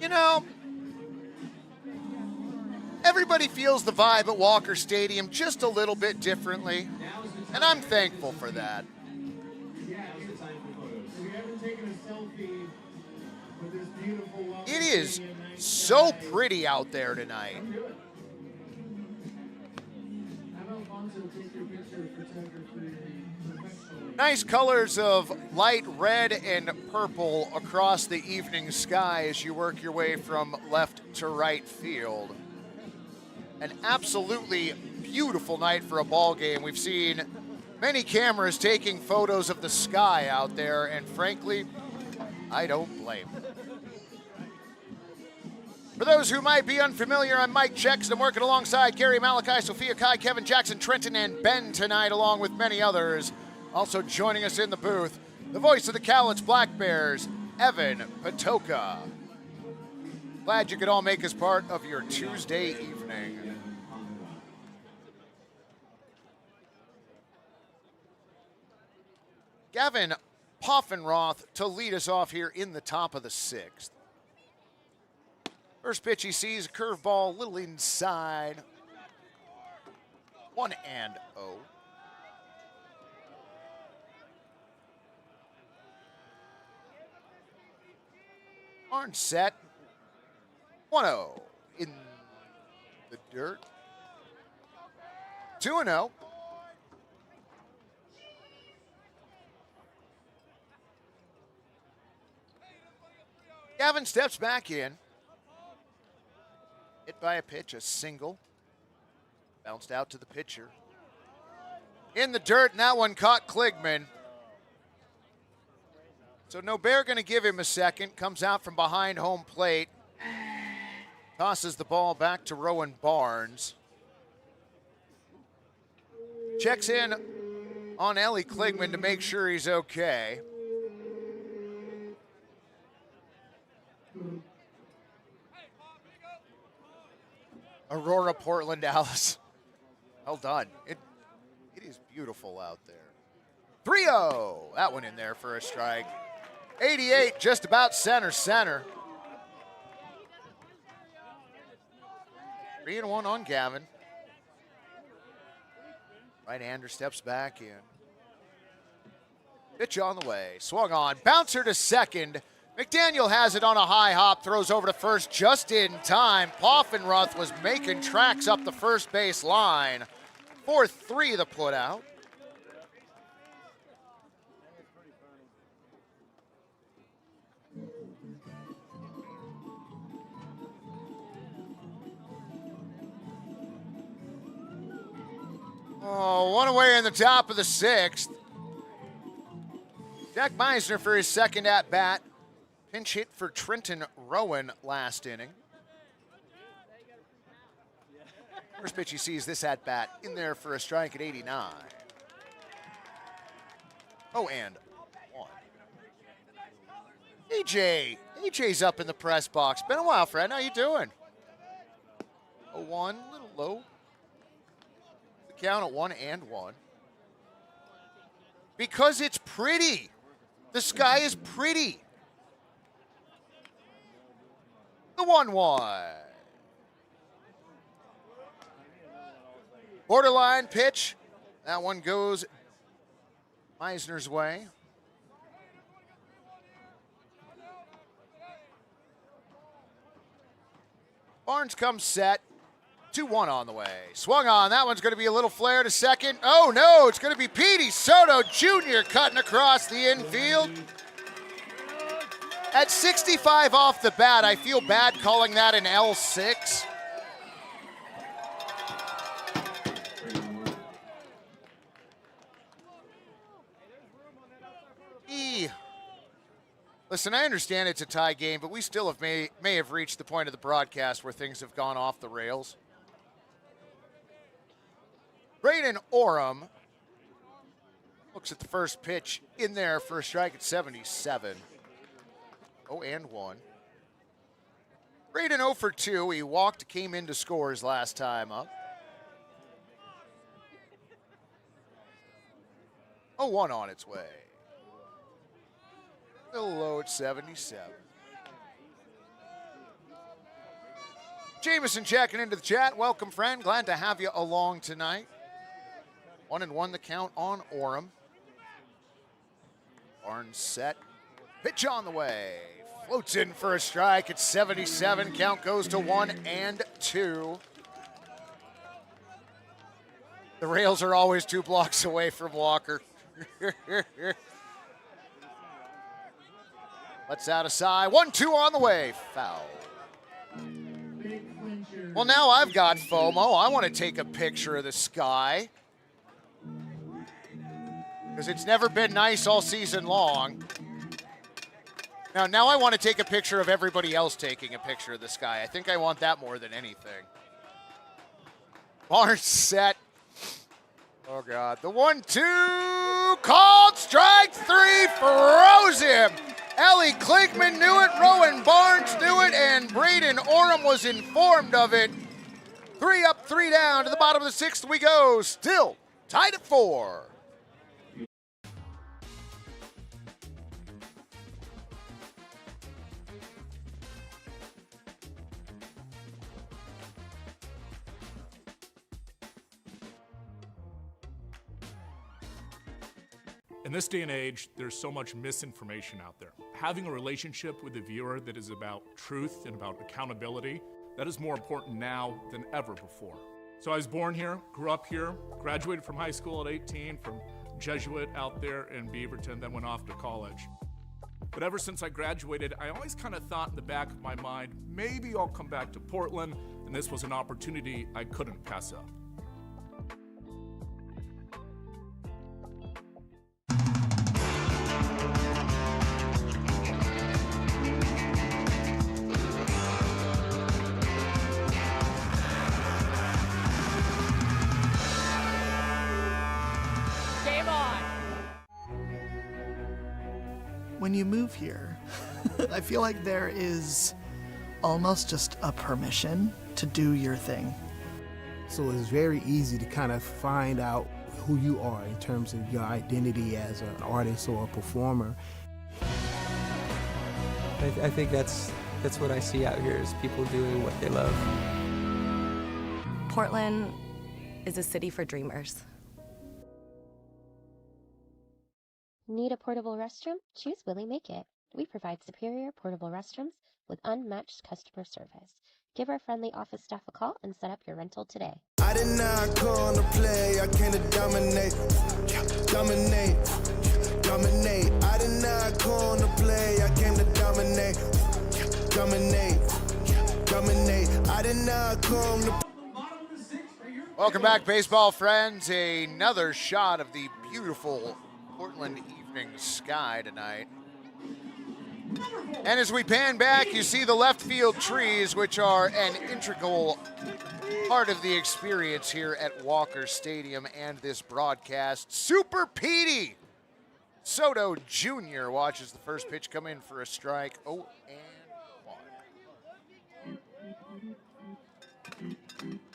You know, everybody feels the vibe at Walker Stadium just a little bit differently, and I'm thankful for that. It is so pretty out there tonight. Nice colors of light red and purple across the evening sky as you work your way from left to right field. An absolutely beautiful night for a ball game. We've seen many cameras taking photos of the sky out there, and frankly, I don't blame them. For those who might be unfamiliar, I'm Mike Checks. I'm working alongside Gary Malachi, Sophia Kai, Kevin Jackson, Trenton, and Ben tonight, along with many others. Also joining us in the booth, the voice of the Cowlitz Black Bears, Evan Patoka. Glad you could all make us part of your Tuesday evening. Gavin Poffenroth to lead us off here in the top of the 6th. First pitch he sees, a curveball, a little inside. 1-0. Barnes set. 1-0 in the dirt. 2-0. Gavin steps back in. Hit by a pitch, a single. Bounced out to the pitcher. In the dirt, and that one caught Kligman. So Nobear going to give him a second. Comes out from behind home plate. Tosses the ball back to Rowan Barnes. Checks in on Ellie Kligman to make sure he's okay. Aurora, Portland, Dallas. Well done. It is beautiful out there. 3-0. That one in there for a strike. 88, just about center. 3-1 on Gavin. Right-hander steps back in. Pitch on the way. Swung on. Bouncer to second. McDaniel has it on a high hop. Throws over to first just in time. Poffenroth was making tracks up the first base line. 4-3 the put out. Oh, one away in the top of the sixth. Jack Meisner for his second at-bat. Pinch hit for Trenton Rowan last inning. First pitch he sees this at-bat in there for a strike at 89. 0-1. AJ's up in the press box. Been a while, friend. How you doing? 0-1, a little low. The count at 1-1. Because it's pretty. The sky is pretty. The 1-1. Borderline pitch. That one goes Meisner's way. Barnes comes set. 2-1 on the way. Swung on. That one's going to be a little flare to second. Oh, no. It's going to be Petey Soto Jr. cutting across the infield. At 65 off the bat, I feel bad calling that an L6. Listen, I understand it's a tie game, but we still may have reached the point of the broadcast where things have gone off the rails. Braden Oram looks at the first pitch in there for a strike at 77. 0-1. Braden 0 for 2. He walked, came into scores last time up. 0-1 on its way. A little low at 77. Jameson checking into the chat. Welcome, friend. Glad to have you along tonight. 1-1 the count on Oram. Barnes set. Pitch on the way. Floats in for a strike at 77. Count goes to 1-2. The rails are always 2 blocks away from Walker. Let's out a side. 1-2 on the way. Foul. Well, now I've got FOMO. I want to take a picture of the sky. Because it's never been nice all season long. Now I want to take a picture of everybody else taking a picture of the sky. I think I want that more than anything. Barnes set. Oh, God. The 1-2 called. Strike 3 froze him. Ellie Kligman knew it. Rowan Barnes knew it. And Braden Oram was informed of it. 3 up, 3 down. To the bottom of the 6th we go. Still tied at 4. In this day and age, there's so much misinformation out there. Having a relationship with the viewer that is about truth and about accountability, that is more important now than ever before. So I was born here, grew up here, graduated from high school at 18 from Jesuit out there in Beaverton, then went off to college. But ever since I graduated, I always kind of thought in the back of my mind, maybe I'll come back to Portland, and this was an opportunity I couldn't pass up. When you move here, I feel like there is almost just a permission to do your thing. So it's very easy to kind of find out who you are in terms of your identity as an artist or a performer. I think that's what I see out here is people doing what they love. Portland is a city for dreamers. Need a portable restroom? Choose Willie Make It. We provide superior portable restrooms with unmatched customer service. Give our friendly office staff a call and set up your rental today. I did not come to play, I came to dominate. Dominate, dominate. I did not come to play, I came to dominate. Dominate, dominate. I did not come to. Welcome back, baseball friends. Another shot of the beautiful Portland evening sky tonight. And as we pan back, you see the left field trees, which are an integral part of the experience here at Walker Stadium and this broadcast. Super Petey Soto Jr. watches the first pitch come in for a strike. 0-1.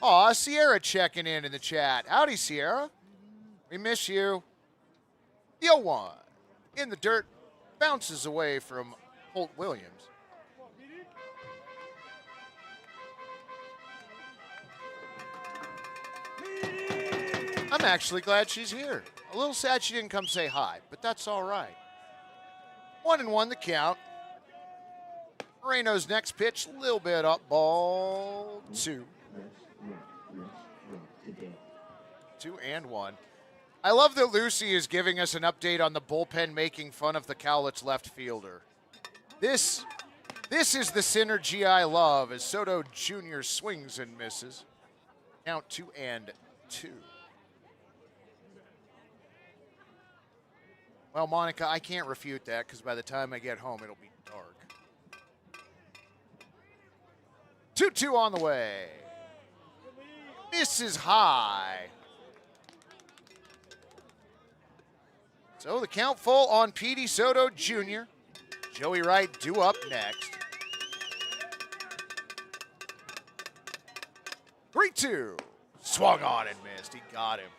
Aw, Sierra checking in the chat. Howdy, Sierra. We miss you. The 0-1 in the dirt, bounces away from Holt Williams. I'm actually glad she's here. A little sad she didn't come say hi, but that's all right. 1-1 the count. Moreno's next pitch, a little bit up, ball 2. 2-1. I love that Lucy is giving us an update on the bullpen making fun of the Cowlitz left fielder. This is the synergy I love as Soto Jr. swings and misses. Count 2-2. Well, Monica, I can't refute that because by the time I get home, it'll be dark. 2-2 on the way. Misses high. So the count full on Petey Soto Jr. Joey Wright due up next. 3-2. Swung on and missed. He got him.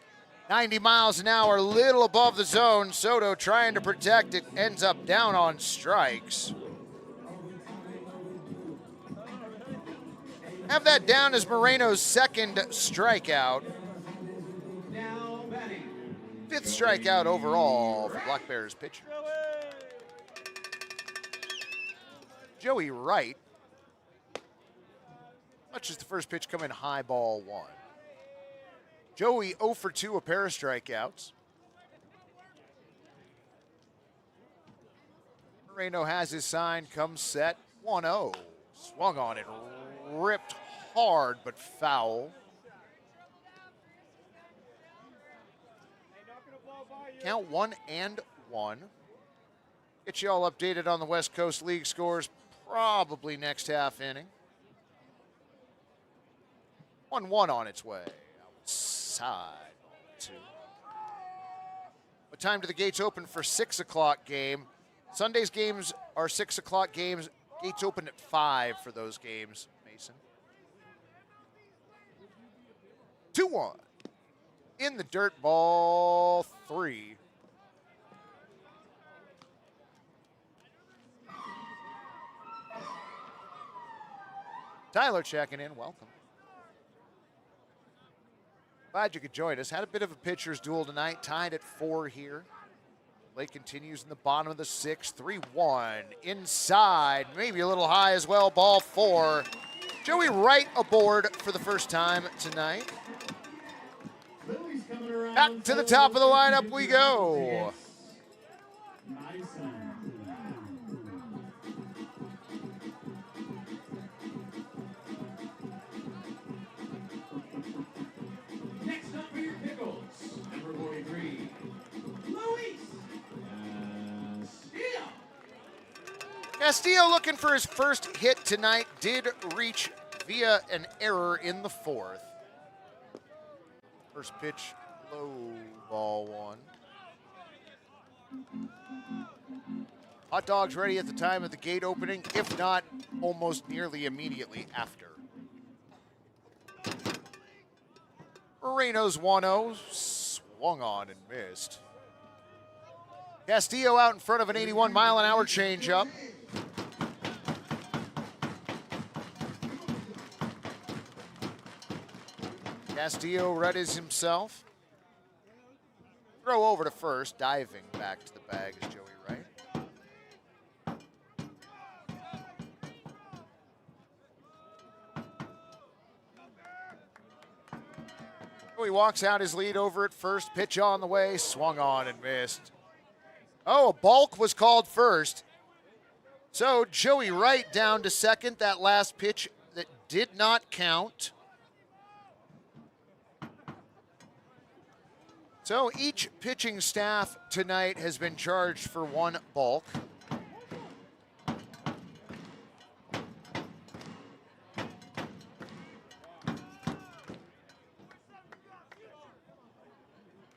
90 miles an hour, little above the zone. Soto trying to protect it, ends up down on strikes. Have that down as Moreno's second strikeout. 5th strikeout overall for Black Bears pitcher. Joey Wright. Much as the first pitch come in high, ball 1. Joey 0 for 2, a pair of strikeouts. Moreno has his sign, comes set, 1-0. Swung on it, ripped hard but foul. Count 1-1. Get you all updated on the West Coast League scores probably next half inning. 1-1 on its way. Outside. 2. What time do the gates open for 6 o'clock game? Sunday's games are 6 o'clock games. Gates open at 5 for those games, Mason. 2-1. In the dirt, ball 3. Tyler checking in, welcome. Glad you could join us. Had a bit of a pitcher's duel tonight, tied at 4 here. Play continues in the bottom of the 6th. 3-1 inside, maybe a little high as well. Ball 4. Joey Wright aboard for the first time tonight. Back to the top of the lineup we go. Next up for your Pickles, number 43, Luis Castillo looking for his first hit tonight. Did reach via an error in the 4th. First pitch, low, ball 1. Hot dogs ready at the time of the gate opening, if not almost nearly immediately after. Moreno's 1-0, swung on and missed. Castillo out in front of an 81-mile-an-hour changeup. Castillo readies himself. Throw over to first, diving back to the bag is Joey Wright. Joey walks out his lead over at first, pitch on the way, swung on and missed. Oh, a balk was called first. So Joey Wright down to second, that last pitch that did not count. So each pitching staff tonight has been charged for 1 balk.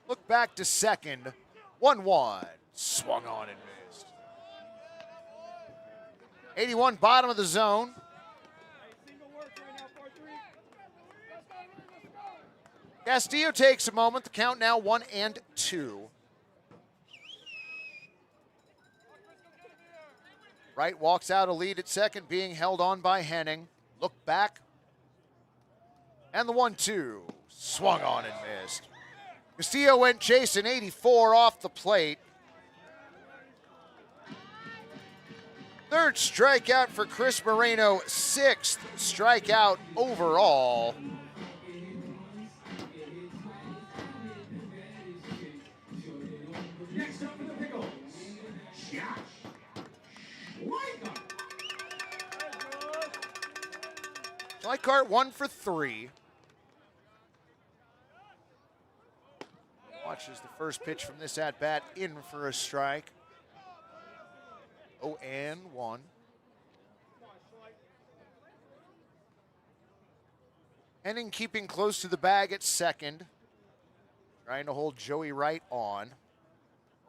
Look back to second, 1-1, swung on and missed. 81 bottom of the zone. Castillo takes a moment. The count now 1-2. Wright walks out a lead at second, being held on by Henning. Look back. And the 1-2. Swung on and missed. Castillo went chasing 84 off the plate. Third strikeout for Chris Moreno. 6th strikeout overall. Next up for the Pickles, Josh Schleichart 1 for 3. Watches the first pitch from this at-bat in for a strike. 0-1. Henning keeping close to the bag at second. Trying to hold Joey Wright on.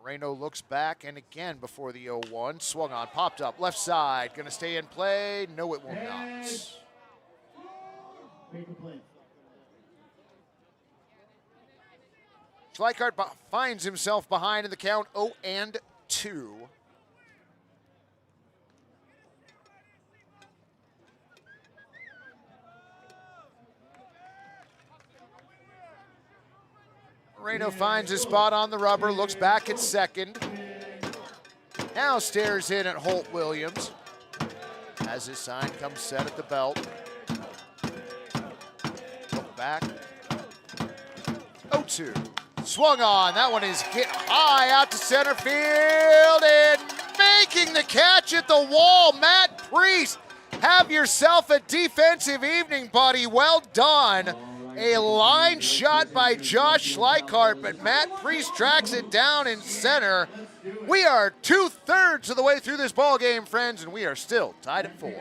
Moreno looks back, and again before the 0-1. Swung on, popped up, left side. Going to stay in play. No, it will not. Schleichart finds himself behind in the count, 0-2. Moreno finds his spot on the rubber, looks back at second. Now stares in at Holt Williams as his sign comes set at the belt. Look back. 0-2. Swung on. That one is hit high out to center field and making the catch at the wall. Matt Priest, have yourself a defensive evening, buddy. Well done. A line shot by Josh Schleichart, but Matt Priest tracks it down in center. We are 2/3 of the way through this ball game, friends, and we are still tied at 4.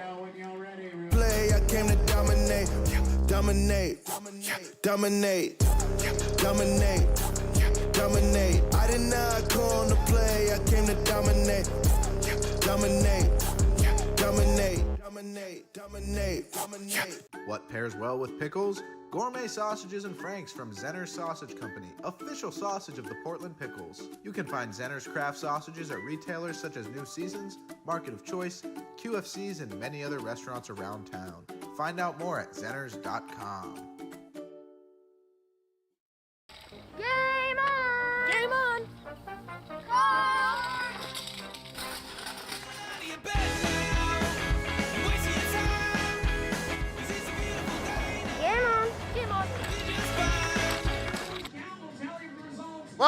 Play, I came to dominate, dominate, dominate, dominate, dominate. I did not come to play, I came to dominate, dominate, dominate, dominate, dominate, dominate. What pairs well with pickles? Gourmet sausages and franks from Zenner's Sausage Company, official sausage of the Portland Pickles. You can find Zenner's craft sausages at retailers such as New Seasons, Market of Choice, QFCs, and many other restaurants around town. Find out more at zenners.com. Game on! Game on! Go!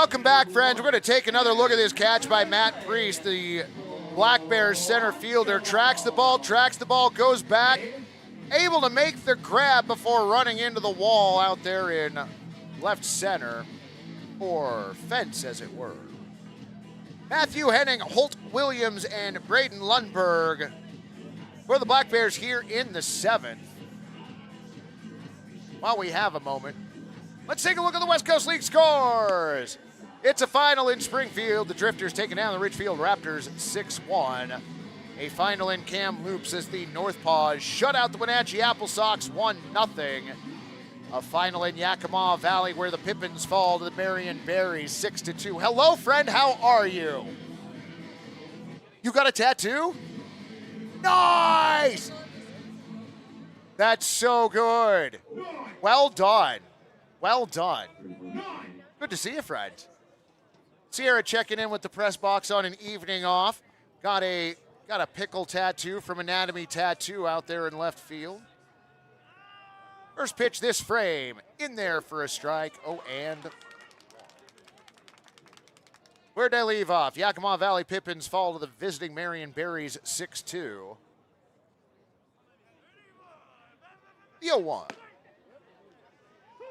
Welcome back, friends. We're going to take another look at this catch by Matt Priest, the Black Bears center fielder. Tracks the ball, goes back, able to make the grab before running into the wall out there in left center, or fence, as it were. Matthew Henning, Holt Williams, and Braden Lundberg for the Black Bears here in the 7th. While we have a moment, let's take a look at the West Coast League scores. It's a final in Springfield. The Drifters taking down the Ridgefield Raptors 6-1. A final in Kamloops as the North Paws shut out the Wenatchee Apple Sox 1-0. A final in Yakima Valley where the Pippins fall to the Marion Berries 6-2. Hello, friend. How are you? You got a tattoo? Nice! That's so good. Well done. Well done. Good to see you, friend. Sierra checking in with the press box on an evening off. Got a pickle tattoo from Anatomy Tattoo out there in left field. First pitch this frame. In there for a strike. Oh, and where'd I leave off? Yakima Valley Pippins fall to the visiting Marion Berries 6-2. The 0-1.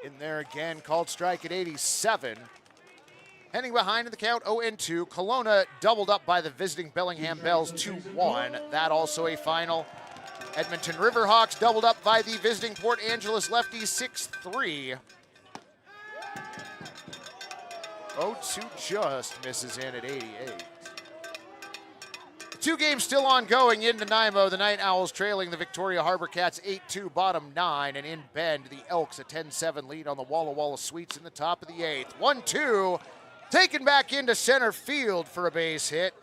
In there again, called strike at 87. Heading behind in the count, 0-2. Kelowna doubled up by the visiting Bellingham Bells 2-1. That also a final. Edmonton Riverhawks doubled up by the visiting Port Angeles Lefties 6-3. 0-2 just misses in at 88. The two games still ongoing in Nanaimo. The Night Owls trailing the Victoria Harbor Cats 8-2, bottom 9. And in Bend, the Elks a 10-7 lead on the Walla Walla Sweets in the top of the 8th. 1-2, taken back into center field for a base hit.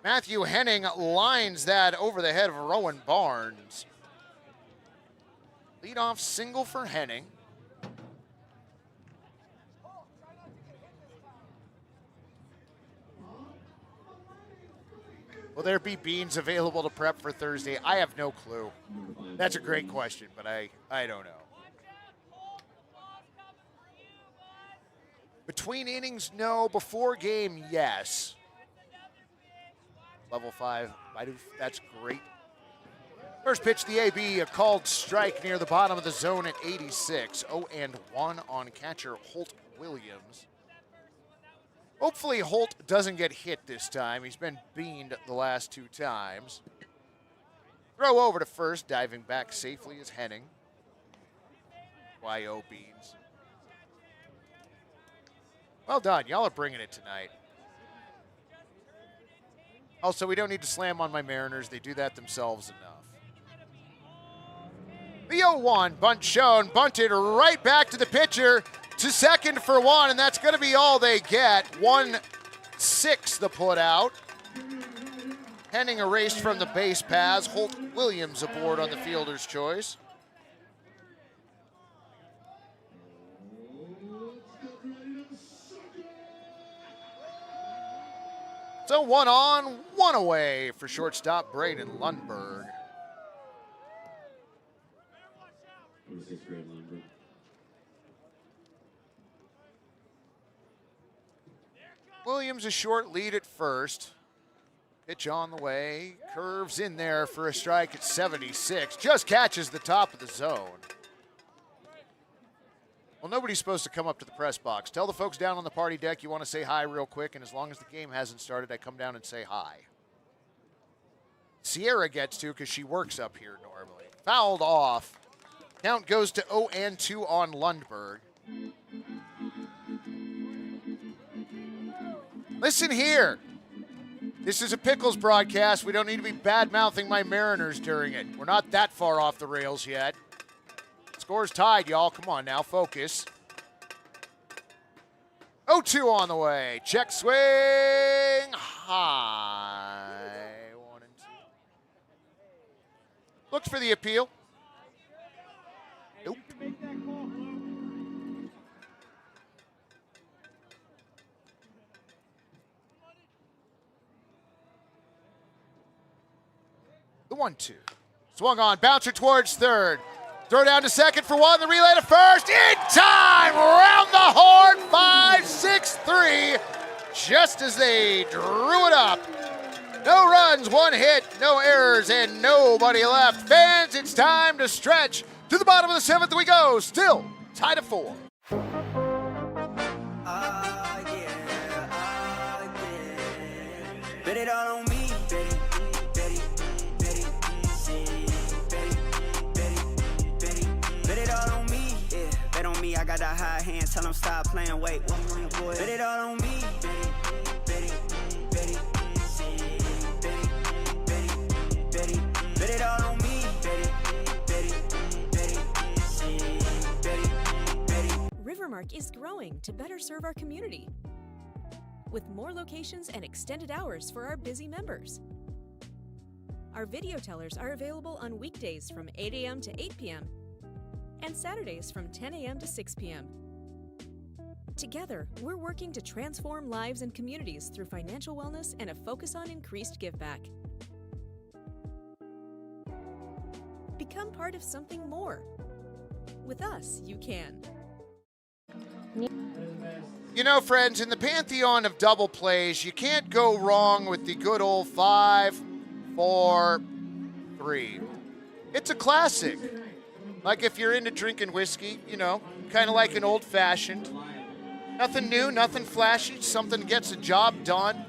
Matthew Henning lines that over the head of Rowan Barnes. Leadoff single for Henning. Will there be beans available to prep for Thursday? I have no clue. That's a great question, but I don't know. Between innings, no. Before game, yes. Level 5, that's great. First pitch, the AB, a called strike near the bottom of the zone at 86. 0-1 on catcher Holt Williams. Hopefully Holt doesn't get hit this time. He's been beaned the last 2 times. Throw over to first, diving back safely is Henning. YO beans. Well done, y'all are bringing it tonight. Also, we don't need to slam on my Mariners. They do that themselves enough. The 0-1, bunt shown, bunted right back to the pitcher, to second for 1, and that's going to be all they get. 1-6 the put out. Henning erased from the base paths. Holt Williams aboard on the fielder's choice. So 1 on, 1 away for shortstop Braden Lundberg. Williams a short lead at first. Pitch on the way, curves in there for a strike at 76. Just catches the top of the zone. Well, nobody's supposed to come up to the press box. Tell the folks down on the party deck you want to say hi real quick, and as long as the game hasn't started, I come down and say hi. Sierra gets to because she works up here normally. Fouled off. Count goes to 0-2 on Lundberg. Listen here. This is a Pickles broadcast. We don't need to be bad-mouthing my Mariners during it. We're not that far off the rails yet. Score's tied, y'all. Come on now, focus. 0-2 on the way. Check swing. High. 1-2. Looks for the appeal. Nope. The 1-2. Swung on. Bouncer towards third. Throw down to second for one. The relay to first. In time. Round the horn. 5-6-3. Just as they drew it up. No runs, one hit, no errors, and nobody left. Fans, it's time to stretch. To the bottom of the seventh we go. Still tied at 4. Bet it all on me. Bet it all on me. Yeah, bet on me. I got that high hands. Tell them stop playing. Wait, one more boy. Bet it all on me. Bet it all on me. Rivermark is growing to better serve our community, with more locations and extended hours for our busy members. Our video tellers are available on weekdays from 8 a.m. to 8 p.m. and Saturdays from 10 a.m. to 6 p.m. Together, we're working to transform lives and communities through financial wellness and a focus on increased giveback. Become part of something more. With us, you can. You know, friends, in the pantheon of double plays, you can't go wrong with the good old 5, 4, 3. It's a classic. Like if you're into drinking whiskey, you know, kind of like an old-fashioned. Nothing new, nothing flashy, something gets the job done.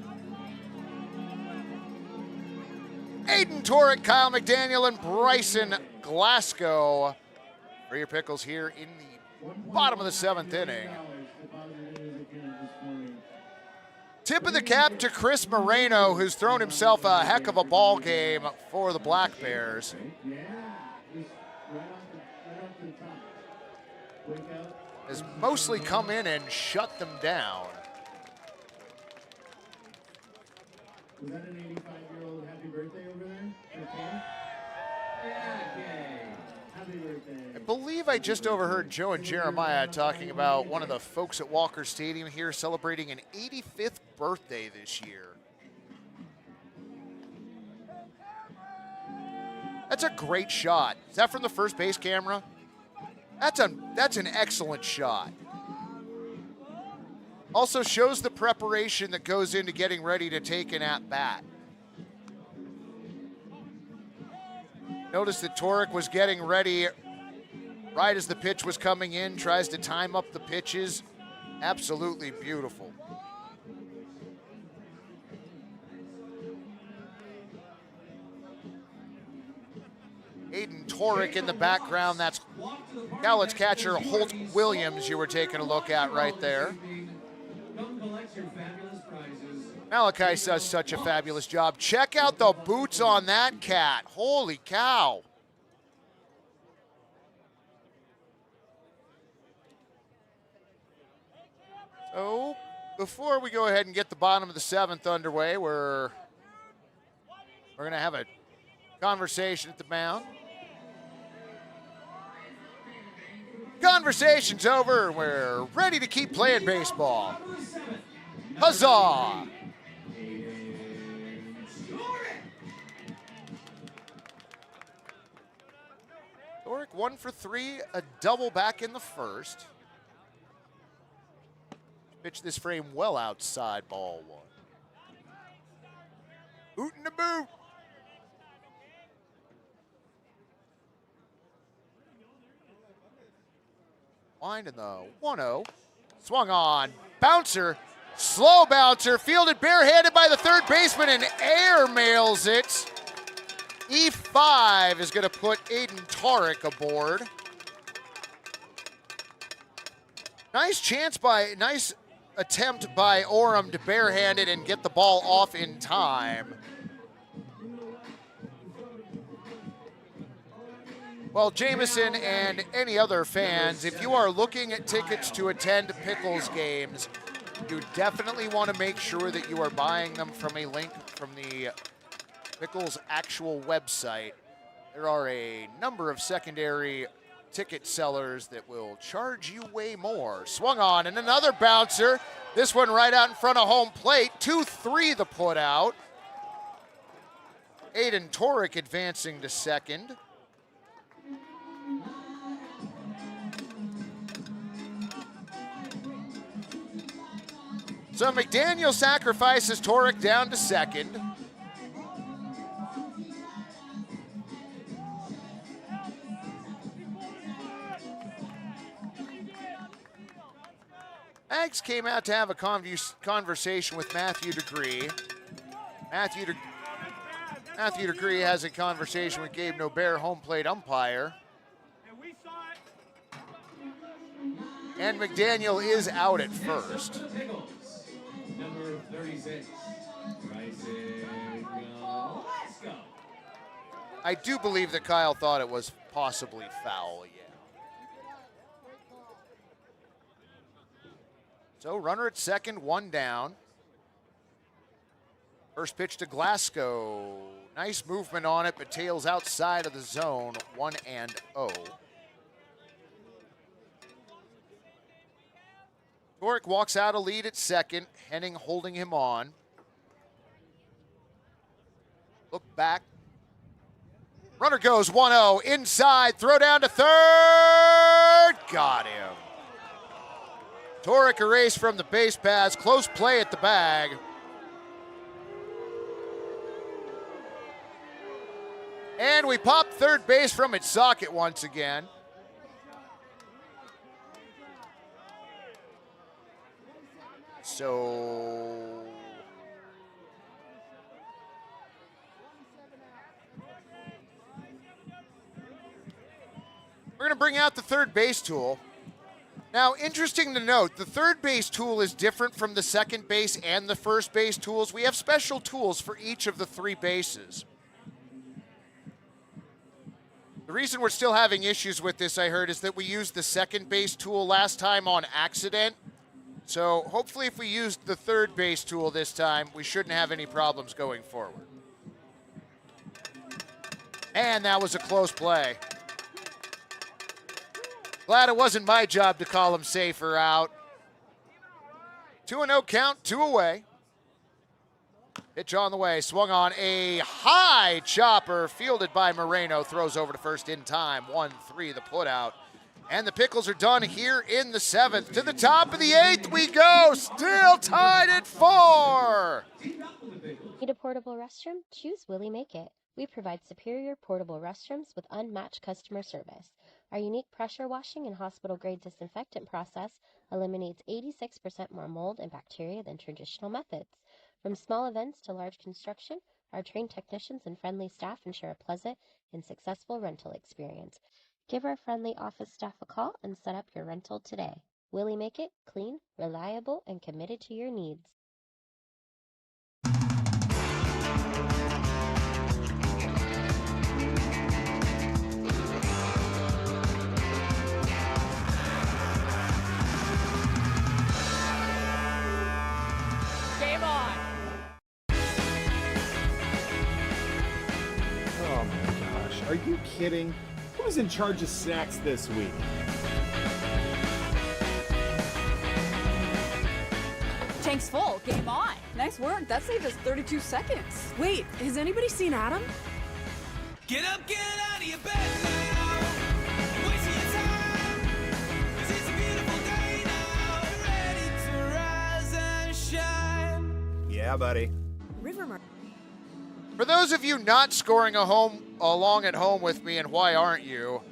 Aiden Torek, Kyle McDaniel, and Bryson Glasgow for your Pickles here in the bottom of the 7th inning. Tip of the cap to Chris Moreno, who's thrown himself a heck of a ball game for the Black Bears. Has mostly come in and shut them down. Was that an 85-year-old happy birthday over there? Okay. Happy birthday. I believe I just overheard Joe and Jeremiah talking about one of the folks at Walker Stadium here celebrating an 85th birthday this year. That's a great shot. Is that from the first base camera? That's an excellent shot. Also shows the preparation that goes into getting ready to take an at-bat. Notice that Torek was getting ready right as the pitch was coming in, tries to time up the pitches. Absolutely beautiful. Aiden Torek in the background. That's Cowlitz catcher Holt Williams you were taking a look at right there. Malachi does such a fabulous job. Check out the boots on that cat. Holy cow. So, before we go ahead and get the bottom of the 7th underway, we're going to have a conversation at the mound. Conversation's over, and we're ready to keep playing baseball. Huzzah! Torek 1 for 3, a double back in the first. Pitch this frame well outside ball 1. Boot in the boot. Wind in the 1-0. Swung on. Bouncer. Slow bouncer. Fielded barehanded by the third baseman and air mails it. E5 is going to put Aiden Torek aboard. Nice attempt by Orem to barehand it and get the ball off in time. Well, Jameson and any other fans, if you are looking at tickets to attend Pickles games, you definitely want to make sure that you are buying them from a link from the Pickles actual website. There are a number of secondary ticket sellers that will charge you way more. Swung on, and another bouncer. This one right out in front of home plate. 2-3 the put out. Aiden Torek advancing to second. So McDaniel sacrifices Torek down to second. Ags came out to have a conversation with Matthew Degree. Matthew Degree has a conversation with Gabe Nober, home plate umpire. And McDaniel is out at first. Pickles, number 36. Rising, let's go. I do believe that Kyle thought it was possibly foul, yeah. So runner at second, one down. First pitch to Glasgow. Nice movement on it, but tails outside of the zone, 1-0. Torek walks out a lead at second, Henning holding him on. Look back. Runner goes 1-0, inside, throw down to third. Got him. Torek erased from the base paths, close play at the bag. And we pop third base from its socket once again. So we're going to bring out the third base tool. Now, interesting to note, the third base tool is different from the second base and the first base tools. We have special tools for each of the three bases. The reason we're still having issues with this, I heard, is that we used the second base tool last time on accident. So hopefully if we used the third base tool this time, we shouldn't have any problems going forward. And that was a close play. Glad it wasn't my job to call him safe or out. 2-0 count, 2 away. Pitch on the way, swung on a high chopper, fielded by Moreno, throws over to first in time, 1-3 the putout. And the Pickles are done here in the 7th. To the top of the 8th we go, still tied at 4. Need a portable restroom? Choose Willie Make It. We provide superior portable restrooms with unmatched customer service. Our unique pressure washing and hospital-grade disinfectant process eliminates 86% more mold and bacteria than traditional methods. From small events to large construction, our trained technicians and friendly staff ensure a pleasant and successful rental experience. Give our friendly office staff a call and set up your rental today. Willie Make It clean, reliable, and committed to your needs. Game on! Oh my gosh, are you kidding? Who's in charge of snacks this week? Tank's full. Game on. Nice work. That saved us 32 seconds. Wait, has anybody seen Adam? Get up, get out of your bed now. Wasting your time. 'Cause it's a beautiful day now. Ready to rise and shine. Yeah, buddy. For those of you not scoring along at home with me, and why aren't you?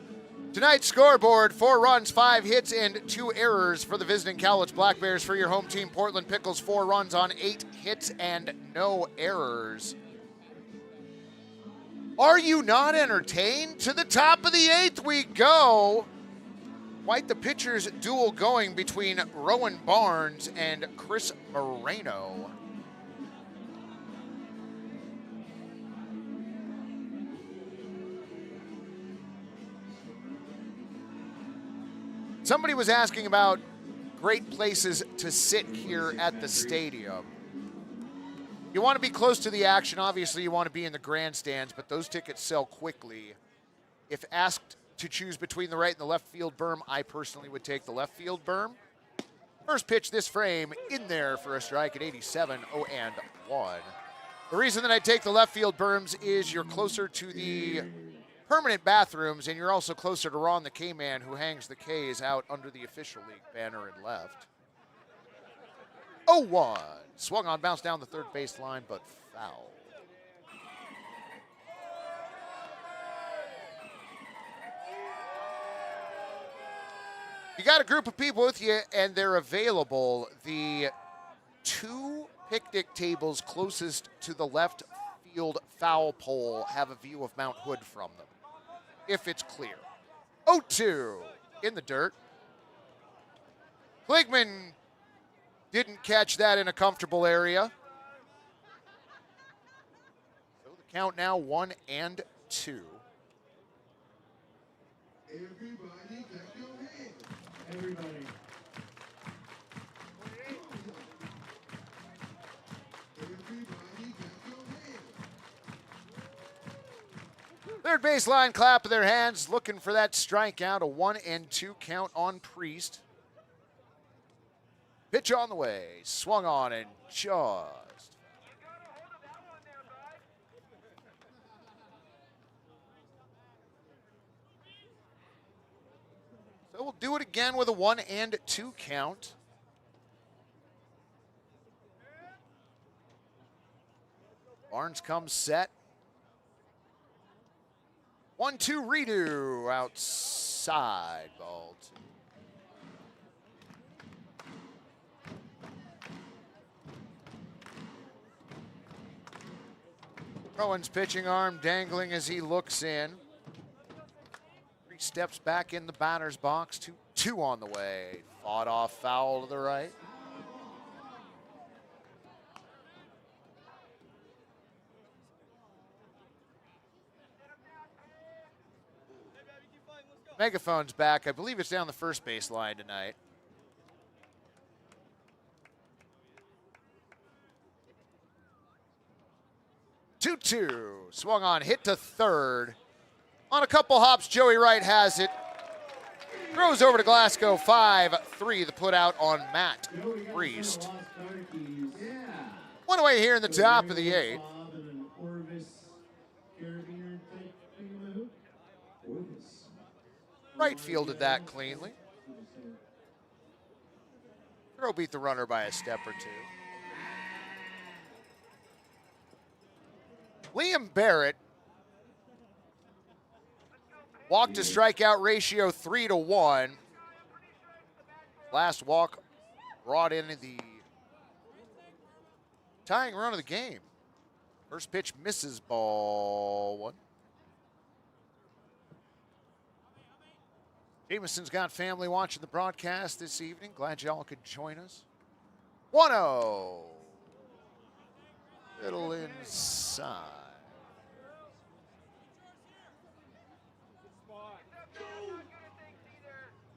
Tonight's scoreboard, 4 runs, 5 hits, and 2 errors for the visiting Cowlitz Black Bears. For your home team, Portland Pickles, 4 runs on 8 hits and no errors. Are you not entertained? To the top of the 8th we go. Quite the pitcher's duel going between Rowan Barnes and Chris Moreno. Somebody was asking about great places to sit here at the stadium. You want to be close to the action. Obviously, you want to be in the grandstands, but those tickets sell quickly. If asked to choose between the right and the left field berm, I personally would take the left field berm. First pitch this frame in there for a strike at 87, 0-1. The reason that I take the left field berms is you're closer to the permanent bathrooms, and you're also closer to Ron the K-Man, who hangs the K's out under the official league banner in left. 0-1. Swung on, bounced down the third baseline, but foul. You got a group of people with you, and they're available. The 2 picnic tables closest to the left field foul pole have a view of Mount Hood from them, if it's clear. 0-2 in the dirt. Kligman didn't catch that in a comfortable area. So the count now 1-2. Everybody clap your hands. Everybody. Third baseline clap of their hands, looking for that strikeout. A 1-2 count on Priest. Pitch on the way, swung on and just. So we'll do it again with a 1-2 count. Barnes comes set. 1-2 redo, outside, ball 2. Rowan's pitching arm dangling as he looks in. 3 steps back in the batter's box, 2-2 on the way. Fought off foul to the right. Megaphone's back. I believe it's down the first baseline tonight. Two. Swung on, hit to third. On a couple hops, Joey Wright has it. Throws over to Glasgow, 5-3, the put out on Matt Priest. One away here in the top of the 8th. Right fielded that cleanly. Throw beat the runner by a step or 2. Liam Barrett walk to strikeout ratio 3-1. Last walk brought in the tying run of the game. First pitch misses, ball 1. Jameson's got family watching the broadcast this evening. Glad y'all could join us. 1-0. Little inside.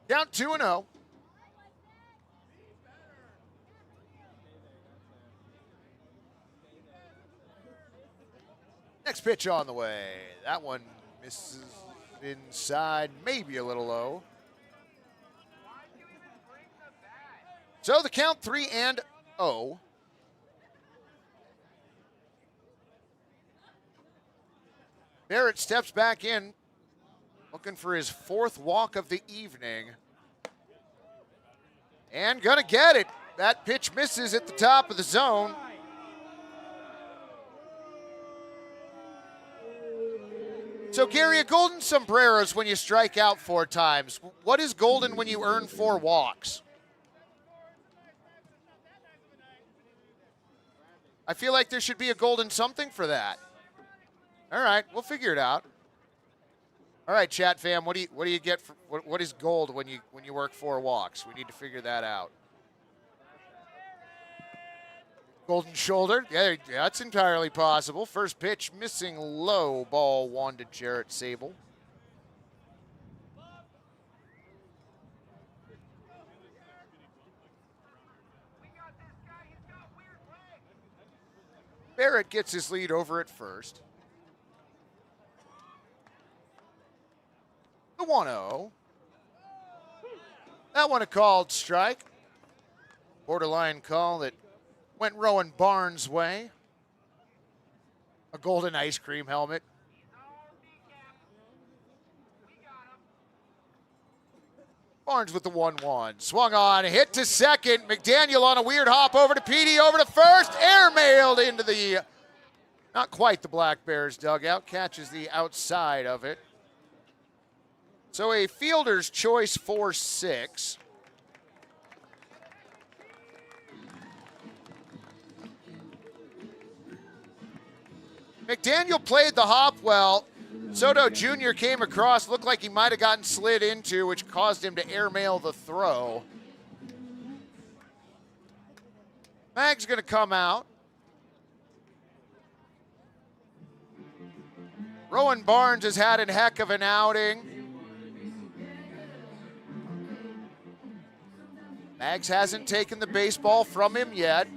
Count 2-0. Next pitch on the way. That one misses inside, maybe a little low. So the count 3-0. Barrett steps back in, looking for his 4th walk of the evening. And gonna get it. That pitch misses at the top of the zone. So, Gary, a golden sombrero is when you strike out 4 times. What is golden when you earn 4 walks? I feel like there should be a golden something for that. All right, we'll figure it out. All right, chat fam, what do you get for, what is gold when you work 4 walks? We need to figure that out. Golden shoulder, yeah, that's entirely possible. First pitch missing low, ball 1 to Jarrett Sable. Barrett gets his lead over at first. The 1-0. That one a called strike. Borderline call that went Rowan Barnes' way. A golden ice cream helmet. Barnes with the 1-1. Swung on, hit to second. McDaniel on a weird hop over to Petey, over to first. Airmailed into the, not quite the Black Bears dugout. Catches the outside of it. So a fielder's choice for 6. McDaniel played the hop well. Soto Jr. came across, looked like he might have gotten slid into, which caused him to airmail the throw. Mag's going to come out. Rowan Barnes has had a heck of an outing. Mags hasn't taken the baseball from him yet.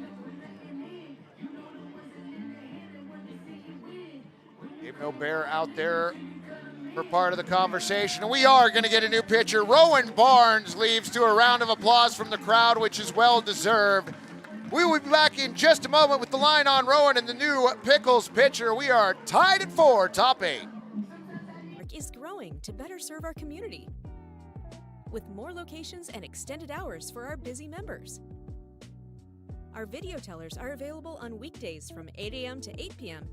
No Bear out there for part of the conversation. And we are going to get a new pitcher. Rowan Barnes leaves to a round of applause from the crowd, which is well deserved. We will be back in just a moment with the line on Rowan and the new Pickles pitcher. We are tied at 4, top 8. Is growing to better serve our community with more locations and extended hours for our busy members. Our video tellers are available on weekdays from 8 a.m. to 8 p.m.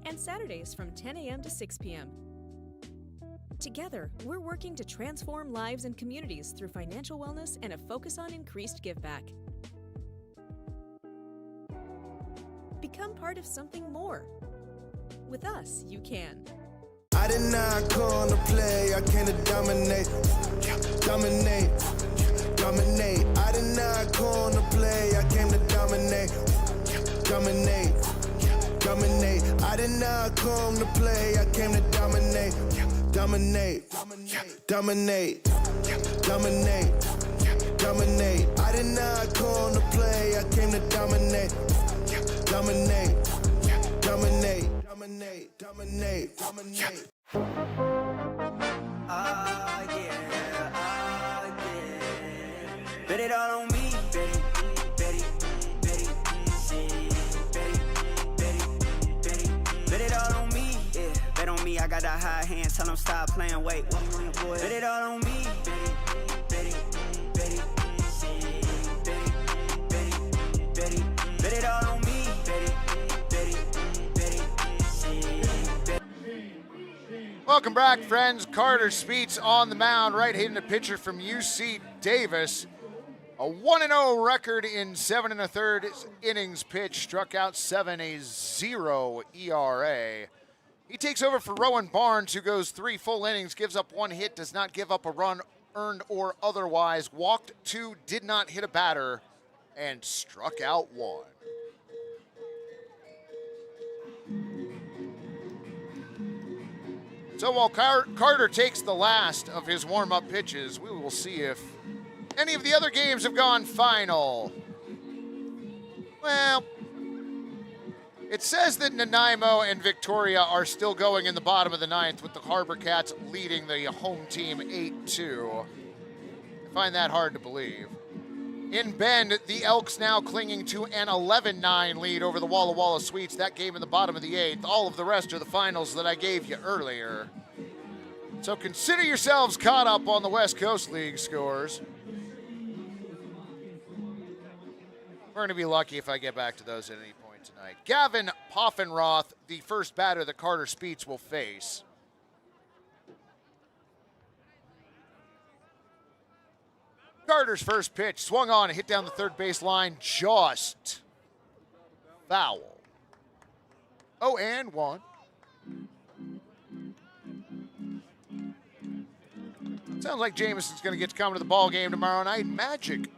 and Saturdays from 10 a.m. to 6 p.m. Together, we're working to transform lives and communities through financial wellness and a focus on increased giveback. Become part of something more. With us, you can. I did not come to play, I came to dominate. Dominate, dominate. I did not come to play, I came to dominate. Dominate, dominate. I did not come to play, I came to dominate. Dominate, dominate, dominate, dominate. I did not come to play, I came to dominate. Dominate, dominate, dominate, dominate, dominate. Bet it all on me, bet it, bet it, bet it, bet it all on me, yeah. Bet on me, I got that high hand, tell them stop playing, wait, bet it all on me, bet it, bet it, bet it, bet it, bet it all on me. Welcome back, friends. Carter Speets on the mound, right-handed the pitcher from UC Davis. A 1-0 record in 7 1/3 innings pitched, struck out 7, a 0 ERA. He takes over for Rowan Barnes, who goes 3 full innings, gives up 1 hit, does not give up a run, earned or otherwise, walked 2, did not hit a batter, and struck out 1. So while Carter takes the last of his warm-up pitches, we will see if any of the other games have gone final. Well, it says that Nanaimo and Victoria are still going in the bottom of the 9th, with the Harbor Cats leading the home team 8-2. I find that hard to believe. In Bend, the Elks now clinging to an 11-9 lead over the Walla Walla Sweets. That game in the bottom of the 8th. All of the rest are the finals that I gave you earlier. So consider yourselves caught up on the West Coast League scores. We're going to be lucky if I get back to those at any point tonight. Gavin Poffenroth, the first batter that Carter Speets will face. Carter's first pitch, swung on and hit down the third base line, just foul. 0-1. Sounds like Jameson's going to get to come to the ball game tomorrow night. Magic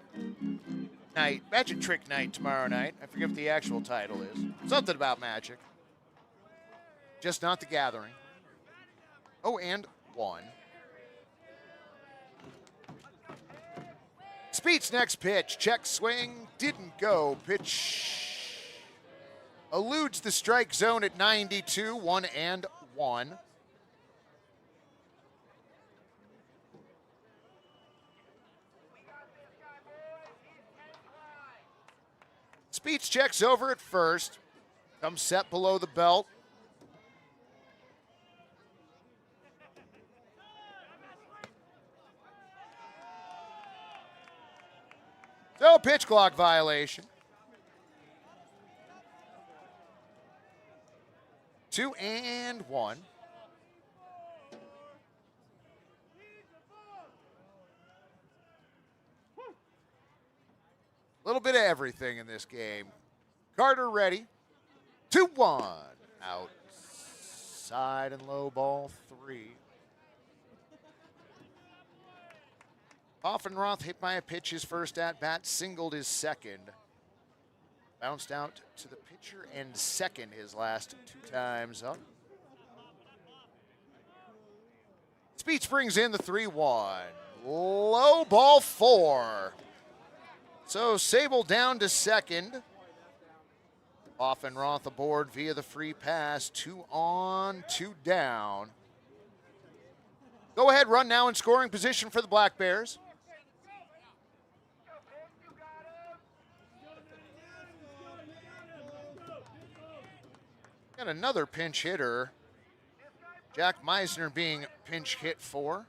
Trick Night tomorrow night. I forget what the actual title is. Something about magic. Just not the gathering. 0-1. Speets next pitch, check swing, didn't go. Pitch eludes the strike zone at 92, 1-1. Speets checks over at first, comes set below the belt. No pitch clock violation. 2-1. A little bit of everything in this game. Carter ready. 2-1. Outside and low, ball 3. Offenroth hit by a pitch his first at-bat, singled his second. Bounced out to the pitcher and second his last 2 times up. Speech brings in the 3-1. Low, ball 4. So Sable down to second. Offenroth aboard via the free pass. 2 on, 2 down. Go ahead, run now in scoring position for the Black Bears. And another pinch hitter. Jack Meisner being pinch hit for.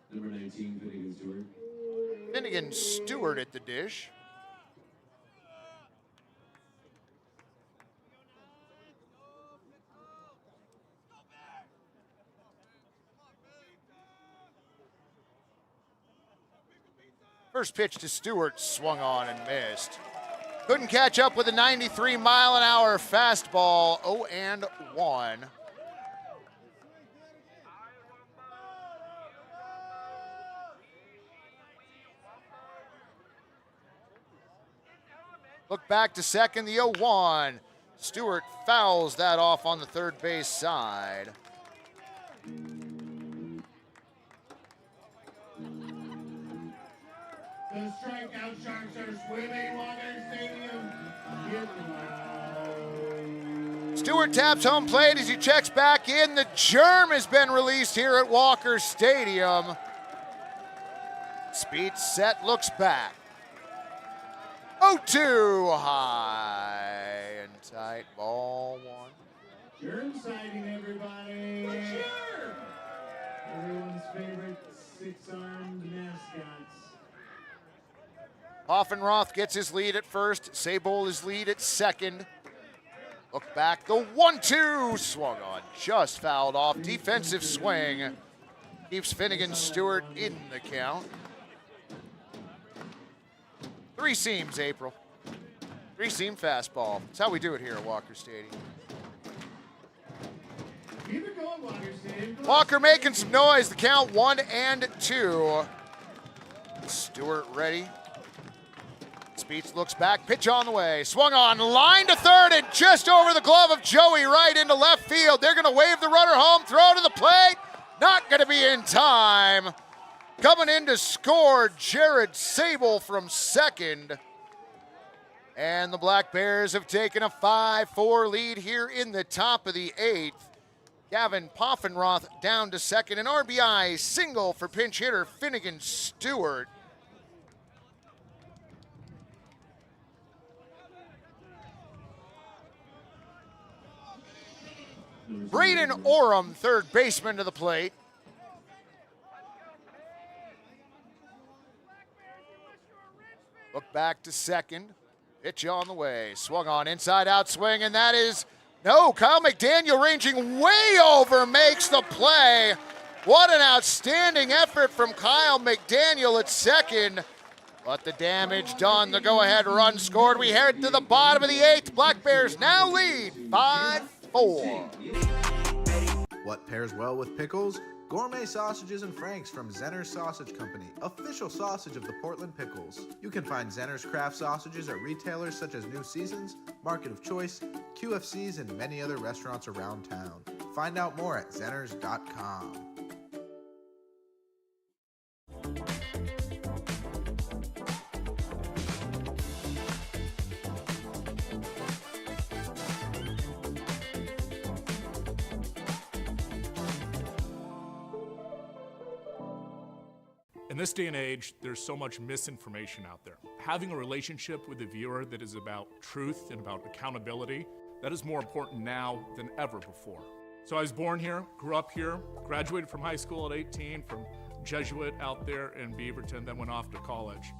Number 19, Finnegan Stewart. Finnegan Stewart at the dish. First pitch to Stewart, swung on and missed. Couldn't catch up with a 93-mile-an-hour fastball, 0-1. Look back to second, the 0-1. Stewart fouls that off on the third base side. The strikeout sharks are swimming Walker Stadium. Stewart taps home plate as he checks back in. The germ has been released here at Walker Stadium. Speed set, looks back. 0-2, high and tight, ball 1. Germ sighting, everybody. Everyone's favorite 6-armed mascots. Offenroth gets his lead at first. Sable his lead at second. Look back, the 1-2 swung on, just fouled off. Defensive swing keeps Finnegan Stewart in the count. 3 seams, April. 3-seam fastball. That's how we do it here at Walker Stadium. Keep it going, Walker Stadium. Walker making some noise. The count 1-2. Stewart ready. Speeds looks back, pitch on the way. Swung on, line to third, and just over the glove of Joey right into left field. They're gonna wave the runner home, throw to the plate. Not gonna be in time. Coming in to score, Jared Sable from second. And the Black Bears have taken a 5-4 lead here in the top of the 8th. Gavin Poffenroth down to second. An RBI single for pinch hitter Finnegan Stewart. Braden Oram, third baseman, to the plate. Look back to second. Pitch on the way. Swung on, inside out swing, and that is, no, Kyle McDaniel ranging way over makes the play. What an outstanding effort from Kyle McDaniel at second. But the damage done, the go-ahead run scored. We head to the bottom of the 8th. Black Bears now lead 5-4. What pairs well with pickles? Gourmet sausages and franks from Zenner's Sausage Company, official sausage of the Portland Pickles. You can find Zenner's craft sausages at retailers such as New Seasons, Market of Choice, QFCs, and many other restaurants around town. Find out more at zenners.com. In this day and age, there's so much misinformation out there. Having a relationship with the viewer that is about truth and about accountability, that is more important now than ever before. So I was born here, grew up here, graduated from high school at 18 from Jesuit out there in Beaverton, then went off to college.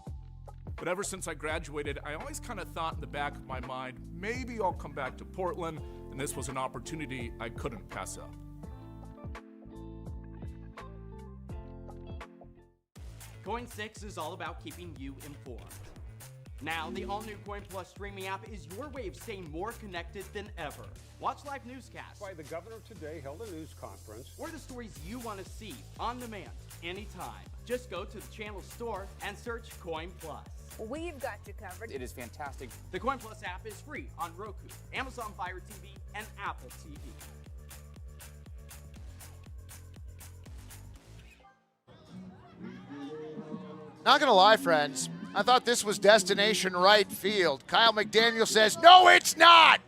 But ever since I graduated, I always kind of thought in the back of my mind, maybe I'll come back to Portland, and this was an opportunity I couldn't pass up. Coin 6 is all about keeping you informed. Now, the all-new Coin Plus streaming app is your way of staying more connected than ever. Watch live newscasts. Why the governor today held a news conference. Or the stories you want to see on demand, anytime. Just go to the channel store and search Coin Plus. We've got you covered. It is fantastic. The Coin Plus app is free on Roku, Amazon Fire TV, and Apple TV. Not gonna lie, friends. I thought this was destination right field. Kyle McDaniel says, no, it's not!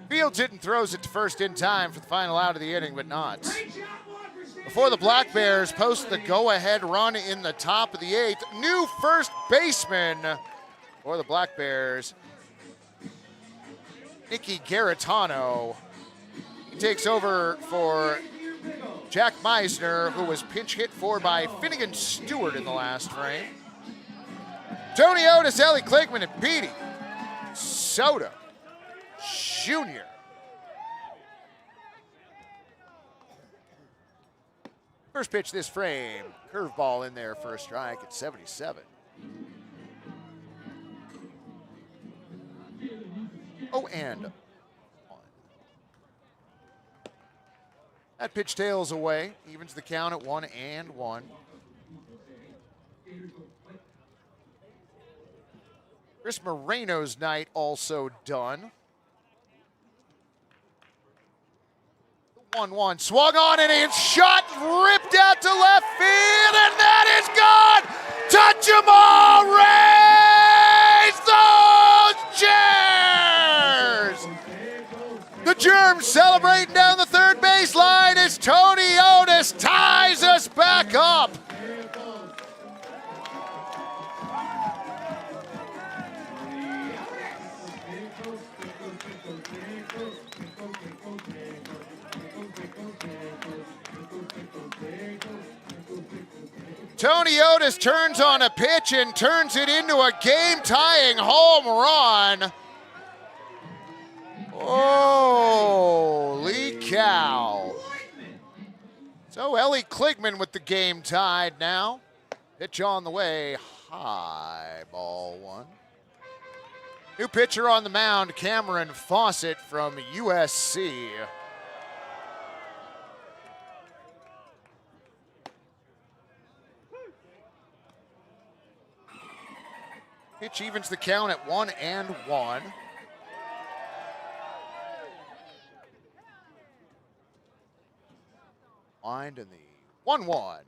Fields hit and throws it to first in time for the final out of the inning, but not. Before the Black Bears post the go-ahead run in the top of the 8th, new first baseman for the Black Bears, Nicky Garitano. He takes over for Jack Meisner, who was pinch hit for by Finnegan Stewart in the last frame. Tony Otis, Ellie Kligman, and Petey Soto Jr. First pitch this frame, curveball in there for a strike at 77. Oh, and one. That pitch tails away, evens the count at 1-1. Chris Moreno's night also done. 1-1, swung on and it's shot, ripped out to left field, and that is gone! Touch 'em all, raise those chairs! The Germs celebrating down the third baseline as Tony Otis ties us back up. Tony Otis turns on a pitch and turns it into a game-tying home run. Holy cow. So Ellie Kligman with the game tied now. Pitch on the way, high, ball one. New pitcher on the mound, Cameron Fawcett from USC. Pitch evens the count at 1-1. Wind in the 1-1.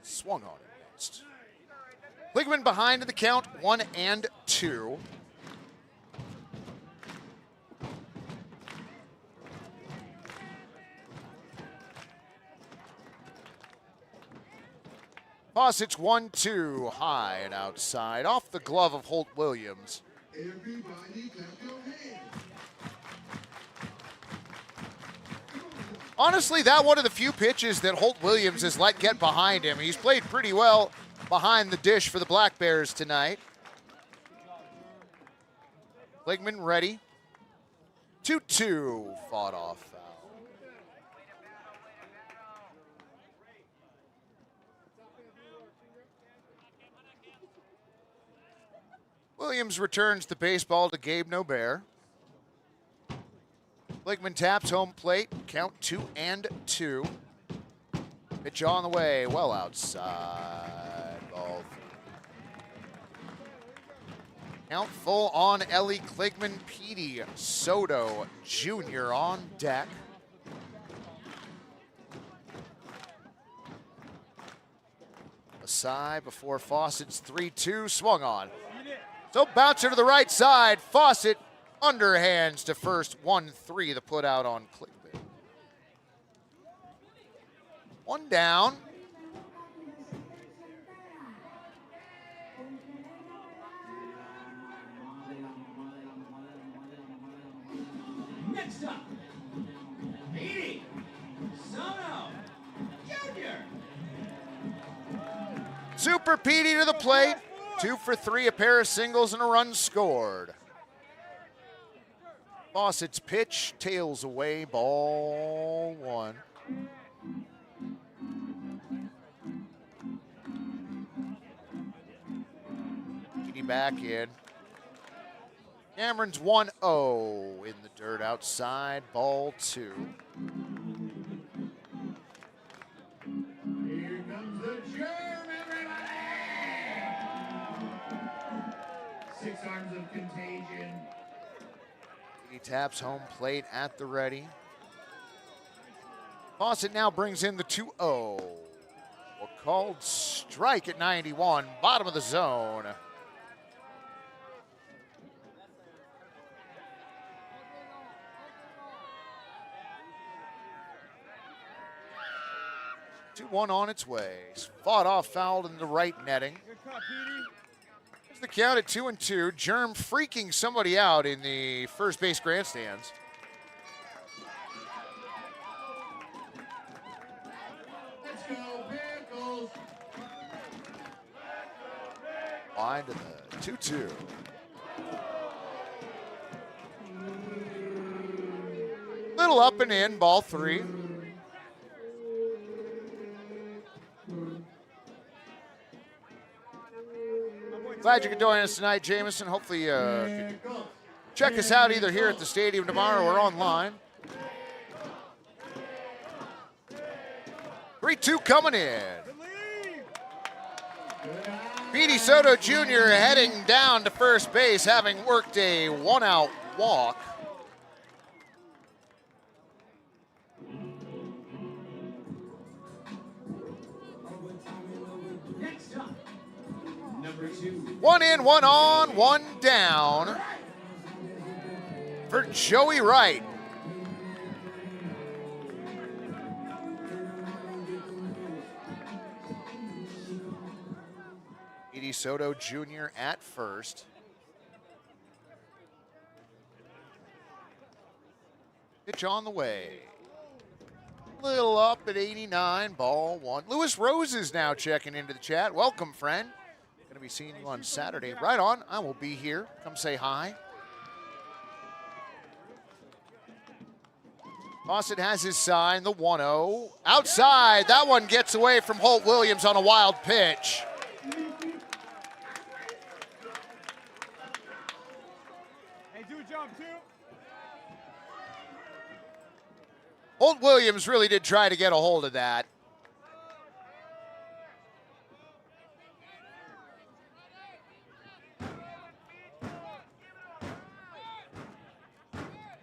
Swung on it next. Kligman behind in the count, 1-2. Fawcett's 1-2, high and outside, off the glove of Holt Williams. Everybody clap your hands. Honestly, that one of the few pitches that Holt Williams has let get behind him. He's played pretty well behind the dish for the Black Bears tonight. Kligman ready. 2-2, fought off foul. Williams returns the baseball to Gabe Nobert. Kligman taps home plate, count 2-2. Pitch on the way, well outside, ball three. Count full on Ellie Kligman, Petey Soto Jr. on deck. Asai before Fawcett's 3-2, swung on. So bouncer to the right side, Fawcett underhands to first, 1-3, the put out on Kligman. One down. Next up, Petey Soto Jr. Super Petey to the plate. 2 for 3, a pair of singles and a run scored. Fawcett's pitch, tails away, ball 1. Petey back in. Cameron's 1-0 in the dirt outside, ball 2. Here comes the germ, everybody! 6 arms of contagion. He taps home plate at the ready. Fawcett now brings in the 2-0. A called strike at 91, bottom of the zone. One on its way. Fought off, fouled in the right netting. There's the count at 2-2. Germ freaking somebody out in the first base grandstands. Let's go, Pickles. Line to the 2-2. Little up and in, ball 3. Glad you could join us tonight, Jameson. Hopefully you can check us out either here at the stadium tomorrow or online. 3-2 coming in. Petey Soto Jr. heading down to first base, having worked a 1-out walk. Next up, number 2. 1 in, 1 on, 1 down for Joey Wright. Petey Soto Jr. at first. Pitch on the way. Little up at 89, ball 1. Lewis Rose is now checking into the chat. Welcome, friend. Going to be seeing you on Saturday. Right on. I will be here. Come say hi. Fawcett has his sign, the 1-0. Outside. That one gets away from Holt Williams on a wild pitch. Hey, do a job too. Holt Williams really did try to get a hold of that.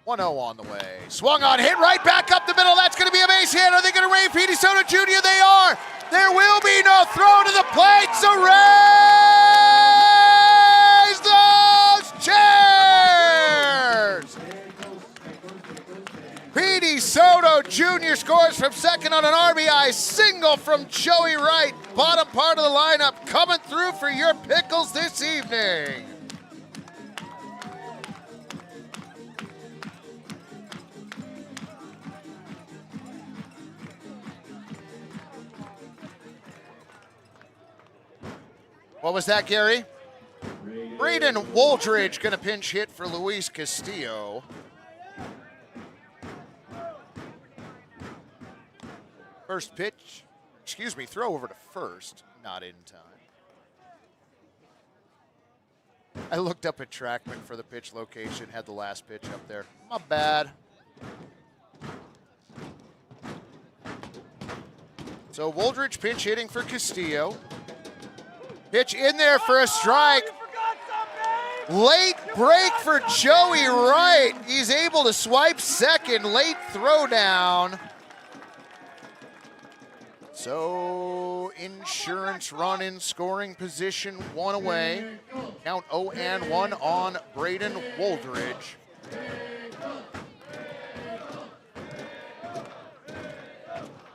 On the way. Swung on, hit right back up the middle. That's going to be a base hit. Are they going to raise Petey Soto Jr.? They are. There will be no throw to the plate. So raise those chairs. Petey Soto Jr. scores from second on an RBI single from Joey Wright. Bottom part of the lineup coming through for your Pickles this evening. What was that, Gary? Braden Woldridge going to pinch hit for Luis Castillo. First pitch, throw over to first, not in time. I looked up at Trackman for the pitch location, had the last pitch up there. My bad. So Woldridge pinch hitting for Castillo. Pitch in there for a strike. Late break for Joey Wright. He's able to swipe second. Late throw down. So insurance run in scoring position, 1 away. Count 0-1 on Braden Woldridge.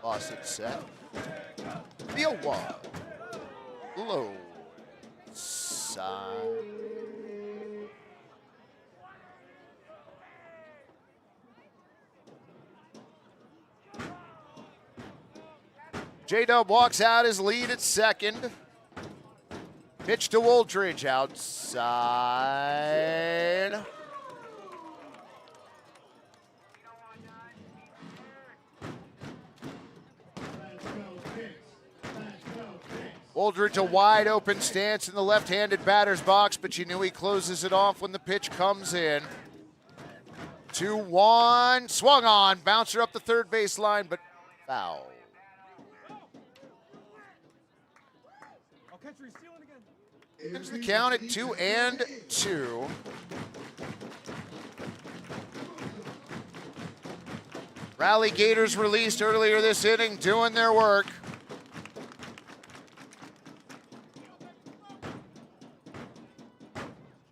Fawcett set. Field one. Low side. J-Dub walks out his lead at second. Pitch to Woldridge outside. Woldridge, a wide open stance in the left-handed batter's box, but you knew he closes it off when the pitch comes in. 2-1, swung on, bouncer up the third base line, but foul. Ends the count at 2-2. Rally Gators released earlier this inning, doing their work.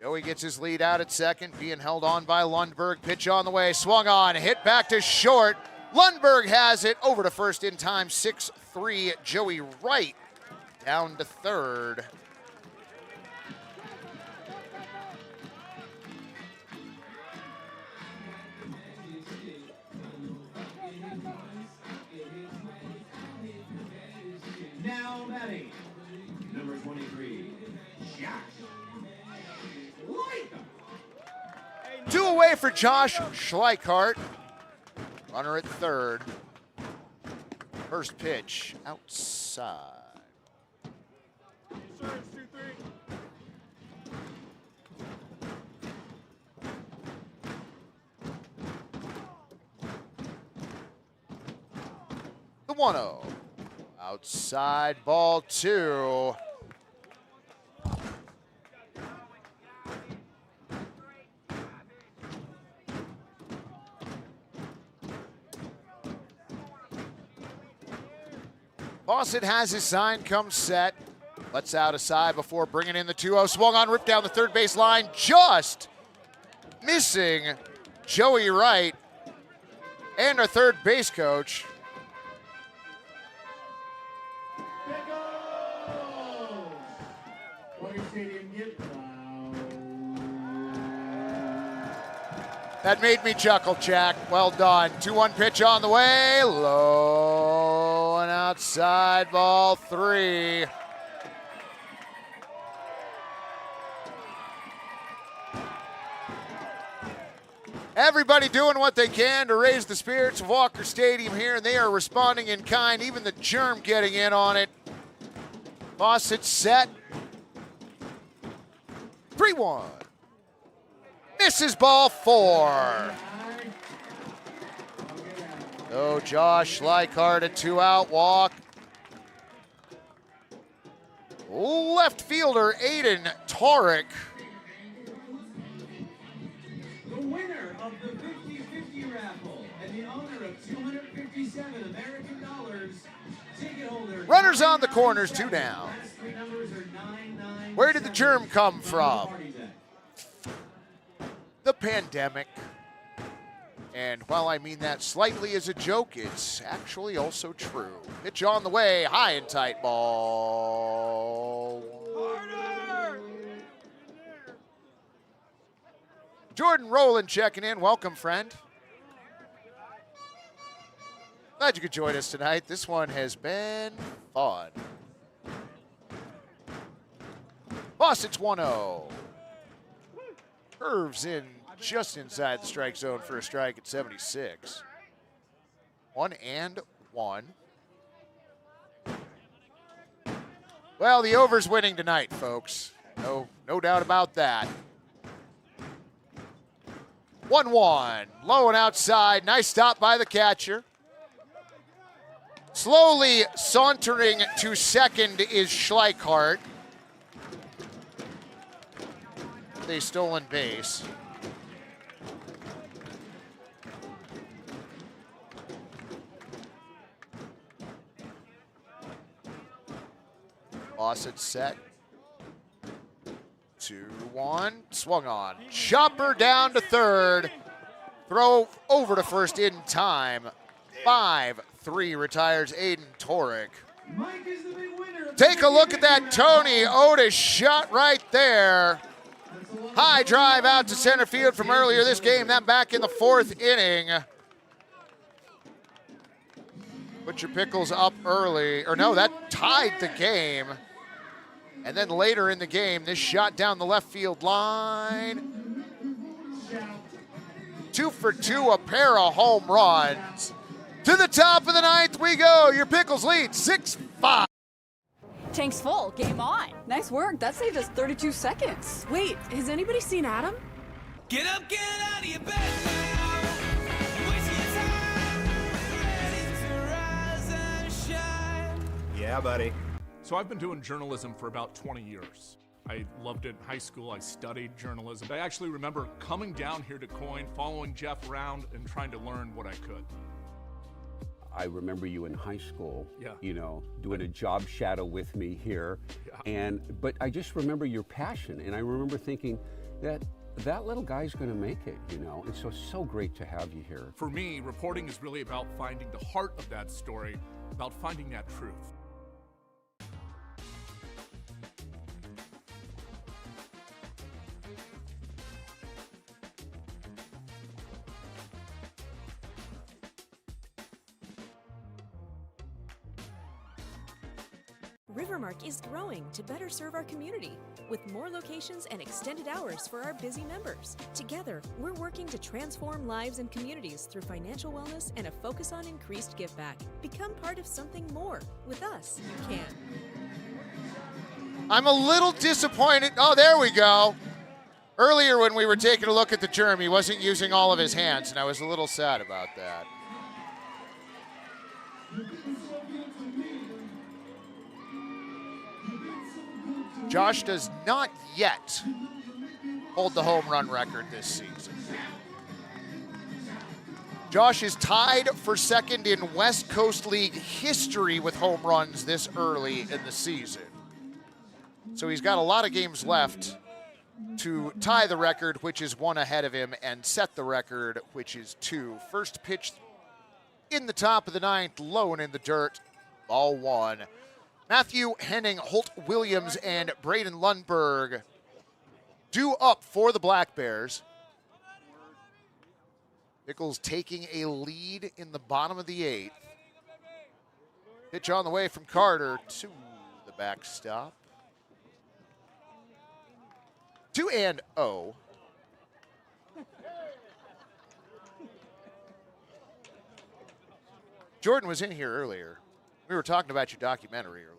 Joey gets his lead out at second, being held on by Lundberg. Pitch on the way, swung on, hit back to short. Lundberg has it over to first in time, 6-3. Joey Wright down to third. Now batting, number 23, Josh Schleichert. 2 away for Josh Schleichert. Runner at third. First pitch outside. The 1-0. Outside, ball 2. Fawcett has his sign, comes set. Lets out a side before bringing in the 2-0. Swung on, ripped down the third base line, just missing Joey Wright and our third base coach. That made me chuckle, Jack. Well done. 2-1 pitch on the way. Low and outside, ball 3. Everybody doing what they can to raise the spirits of Walker Stadium here, and they are responding in kind. Even the germ getting in on it. Fawcett set. 3-1. Misses ball 4. Oh, Josh Schleichert, a 2-out walk. Left fielder Aiden Torek. The winner of the 50-50 raffle and the owner of $257 American dollars. Ticket holder. Runners on the corners, 2 down. Where did the germ come from? The pandemic. And while I mean that slightly as a joke, it's actually also true. Pitch on the way, high and tight ball. Harder! Jordan Rowland checking in. Welcome, friend. Glad you could join us tonight. This one has been fun. Fawcett's 1-0. Curves in just inside the strike zone for a strike at 76. 1-1. Well, the over's winning tonight, folks. No doubt about that. 1-1. Low and outside. Nice stop by the catcher. Slowly sauntering to second is Schleichert. A stolen base. Fawcett set. 2-1. Swung on. Chopper down to third. Throw over to first in time. 5-3 retires Aiden Torek. Take a look at that Tony Otis shot right there. High drive out to center field from earlier this game. That back in the 4th inning. Put your Pickles up early. Or no, that tied the game. And then later in the game, this shot down the left field line. 2 for 2, a pair of home runs. To the top of the ninth we go. Your Pickles lead 6-5. Tank's full. Game on. Nice work. That saved us 32 seconds. Wait, has anybody seen Adam? Get up, get out of your bed now. Waste your time. Ready to rise and shine. Yeah, buddy. So I've been doing journalism for about 20 years. I loved it in high school. I studied journalism. I actually remember coming down here to Coin, following Jeff around, and trying to learn what I could. I remember you in high school, Yeah. you know, doing a job shadow with me here. Yeah. But I just remember your passion, and I remember thinking that little guy's gonna make it, you know, and so great to have you here. For me, reporting is really about finding the heart of that story, about finding that truth. Rivermark is growing to better serve our community with more locations and extended hours for our busy members. Together, we're working to transform lives and communities through financial wellness and a focus on increased give back. Become part of something more. With us, you can. I'm a little disappointed. Oh, there we go. Earlier when we were taking a look at the germ, he wasn't using all of his hands, and I was a little sad about that. Josh does not yet hold the home run record this season. Josh is tied for second in West Coast League history with home runs this early in the season. So he's got a lot of games left to tie the record, which is 1 ahead of him, and set the record, which is 2. First pitch in the top of the ninth, low and in the dirt, ball 1. Matthew Henning, Holt Williams, and Braden Lundberg due up for the Black Bears. Pickles taking a lead in the bottom of the 8th. Pitch on the way from Carter to the backstop. 2-0. Jordan was in here earlier. We were talking about your documentary earlier.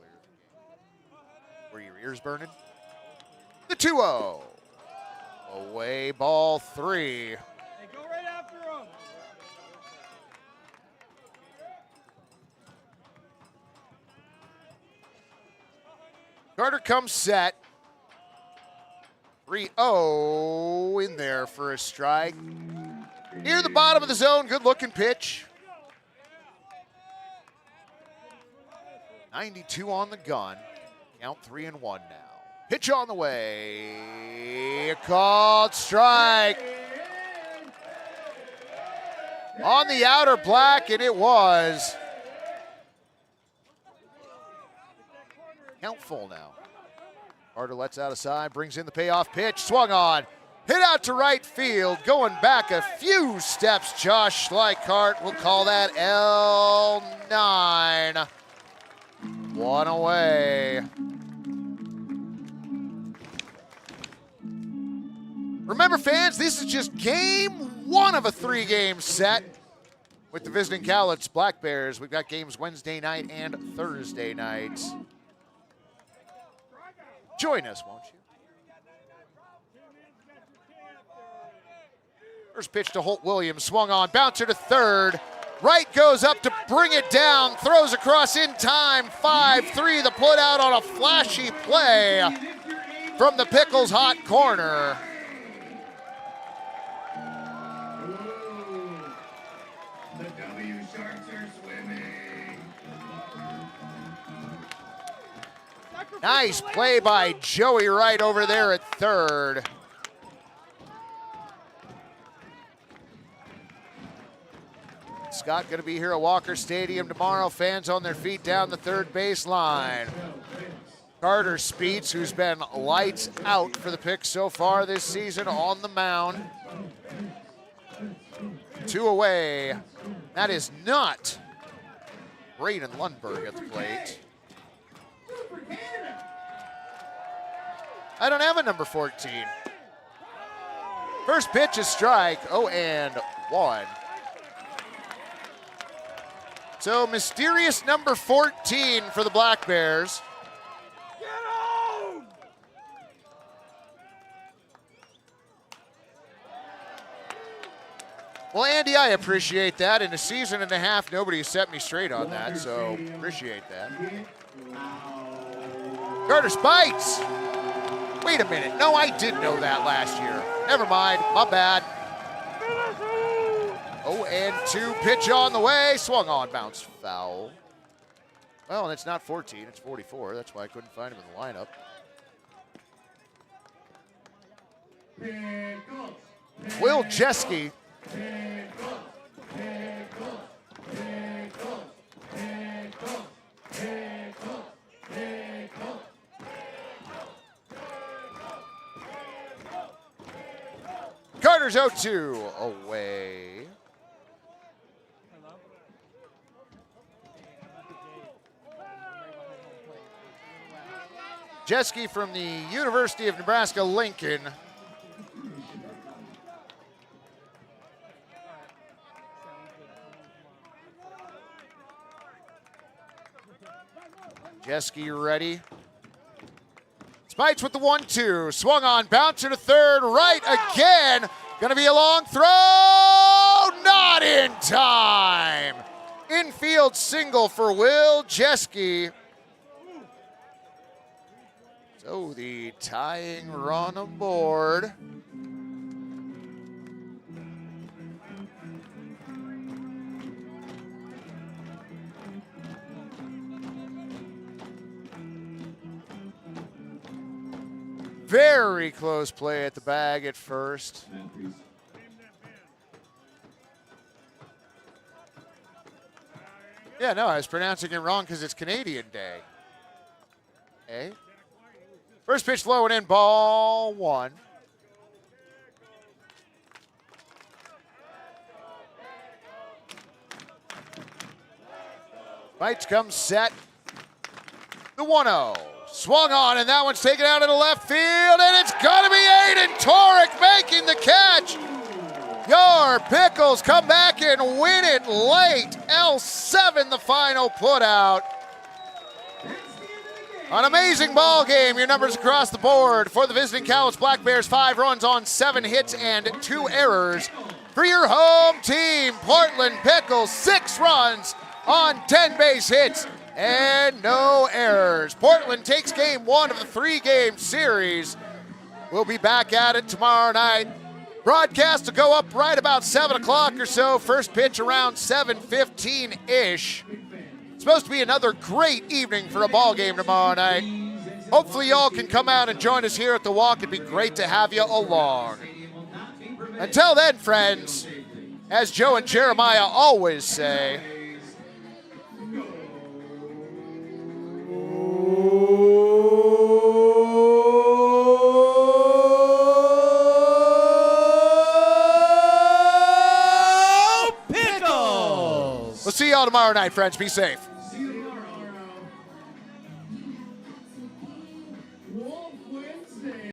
Were your ears burning? The 2-0. Away ball 3. Hey, go right after him. Carter comes set. 3-0 in there for a strike. Near the bottom of the zone, good looking pitch. 92 on the gun. Count 3-1 now. Pitch on the way. Called strike. On the outer black, and it was. Count full now. Carter lets out a side, brings in the payoff pitch, swung on. Hit out to right field, going back a few steps. Josh Schleichart will call that L9. 1 away. Remember, fans, this is just game 1 of a 3-game set with the visiting Cowlitz Black Bears. We've got games Wednesday night and Thursday nights. Join us, won't you? First pitch to Holt Williams, swung on, bouncer to third. Right goes up to bring it down, throws across in time, 5-3, the put out on a flashy play from the Pickles hot corner. The W Sharks are swimming. Nice play by Joey Wright over there at third. Scott going to be here at Walker Stadium tomorrow. Fans on their feet down the third baseline. Carter Speets, who's been lights out for the Picks so far this season, on the mound. 2 away. That is not Braden Lundberg at the plate. I don't have a number 14. First pitch is strike, 0-1. So mysterious number 14 for the Black Bears. Well, Andy, I appreciate that. In a season and a half, nobody has set me straight on that, so appreciate that. Carter Spites. Wait a minute. No, I did know that last year. Never mind. My bad. 0-2 pitch on the way. Swung on, bounce foul. Well, and it's not 14, it's 44. That's why I couldn't find him in the lineup. Will Jeske. Carter's 0-2 away. Jeske from the University of Nebraska-Lincoln. Jeske ready. Spites with the 1-2. Swung on, bouncer to third, right again. Gonna be a long throw, not in time. Infield single for Will Jeske. So the tying run aboard. Very close play at the bag at first. Yeah, no, I was pronouncing it wrong because it's Canadian Day. Okay. First pitch low and in, ball one. Bites comes set. The 1-0. Swung on, and that one's taken out into left field, and it's going to be Aiden Torek making the catch. Your Pickles come back and win it late. L7 the final putout. An amazing ball game. Your numbers across the board for the visiting Cowlitz Black Bears: 5 runs on 7 hits and 2 errors. For your home team, Portland Pickles, 6 runs on 10 base hits and no errors. Portland takes game 1 of the 3-game series. We'll be back at it tomorrow night. Broadcast will go up right about 7 o'clock or so. First pitch around 7:15-ish. Supposed to be another great evening for a ball game tomorrow night. Hopefully y'all can come out and join us here at the Walk. It'd be great to have you along. Until then, friends, as Joe and Jeremiah always say, Pickles! We'll see y'all tomorrow night, friends. Be safe.